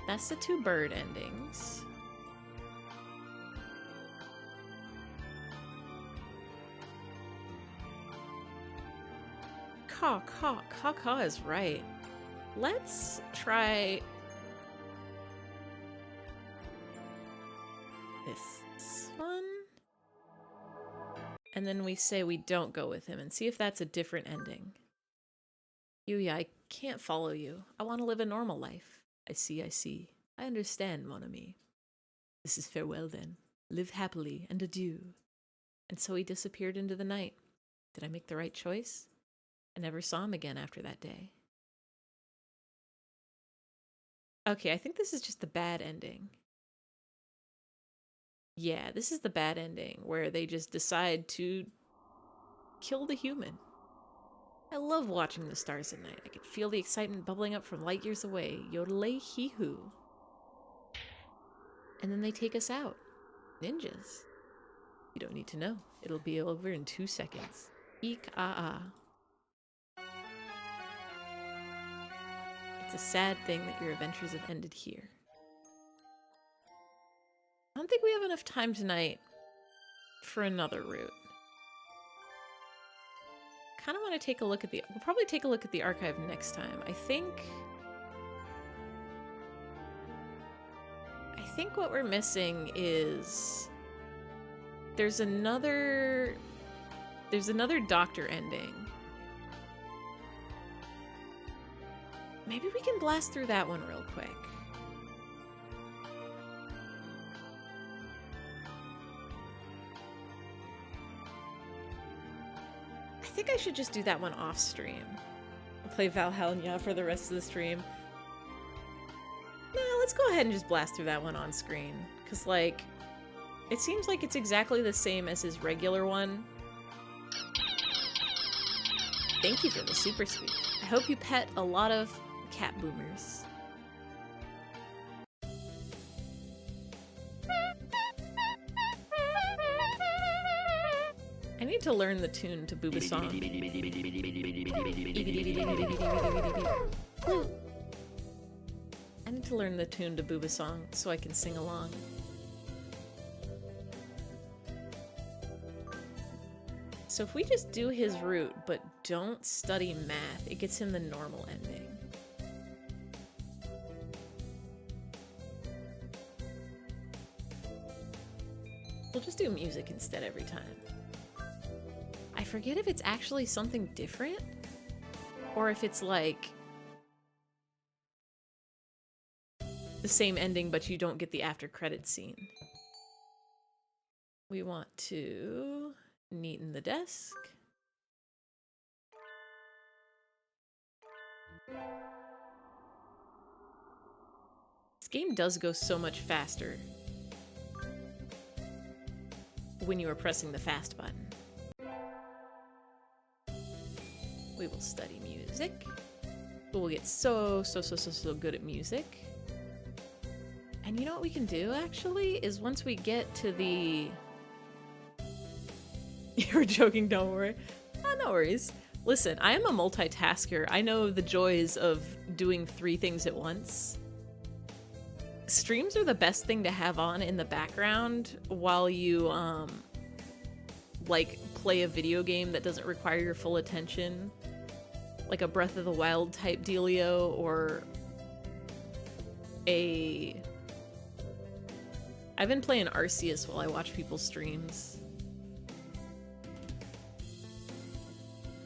B: That's the two bird endings. Ka is right. Let's try... this one? And then we say we don't go with him and see if that's a different ending. Yuya, I can't follow you. I want to live a normal life. I see. I understand, mon ami. This is farewell then. Live happily and adieu. And so he disappeared into the night. Did I make the right choice? I never saw him again after that day. Okay, I think this is just the bad ending. Yeah, this is the bad ending, where they just decide to kill the human. I love watching the stars at night. I can feel the excitement bubbling up from light years away. Yodelei hihu. And then they take us out. Ninjas. You don't need to know. It'll be over in 2 seconds. Eek-ah-ah. It's a sad thing that your adventures have ended here. I don't think we have enough time tonight for another route. Kind of want to take a look at the... We'll probably take a look at the archive next time. I think what we're missing is... There's another doctor ending. Maybe we can blast through that one real quick. I think I should just do that one off stream. I'll play Valhalla for the rest of the stream. No, let's go ahead and just blast through that one on screen. Because, like, it seems like it's exactly the same as his regular one. Thank you for the super sweet. I hope you pet a lot of cat boomers. I need to learn the tune to Booba Song. I need to learn the tune to Booba Song so I can sing along. So if we just do his route but don't study math, it gets him the normal ending. We'll just do music instead every time. I forget if it's actually something different, or if it's like the same ending but you don't get the after credits scene. We want to neaten the desk. This game does go so much faster when you are pressing the fast button. We will study music. We'll get so good at music. And you know what we can do, actually, is once we get to the... You're joking, don't worry. I'm no worries. Listen, I am a multitasker. I know the joys of doing 3 things at once. Streams are the best thing to have on in the background while you, like, play a video game that doesn't require your full attention. Like a Breath of the Wild type dealio, or a... I've been playing Arceus while I watch people's streams.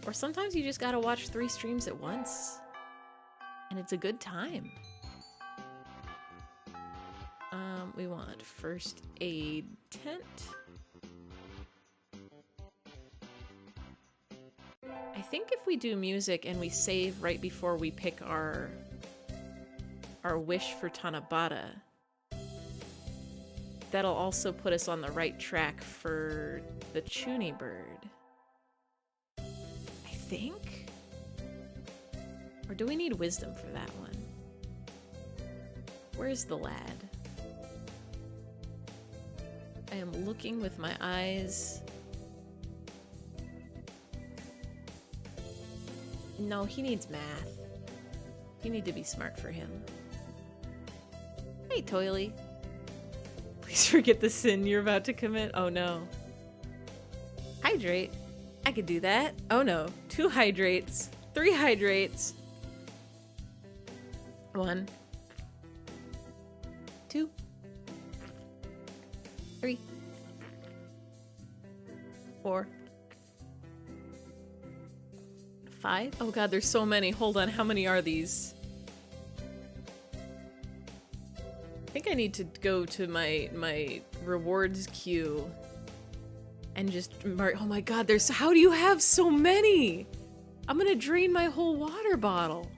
B: Or sometimes you just gotta watch 3 streams at once. And it's a good time. We want first aid tent. I think if we do music and we save right before we pick our wish for Tanabata, that'll also put us on the right track for the Chuny bird. I think? Or do we need wisdom for that one? Where's the lad? I am looking with my eyes. No, he needs math. You need to be smart for him. Hey, Toily. Please forget the sin you're about to commit. Oh no. Hydrate. I could do that. Oh no. 2 hydrates. 3 hydrates. 1. 2. 3. 4. 5. Oh god, there's so many. Hold on, how many are these? I think I need to go to my rewards queue and just mark. Oh my god, there's. How do you have so many? I'm gonna drain my whole water bottle.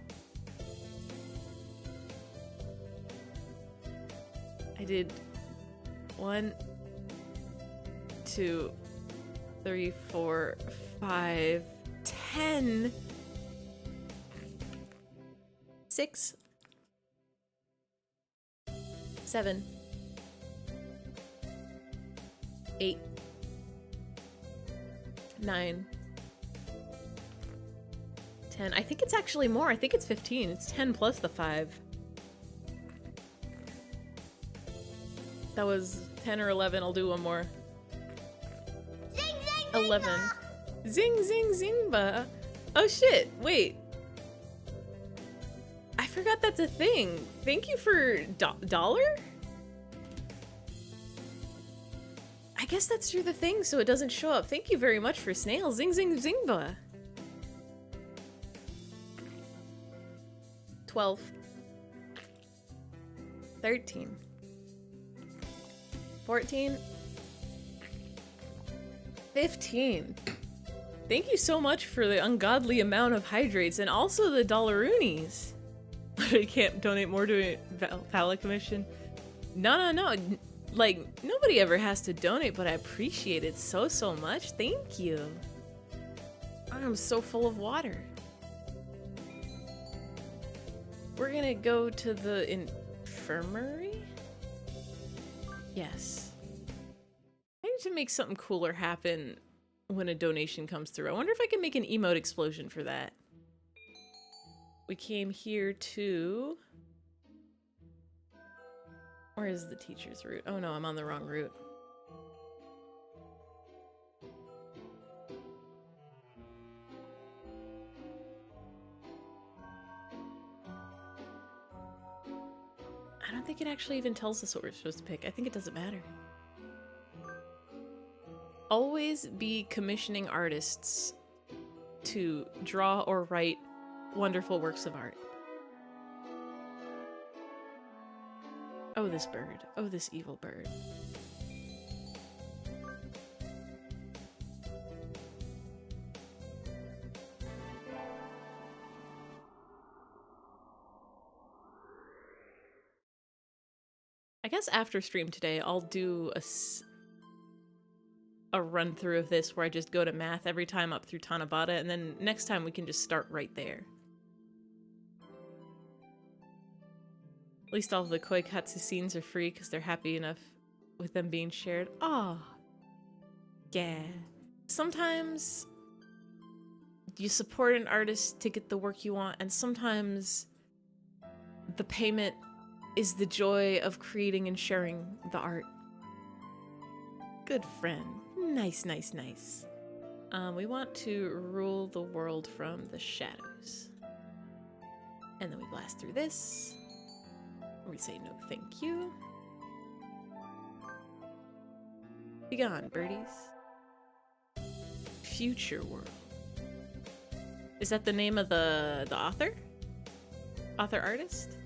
B: I did 1, 2, 3, 4, 5, 10, 6, 7, 8, 9, 10. I think it's actually more. I think it's 15. It's 10 plus the 5. That was 10 or 11. I'll do one more.
E: Zing, zing,
B: 11. Zing, zing, zingba. Oh shit, wait. I forgot that's a thing. Thank you for dollar? I guess that's through the thing so it doesn't show up. Thank you very much for snail. Zing, zing, zingba. 12. 13. 14. 15. Thank you so much for the ungodly amount of hydrates and also the dollaroonies. I can't donate more to a phallic commission. No. Like, nobody ever has to donate, but I appreciate it so much. Thank you. I'm so full of water. We're gonna go to the infirmary? Yes. I need to make something cooler happen when a donation comes through. I wonder if I can make an emote explosion for that. We came here to... Where is the teacher's route? Oh no, I'm on the wrong route. I don't think it actually even tells us what we're supposed to pick. I think it doesn't matter. Always be commissioning artists to draw or write wonderful works of art. Oh, this bird. Oh, this evil bird. I guess after stream today, I'll do a run through of this where I just go to math every time up through Tanabata, and then next time we can just start right there. At least all of the Koikatsu scenes are free because they're happy enough with them being shared. Oh, yeah. Sometimes you support an artist to get the work you want, and sometimes the payment is the joy of creating and sharing the art. Good friend. Nice, nice, nice. We want to rule the world from the shadows. And then we blast through this. We say no thank you. Be gone, birdies. Future world. Is that the name of the author? Author artist?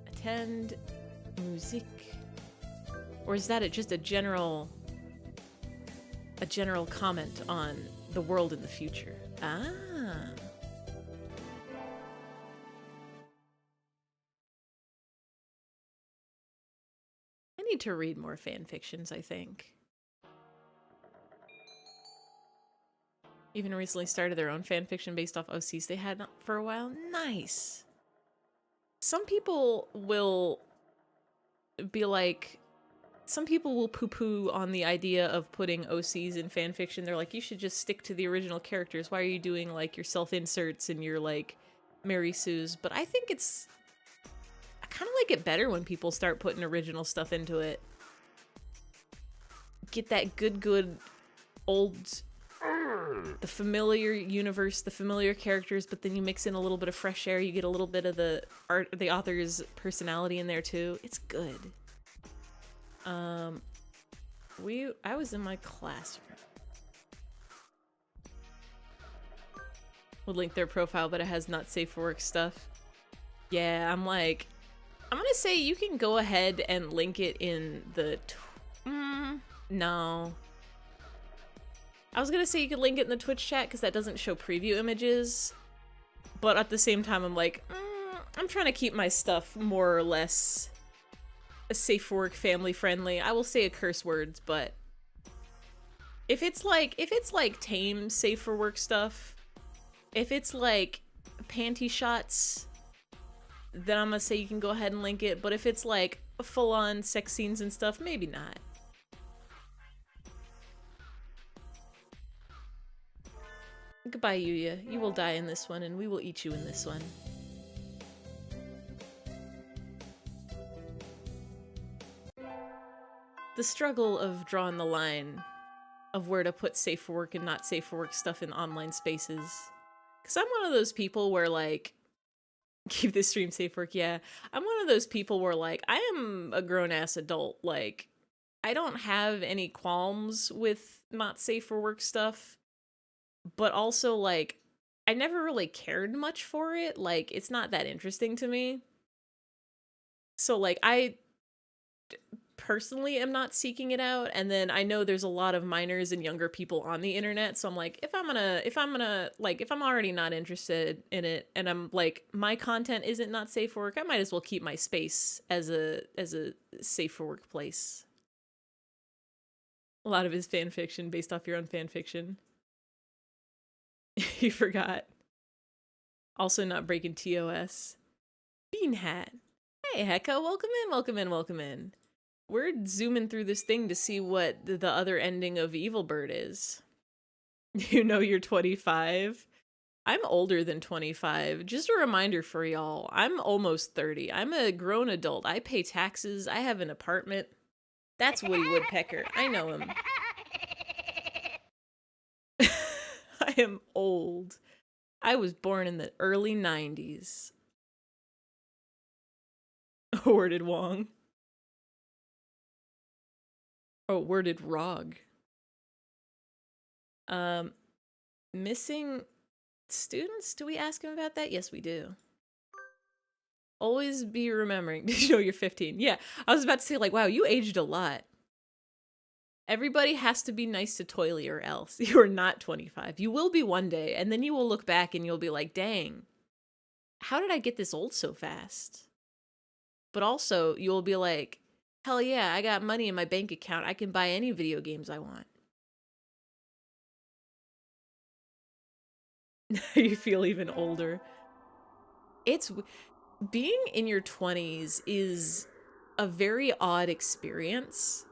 B: Attend musique. Or is that just a general comment on the world in the future? Ah. I need to read more fan fictions, I think. Even recently started their own fan fiction based off OCs they had for a while. Nice. Some people will be like, some people will poo-poo on the idea of putting OCs in fan fiction. They're like, you should just stick to the original characters. Why are you doing like your self-inserts and your like Mary Sue's? But I think it's, I kind of like it better when people start putting original stuff into it. Get that good old, the familiar universe, the familiar characters, but then you mix in a little bit of fresh air. You get a little bit of the author's personality in there too. It's good. I was in my classroom. We'll link their profile, but it has not safe for work stuff. Yeah, I'm gonna say you can go ahead and link it in the, no. I was gonna say you could link it in the Twitch chat because that doesn't show preview images, but at the same time I'm like, I'm trying to keep my stuff more or less a safe for work, family friendly. I will say a curse words, but if it's like tame safe for work stuff, if it's like panty shots, then I'm gonna say you can go ahead and link it. But if it's like full on sex scenes and stuff, maybe not. Goodbye, Yuya. You will die in this one, and we will eat you in this one. The struggle of drawing the line of where to put safe for work and not safe for work stuff in online spaces. Because I'm one of those people where, like, keep this stream safe for work, yeah. I'm one of those people where, like, I am a grown-ass adult. Like, I don't have any qualms with not safe for work stuff. But also, like, I never really cared much for it. Like, it's not that interesting to me. So, like, I personally am not seeking it out, and then I know there's a lot of minors and younger people on the internet, so I'm like, if I'm already not interested in it, and I'm like, my content isn't not safe for work, I might as well keep my space as a safe for work place. A lot of his fan fiction based off your own fan fiction. You forgot. Also not breaking TOS. Bean Hat. Hey, Hecka, welcome in, welcome in, welcome in. We're zooming through this thing to see what the other ending of Evil Bird is. You know you're 25? I'm older than 25. Just a reminder for y'all, I'm almost 30. I'm a grown adult. I pay taxes. I have an apartment. That's Woody Woodpecker. I know him. I am old. I was born in the early 90s. Worded Wong. Oh, worded Rog. Missing students? Do we ask him about that? Yes, we do. Always be remembering to show you're 15. Yeah, I was about to say, like, wow, you aged a lot. Everybody has to be nice to Toily or else. You are not 25. You will be one day, and then you will look back and you'll be like, dang, how did I get this old so fast? But also, you'll be like, hell yeah, I got money in my bank account. I can buy any video games I want. You feel even older. It's being in your 20s is a very odd experience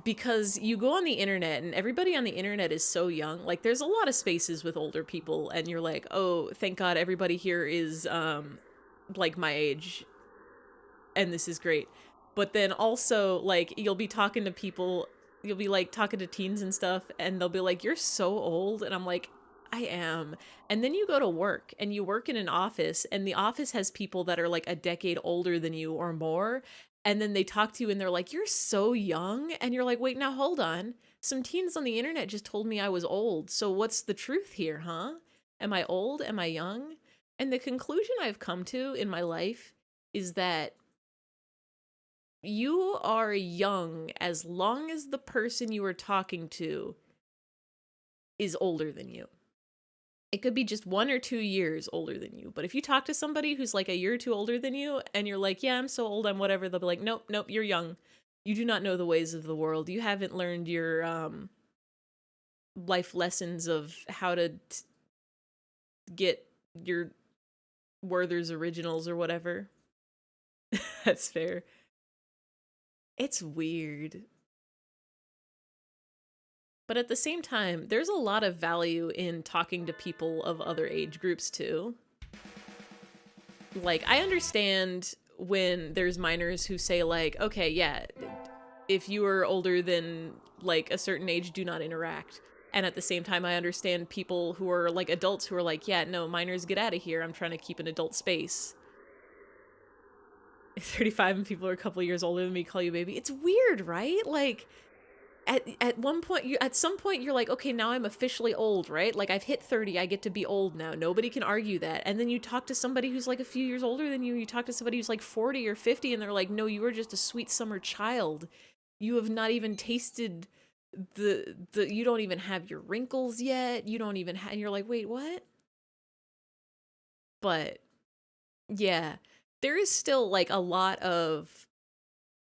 B: because you go on the internet and everybody on the internet is so young. Like, there's a lot of spaces with older people, and you're like, oh, thank God everybody here is like my age, and this is great. But then also, like, you'll be talking to people, you'll be like talking to teens and stuff, and they'll be like, you're so old, and I'm like, I am. And then you go to work and you work in an office, and the office has people that are like a decade older than you or more, and then they talk to you and they're like, you're so young, and you're like, wait, now hold on, some teens on the internet just told me I was old, so what's the truth here, huh? Am I old? Am I young? And the conclusion I've come to in my life is that you are young as long as the person you are talking to is older than you. It could be just 1 or 2 years older than you. But if you talk to somebody who's like a year or two older than you and you're like, yeah, I'm so old, I'm whatever, they'll be like, nope, nope, you're young. You do not know the ways of the world. You haven't learned your life lessons of how to get your Werther's Originals or whatever. That's fair. It's weird. But at the same time, there's a lot of value in talking to people of other age groups too. Like, I understand when there's minors who say like, okay, yeah, if you are older than like a certain age, do not interact. And at the same time, I understand people who are like adults who are like, yeah, no, minors, get out of here. I'm trying to keep an adult space. 35 and people are a couple of years older than me call you baby. It's weird, right? Like, at one point, at some point you're like, okay, now I'm officially old, right? Like, I've hit 30, I get to be old now. Nobody can argue that. And then you talk to somebody who's like a few years older than you. You talk to somebody who's like 40 or 50, and they're like, no, you are just a sweet summer child. You have not even tasted the you don't even have your wrinkles yet. You don't even have. And you're like, wait, what? But yeah, there is still like a lot of,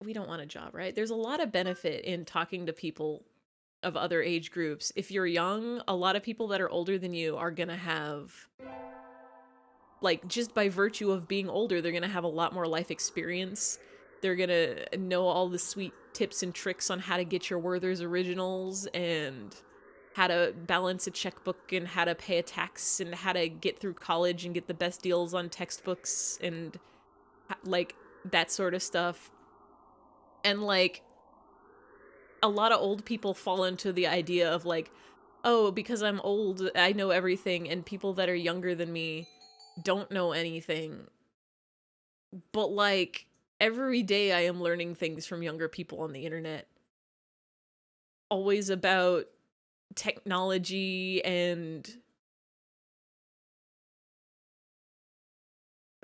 B: we don't want a job, right? There's a lot of benefit in talking to people of other age groups. If you're young, a lot of people that are older than you are gonna have, like, just by virtue of being older, they're gonna have a lot more life experience. They're gonna know all the sweet tips and tricks on how to get your Werther's Originals and how to balance a checkbook and how to pay a tax and how to get through college and get the best deals on textbooks and like that sort of stuff. And like, a lot of old people fall into the idea of like, oh, because I'm old, I know everything, and people that are younger than me don't know anything. But like, every day I am learning things from younger people on the internet. Always about technology, and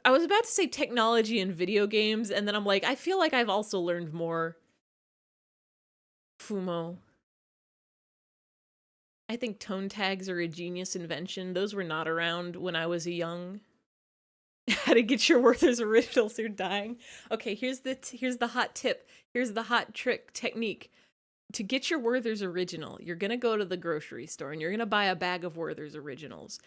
B: I was about to say technology and video games, and then I'm like, I feel like I've also learned more. Fumo. I think tone tags are a genius invention. Those were not around when I was a young. How to get your Werther's Originals, you're dying. Okay, here's the hot tip. Here's the hot trick technique. To get your Werther's Original, you're gonna go to the grocery store and you're gonna buy a bag of Werther's Originals.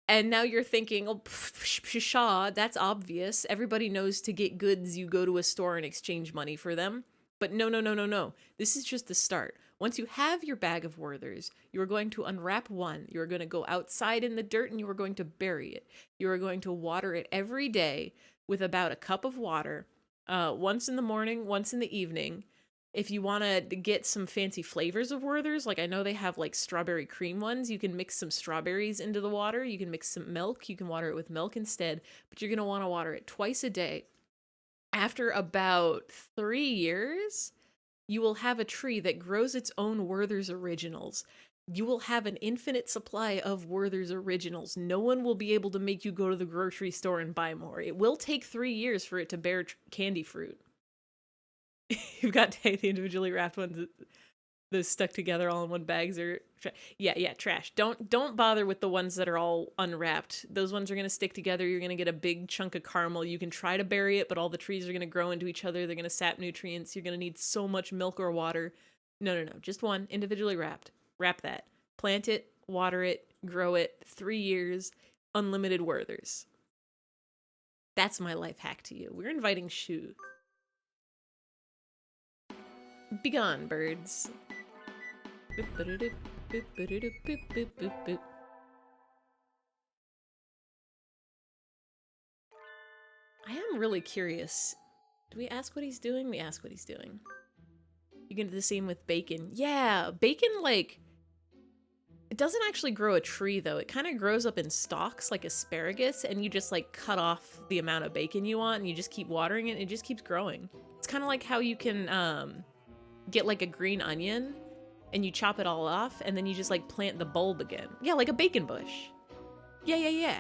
B: And now you're thinking, oh, pshaw, that's obvious. Everybody knows to get goods, you go to a store and exchange money for them. But no, no, no, no, no. This is just the start. Once you have your bag of Werther's, you are going to unwrap one. You are going to go outside in the dirt and you are going to bury it. You are going to water it every day with about a cup of water, once in the morning, once in the evening. If you want to get some fancy flavors of Werther's, like I know they have like strawberry cream ones, you can mix some strawberries into the water. You can mix some milk. You can water it with milk instead, but you're going to want to water it twice a day. After about 3 years, you will have a tree that grows its own Werther's Originals. You will have an infinite supply of Werther's Originals. No one will be able to make you go to the grocery store and buy more. It will take 3 years for it to bear candy fruit. You've got the individually wrapped ones, those stuck together all in one bags are yeah, trash. Don't bother with the ones that are all unwrapped. Those ones are going to stick together. You're going to get a big chunk of caramel. You can try to bury it, but all the trees are going to grow into each other. They're going to sap nutrients. You're going to need so much milk or water. No, just one, individually wrapped. Wrap that. Plant it, water it, grow it. 3 years, unlimited Werther's. That's my life hack to you. We're inviting Shu. Be gone, birds. Boop, ba-da-doop, boop, ba-da-doop, boop, boop, boop, boop. I am really curious. Do we ask what he's doing? We ask what he's doing. You can do the same with bacon. Yeah, bacon, like, it doesn't actually grow a tree, though. It kind of grows up in stalks, like asparagus, and you just, like, cut off the amount of bacon you want, and you just keep watering it, and it just keeps growing. It's kind of like how you can, get, like, a green onion, and you chop it all off, and then you just, like, plant the bulb again. Yeah, like a bacon bush. Yeah.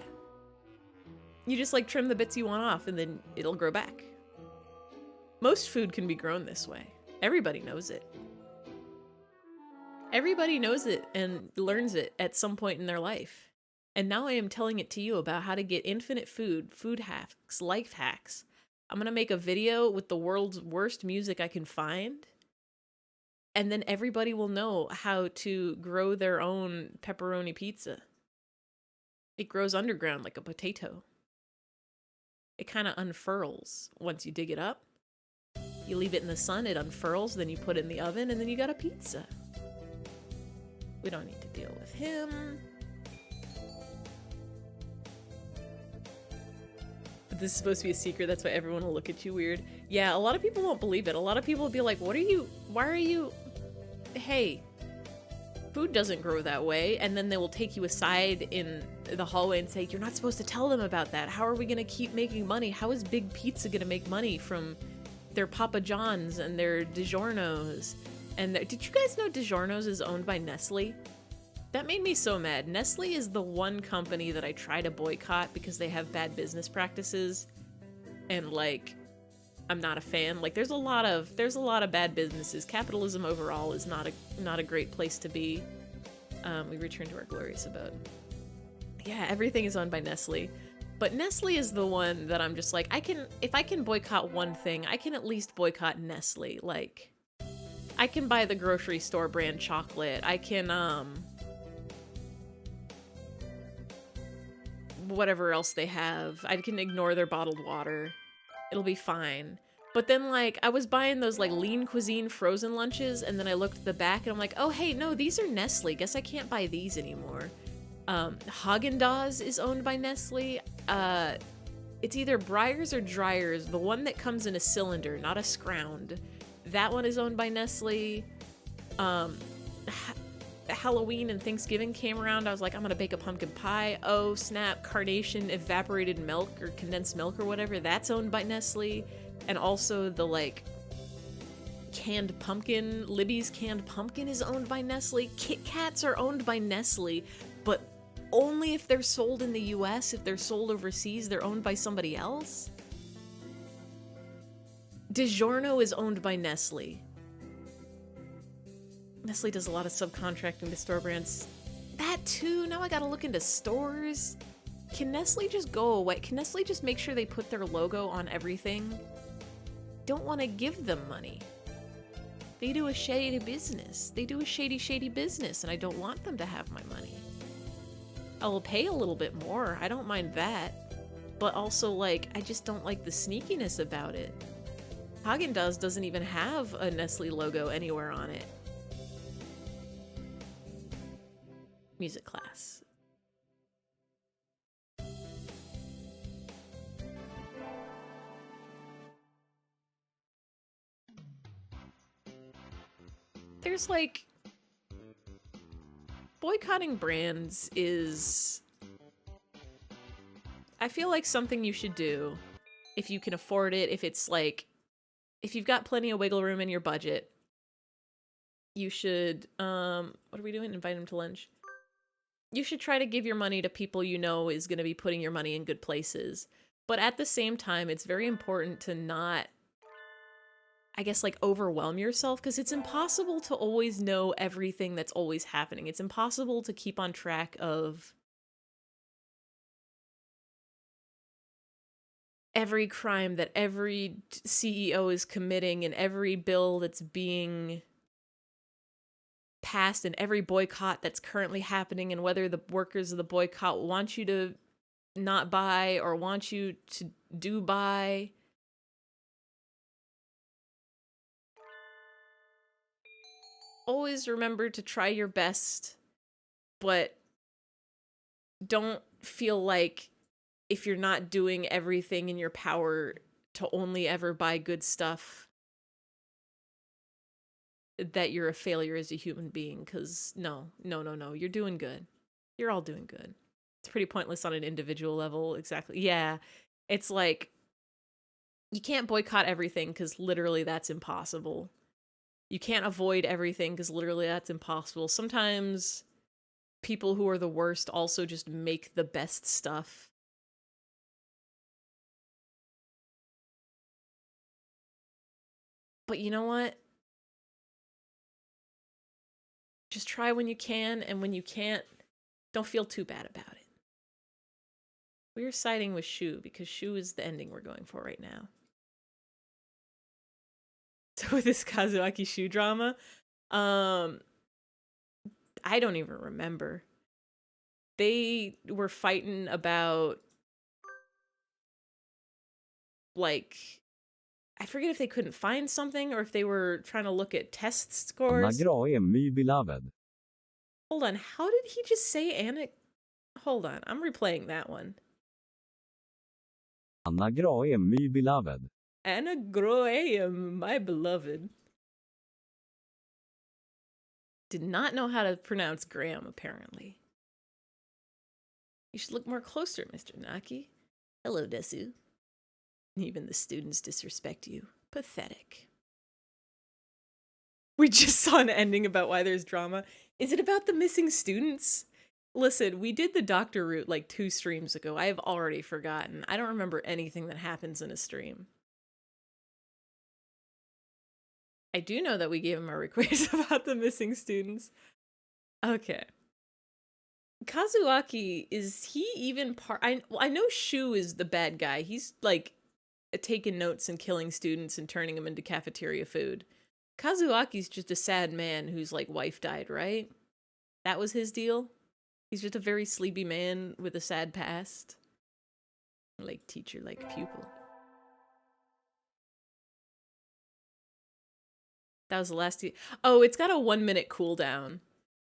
B: You just, like, trim the bits you want off, and then it'll grow back. Most food can be grown this way. Everybody knows it. Everybody knows it and learns it at some point in their life. And now I am telling it to you about how to get infinite food, food hacks, life hacks. I'm gonna make a video with the world's worst music I can find. And then everybody will know how to grow their own pepperoni pizza. It grows underground like a potato. It kind of unfurls once you dig it up. You leave it in the sun, it unfurls, then you put it in the oven, and then you got a pizza. We don't need to deal with him. But this is supposed to be a secret, that's why everyone will look at you weird. Yeah, a lot of people won't believe it. A lot of people will be like, why are you... Hey, food doesn't grow that way. And then they will take you aside in the hallway and say, you're not supposed to tell them about that. How are we gonna keep making money? How is Big Pizza gonna make money from their Papa John's and their DiGiorno's? And did you guys know DiGiorno's is owned by Nestle? That made me so mad. Nestle is the one company that I try to boycott because they have bad business practices. And like, I'm not a fan. Like there's a lot of bad businesses. Capitalism overall is not a great place to be. We return to our glorious abode. Yeah, everything is owned by Nestle. But Nestle is the one that I'm just like, if I can boycott one thing, I can at least boycott Nestle. Like, I can buy the grocery store brand chocolate. I can, whatever else they have. I can ignore their bottled water. It'll be fine. But then, like, I was buying those, like, Lean Cuisine frozen lunches, and then I looked at the back, and I'm like, oh, hey, no, these are Nestle. Guess I can't buy these anymore. Haagen-Dazs is owned by Nestle. It's either Breyers or Dryers, the one that comes in a cylinder, not a scround. That one is owned by Nestle. Halloween and Thanksgiving came around. I was like, I'm gonna bake a pumpkin pie. Oh, snap. Carnation evaporated milk or condensed milk or whatever. That's owned by Nestle. And also the, like, canned pumpkin. Libby's canned pumpkin is owned by Nestle. Kit Kats are owned by Nestle, but only if they're sold in the US. If they're sold overseas, they're owned by somebody else. DiGiorno is owned by Nestle. Nestle does a lot of subcontracting to store brands. That too, now I gotta look into stores. Can Nestle just go away? Can Nestle just make sure they put their logo on everything? Don't want to give them money. They do a shady business. They do a shady business, and I don't want them to have my money. I will pay a little bit more. I don't mind that. But also, like, I just don't like the sneakiness about it. Haagen-Dazs doesn't even have a Nestle logo anywhere on it. Music class. There's like, boycotting brands is, I feel like something you should do if you can afford it, if it's like, if you've got plenty of wiggle room in your budget. You should, what are we doing? Invite them to lunch. You should try to give your money to people you know is going to be putting your money in good places. But at the same time, it's very important to not, I guess, like, overwhelm yourself, because it's impossible to always know everything that's always happening. It's impossible to keep on track of every crime that every CEO is committing and every bill that's being passed and every boycott that's currently happening, and whether the workers of the boycott want you to not buy or want you to do buy. always remember to try your best, but don't feel like if you're not doing everything in your power to only ever buy good stuff, that you're a failure as a human being. Because no, you're doing good. You're all doing good. It's pretty pointless on an individual level. Exactly. Yeah. It's like, you can't boycott everything because literally that's impossible. You can't avoid everything because literally that's impossible. Sometimes people who are the worst also just make the best stuff. But you know what? Just try when you can, and when you can't, don't feel too bad about it. We're siding with Shu because Shu is the ending we're going for right now. So with this Kazuaki Shu drama, I don't even remember. They were fighting about, like, I forget if they couldn't find something or if they were trying to look at test scores.
A: Anagra my beloved.
B: Hold on, how did he just say Anna? Hold on, I'm replaying that one.
A: Anagra my beloved.
B: Anna Groeum, my beloved. Did not know how to pronounce Graham, apparently. You should look more closer, Mr. Naki. Hello, Desu. Even the students disrespect you. Pathetic. We just saw an ending about why there's drama. Is it about the missing students? Listen, we did the doctor route like 2 streams ago. I have already forgotten. I don't remember anything that happens in a stream. I do know that we gave him a request about the missing students. Okay. Kazuaki, is he even part? I know Shu is the bad guy. He's like taking notes and killing students and turning them into cafeteria food. Kazuaki's just a sad man whose like wife died, right? That was his deal. He's just a very sleepy man with a sad past. Like teacher, like pupil. That was the last. Oh, it's got a 1-minute cooldown.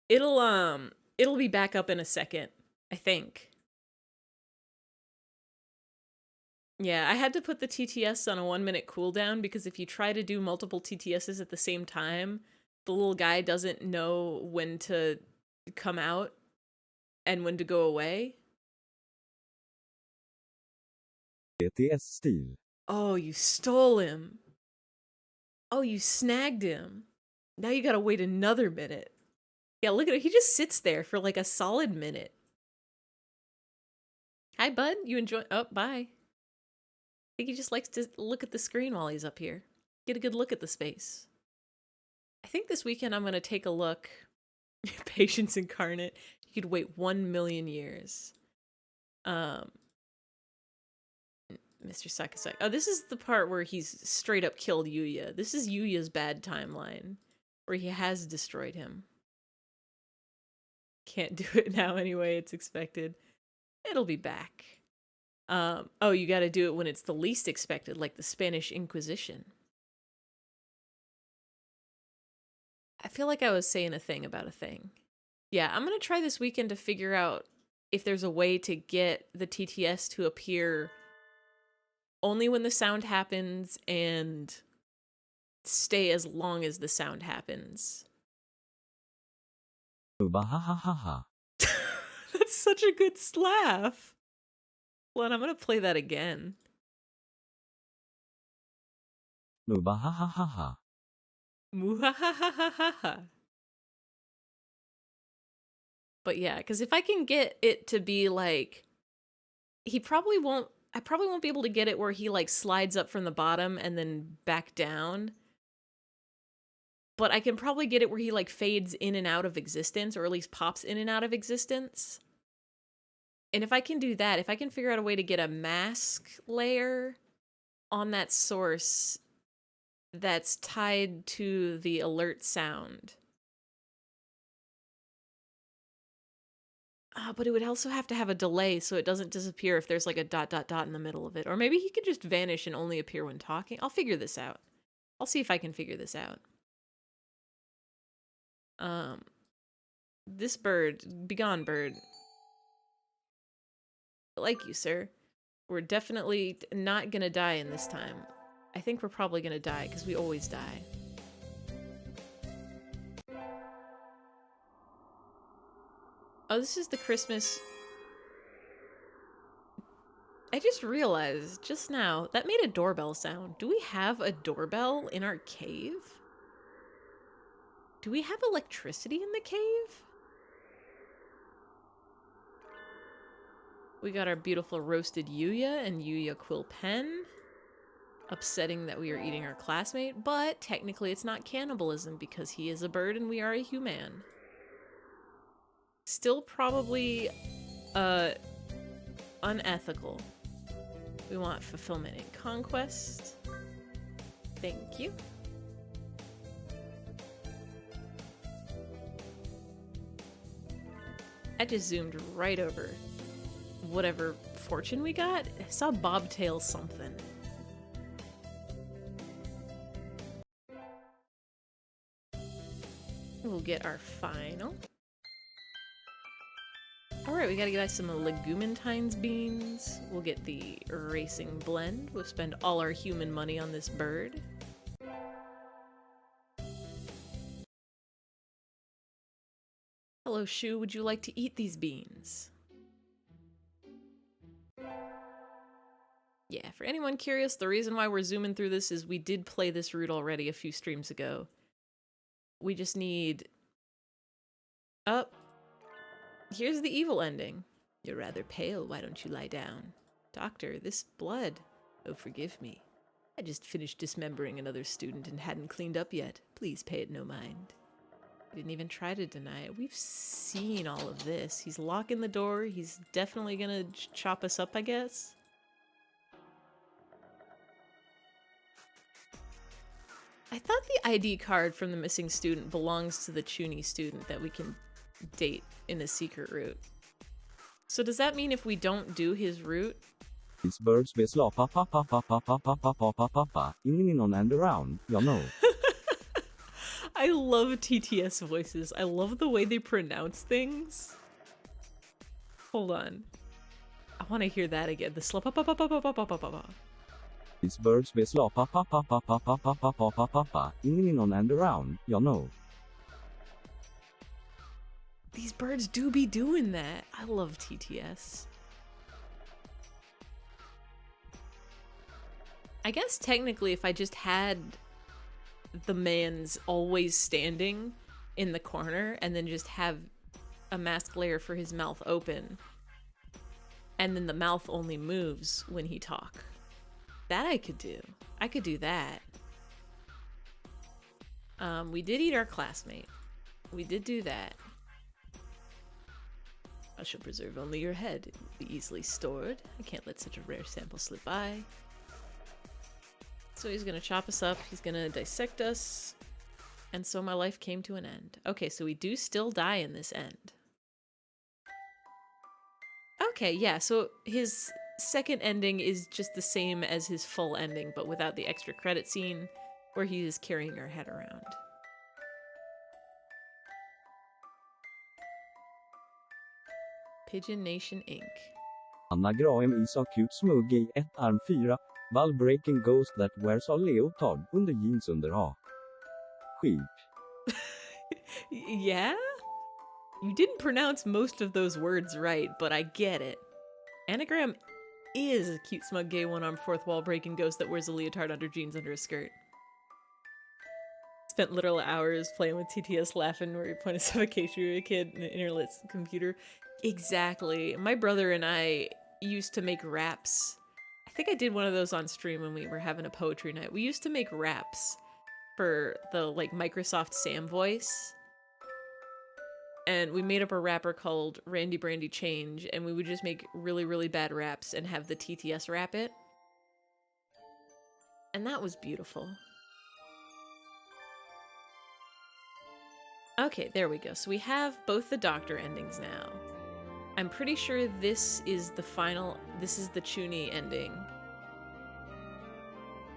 B: It'll be back up in a second, I think. Yeah, I had to put the TTS on a 1-minute cooldown because if you try to do multiple TTSs at the same time, the little guy doesn't know when to come out and when to go away.
A: TTS stil.
B: Oh, you stole him. Oh, you snagged him. Now you gotta wait another minute. Yeah, look at it. He just sits there for like a solid minute. Hi, bud. You enjoy? Oh, bye. I think he just likes to look at the screen while he's up here. Get a good look at the space. I think this weekend I'm going to take a look. Patience incarnate. You could wait 1 million years. Mr. Sakasaki. Oh, this is the part where he's straight up killed Yuya. This is Yuya's bad timeline, where he has destroyed him. Can't do it now anyway, it's expected. It'll be back. Oh, you gotta do it when it's the least expected, like the Spanish Inquisition. I feel like I was saying a thing about a thing. Yeah, I'm gonna try this weekend to figure out if there's a way to get the TTS to appear only when the sound happens and stay as long as the sound happens.
A: Ubahahaha.
B: That's such a good laugh. Hold on, I'm gonna play that again.
A: Ubahahaha.
B: Muhahahaha. But yeah, because if I can get it to be like, I probably won't be able to get it where he like slides up from the bottom and then back down. But I can probably get it where he like fades in and out of existence, or at least pops in and out of existence. And if I can do that, if I can figure out a way to get a mask layer on that source that's tied to the alert sound. But it would also have to have a delay so it doesn't disappear if there's like a ... in the middle of it. Or maybe he could just vanish and only appear when talking. I'll figure this out. I'll see if I can figure this out. This bird, begone bird. Like you, sir. We're definitely not gonna die in this time. I think we're probably gonna die, because we always die. Oh, this is the Christmas... I just realized, just now, that made a doorbell sound. Do we have a doorbell in our cave? Do we have electricity in the cave? We got our beautiful roasted Yuya and Yuya quill pen. Upsetting that we are eating our classmate, but technically it's not cannibalism because he is a bird and we are a human. Still probably unethical. We want fulfillment and conquest. Thank you. I just zoomed right over whatever fortune we got. I saw bobtail something. We'll get our final. Alright, we gotta get some legumentine's beans. We'll get the racing blend. We'll spend all our human money on this bird. Hello, Shu. Would you like to eat these beans? Yeah, for anyone curious, the reason why we're zooming through this is we did play this route already a few streams ago. We just need... Oh. Here's the evil ending. You're rather pale, why don't you lie down? Doctor, this blood. Oh, forgive me. I just finished dismembering another student and hadn't cleaned up yet. Please pay it no mind. He didn't even try to deny it. We've seen all of this. He's locking the door. He's definitely gonna chop us up, I guess. I thought the ID card from the missing student belongs to the Chuny student that we can date in a secret route. So does that mean if we don't do his route?
A: These birds be slop pa pa pa pa pa pa pa pa pa pa pa pa in on and around, you know.
B: I love TTS voices. I love the way they pronounce things. Hold on. I want to hear that again. The slop pa pa pa pa pa pa pa pa pa.
A: These birds be slop pa pa pa pa pa pa pa pa pa pa pa pa in on and around, you know.
B: These birds do be doing that. I love TTS. I guess technically if I just had the man's always standing in the corner and then just have a mask layer for his mouth open and then the mouth only moves when he talk. That I could do. I could do that. We did eat our classmate. We did do that. I shall preserve only your head. It will be easily stored. I can't let such a rare sample slip by. So he's gonna chop us up, he's gonna dissect us, and so my life came to an end. Okay, so we do still die in this end. Okay, yeah, so his second ending is just the same as his full ending, but without the extra credit scene where he is carrying our head around. Pigeon Nation Inc.
A: Anagram is akut smugg i 1 arm 4, ball breaking ghost that wears a leotard under jeans under A. Sheep.
B: Yeah? You didn't pronounce most of those words right, but I get it. Anagram is a cute, smug, gay, one-armed, fourth-wall breaking ghost that wears a leotard under jeans under a skirt. Spent literal hours playing with TTS laughing where he pointed suffocation at a kid in an interlit computer. Exactly. My brother and I used to make raps. I think I did one of those on stream when we were having a poetry night. We used to make raps for the like Microsoft Sam voice. And we made up a rapper called Randy Brandy Change, and we would just make really, really bad raps and have the TTS rap it. And that was beautiful. Okay, there we go. So we have both the doctor endings now. I'm pretty sure this is the final, this is the Chuny ending.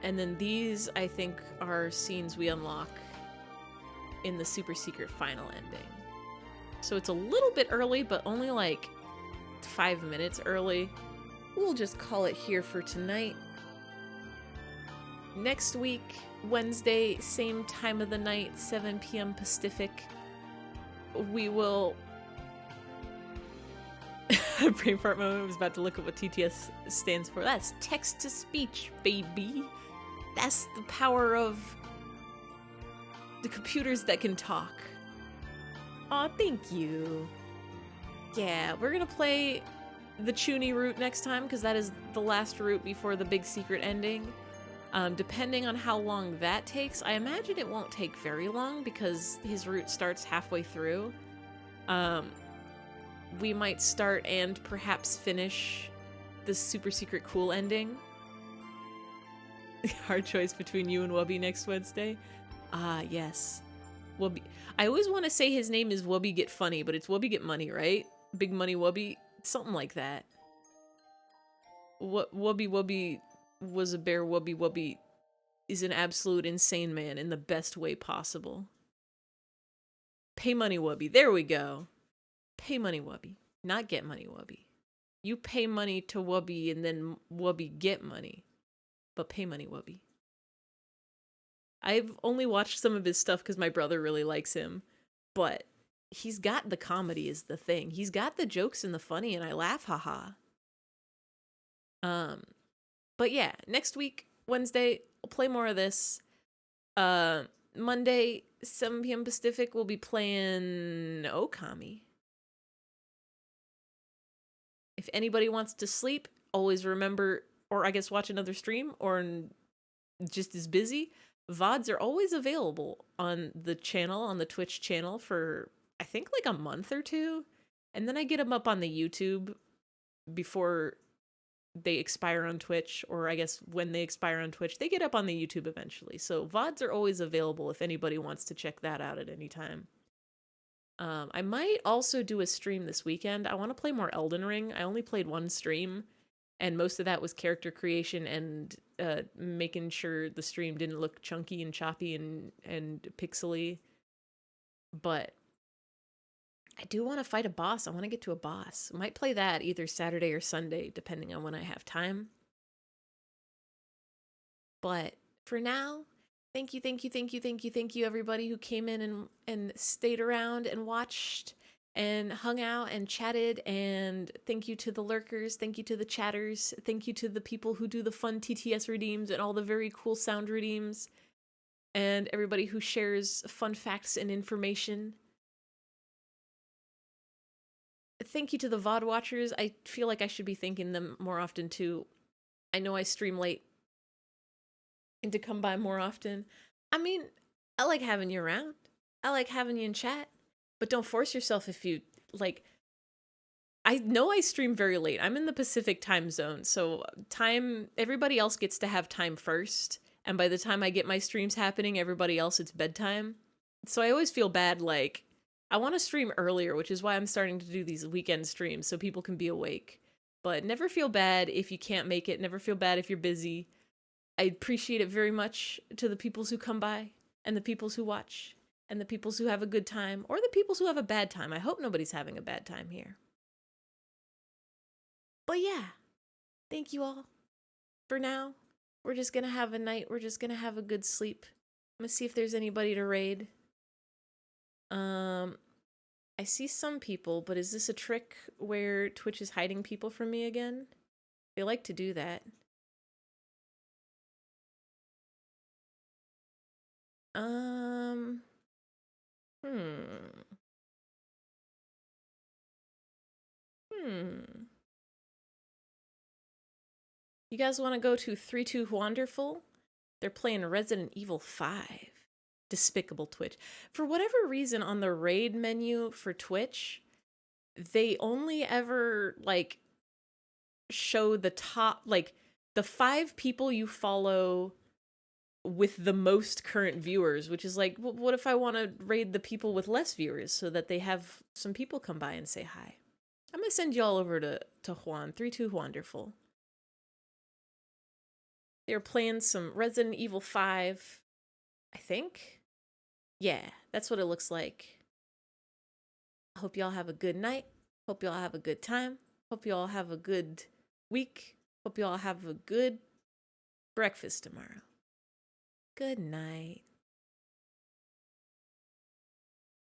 B: And then these, I think, are scenes we unlock in the super secret final ending. So it's a little bit early, but only like 5 minutes early. We'll just call it here for tonight. Next week, Wednesday, same time of the night, 7 p.m. Pacific, we will... Brain fart moment. I was about to look at what TTS stands for. That's text-to-speech, baby. That's the power of the computers that can talk. Aw, thank you. Yeah, we're gonna play the Chuny route next time, because that is the last route before the big secret ending. Depending on how long that takes, I imagine it won't take very long, because his route starts halfway through. We might start and perhaps finish the super secret cool ending. Hard choice between you and Wubby next Wednesday. Ah, yes. Wubby. I always want to say his name is Wubby Get Funny, but it's Wubby Get Money, right? Big Money Wubby? Something like that. Wubby Wubby was a bear. Wubby Wubby is an absolute insane man in the best way possible. Pay Money Wubby. There we go. Pay Money Wubby. Not Get Money Wubby. You pay money to Wubby and then Wubby get money. But Pay Money Wubby. I've only watched some of his stuff because my brother really likes him. But he's got the comedy is the thing. He's got the jokes and the funny, and I laugh, haha. But yeah, next week, Wednesday, we'll play more of this. Monday, 7 p.m. Pacific, we'll be playing Okami. If anybody wants to sleep, always remember, or I guess watch another stream, or just is busy, VODs are always available on the channel, on the Twitch channel for, I think, like a month or two. And then I get them up on the YouTube before they expire on Twitch, or I guess when they expire on Twitch, they get up on the YouTube eventually. So VODs are always available if anybody wants to check that out at any time. I might also do a stream this weekend. I want to play more Elden Ring. I only played one stream, and most of that was character creation and making sure the stream didn't look chunky and choppy and pixely. But I do want to fight a boss. I want to get to a boss. I might play that either Saturday or Sunday, depending on when I have time. But for now, thank you, everybody who came in and stayed around and watched and hung out and chatted. And thank you to the lurkers. Thank you to the chatters. Thank you to the people who do the fun TTS redeems and all the very cool sound redeems. And everybody who shares fun facts and information. Thank you to the VOD watchers. I feel like I should be thanking them more often too. I know I stream late. And to come by more often. I mean, I like having you around. I like having you in chat. But don't force yourself if you, like... I know I stream very late. I'm in the Pacific time zone, so everybody else gets to have time first. And by the time I get my streams happening, everybody else, it's bedtime. So I always feel bad, like, I want to stream earlier, which is why I'm starting to do these weekend streams so people can be awake. But never feel bad if you can't make it. Never feel bad if you're busy. I appreciate it very much to the peoples who come by, and the peoples who watch, and the peoples who have a good time, or the peoples who have a bad time. I hope nobody's having a bad time here. But yeah, thank you all. For now, we're just gonna have a night. We're just gonna have a good sleep. I'm gonna see if there's anybody to raid. I see some people, but is this a trick where Twitch is hiding people from me again? They like to do that. You guys want to go to 32 Wonderful? They're playing Resident Evil 5. Despicable Twitch. For whatever reason, on the raid menu for Twitch, they only ever, like, show the top, like, the 5 people you follow with the most current viewers, which is like, well, what if I want to raid the people with less viewers so that they have some people come by and say hi? I'm going to send y'all over to Juan, 32 Wonderful. They're playing some Resident Evil 5, I think. Yeah, that's what it looks like. I hope y'all have a good night. Hope y'all have a good time. Hope y'all have a good week. Hope y'all have a good breakfast tomorrow. Good night.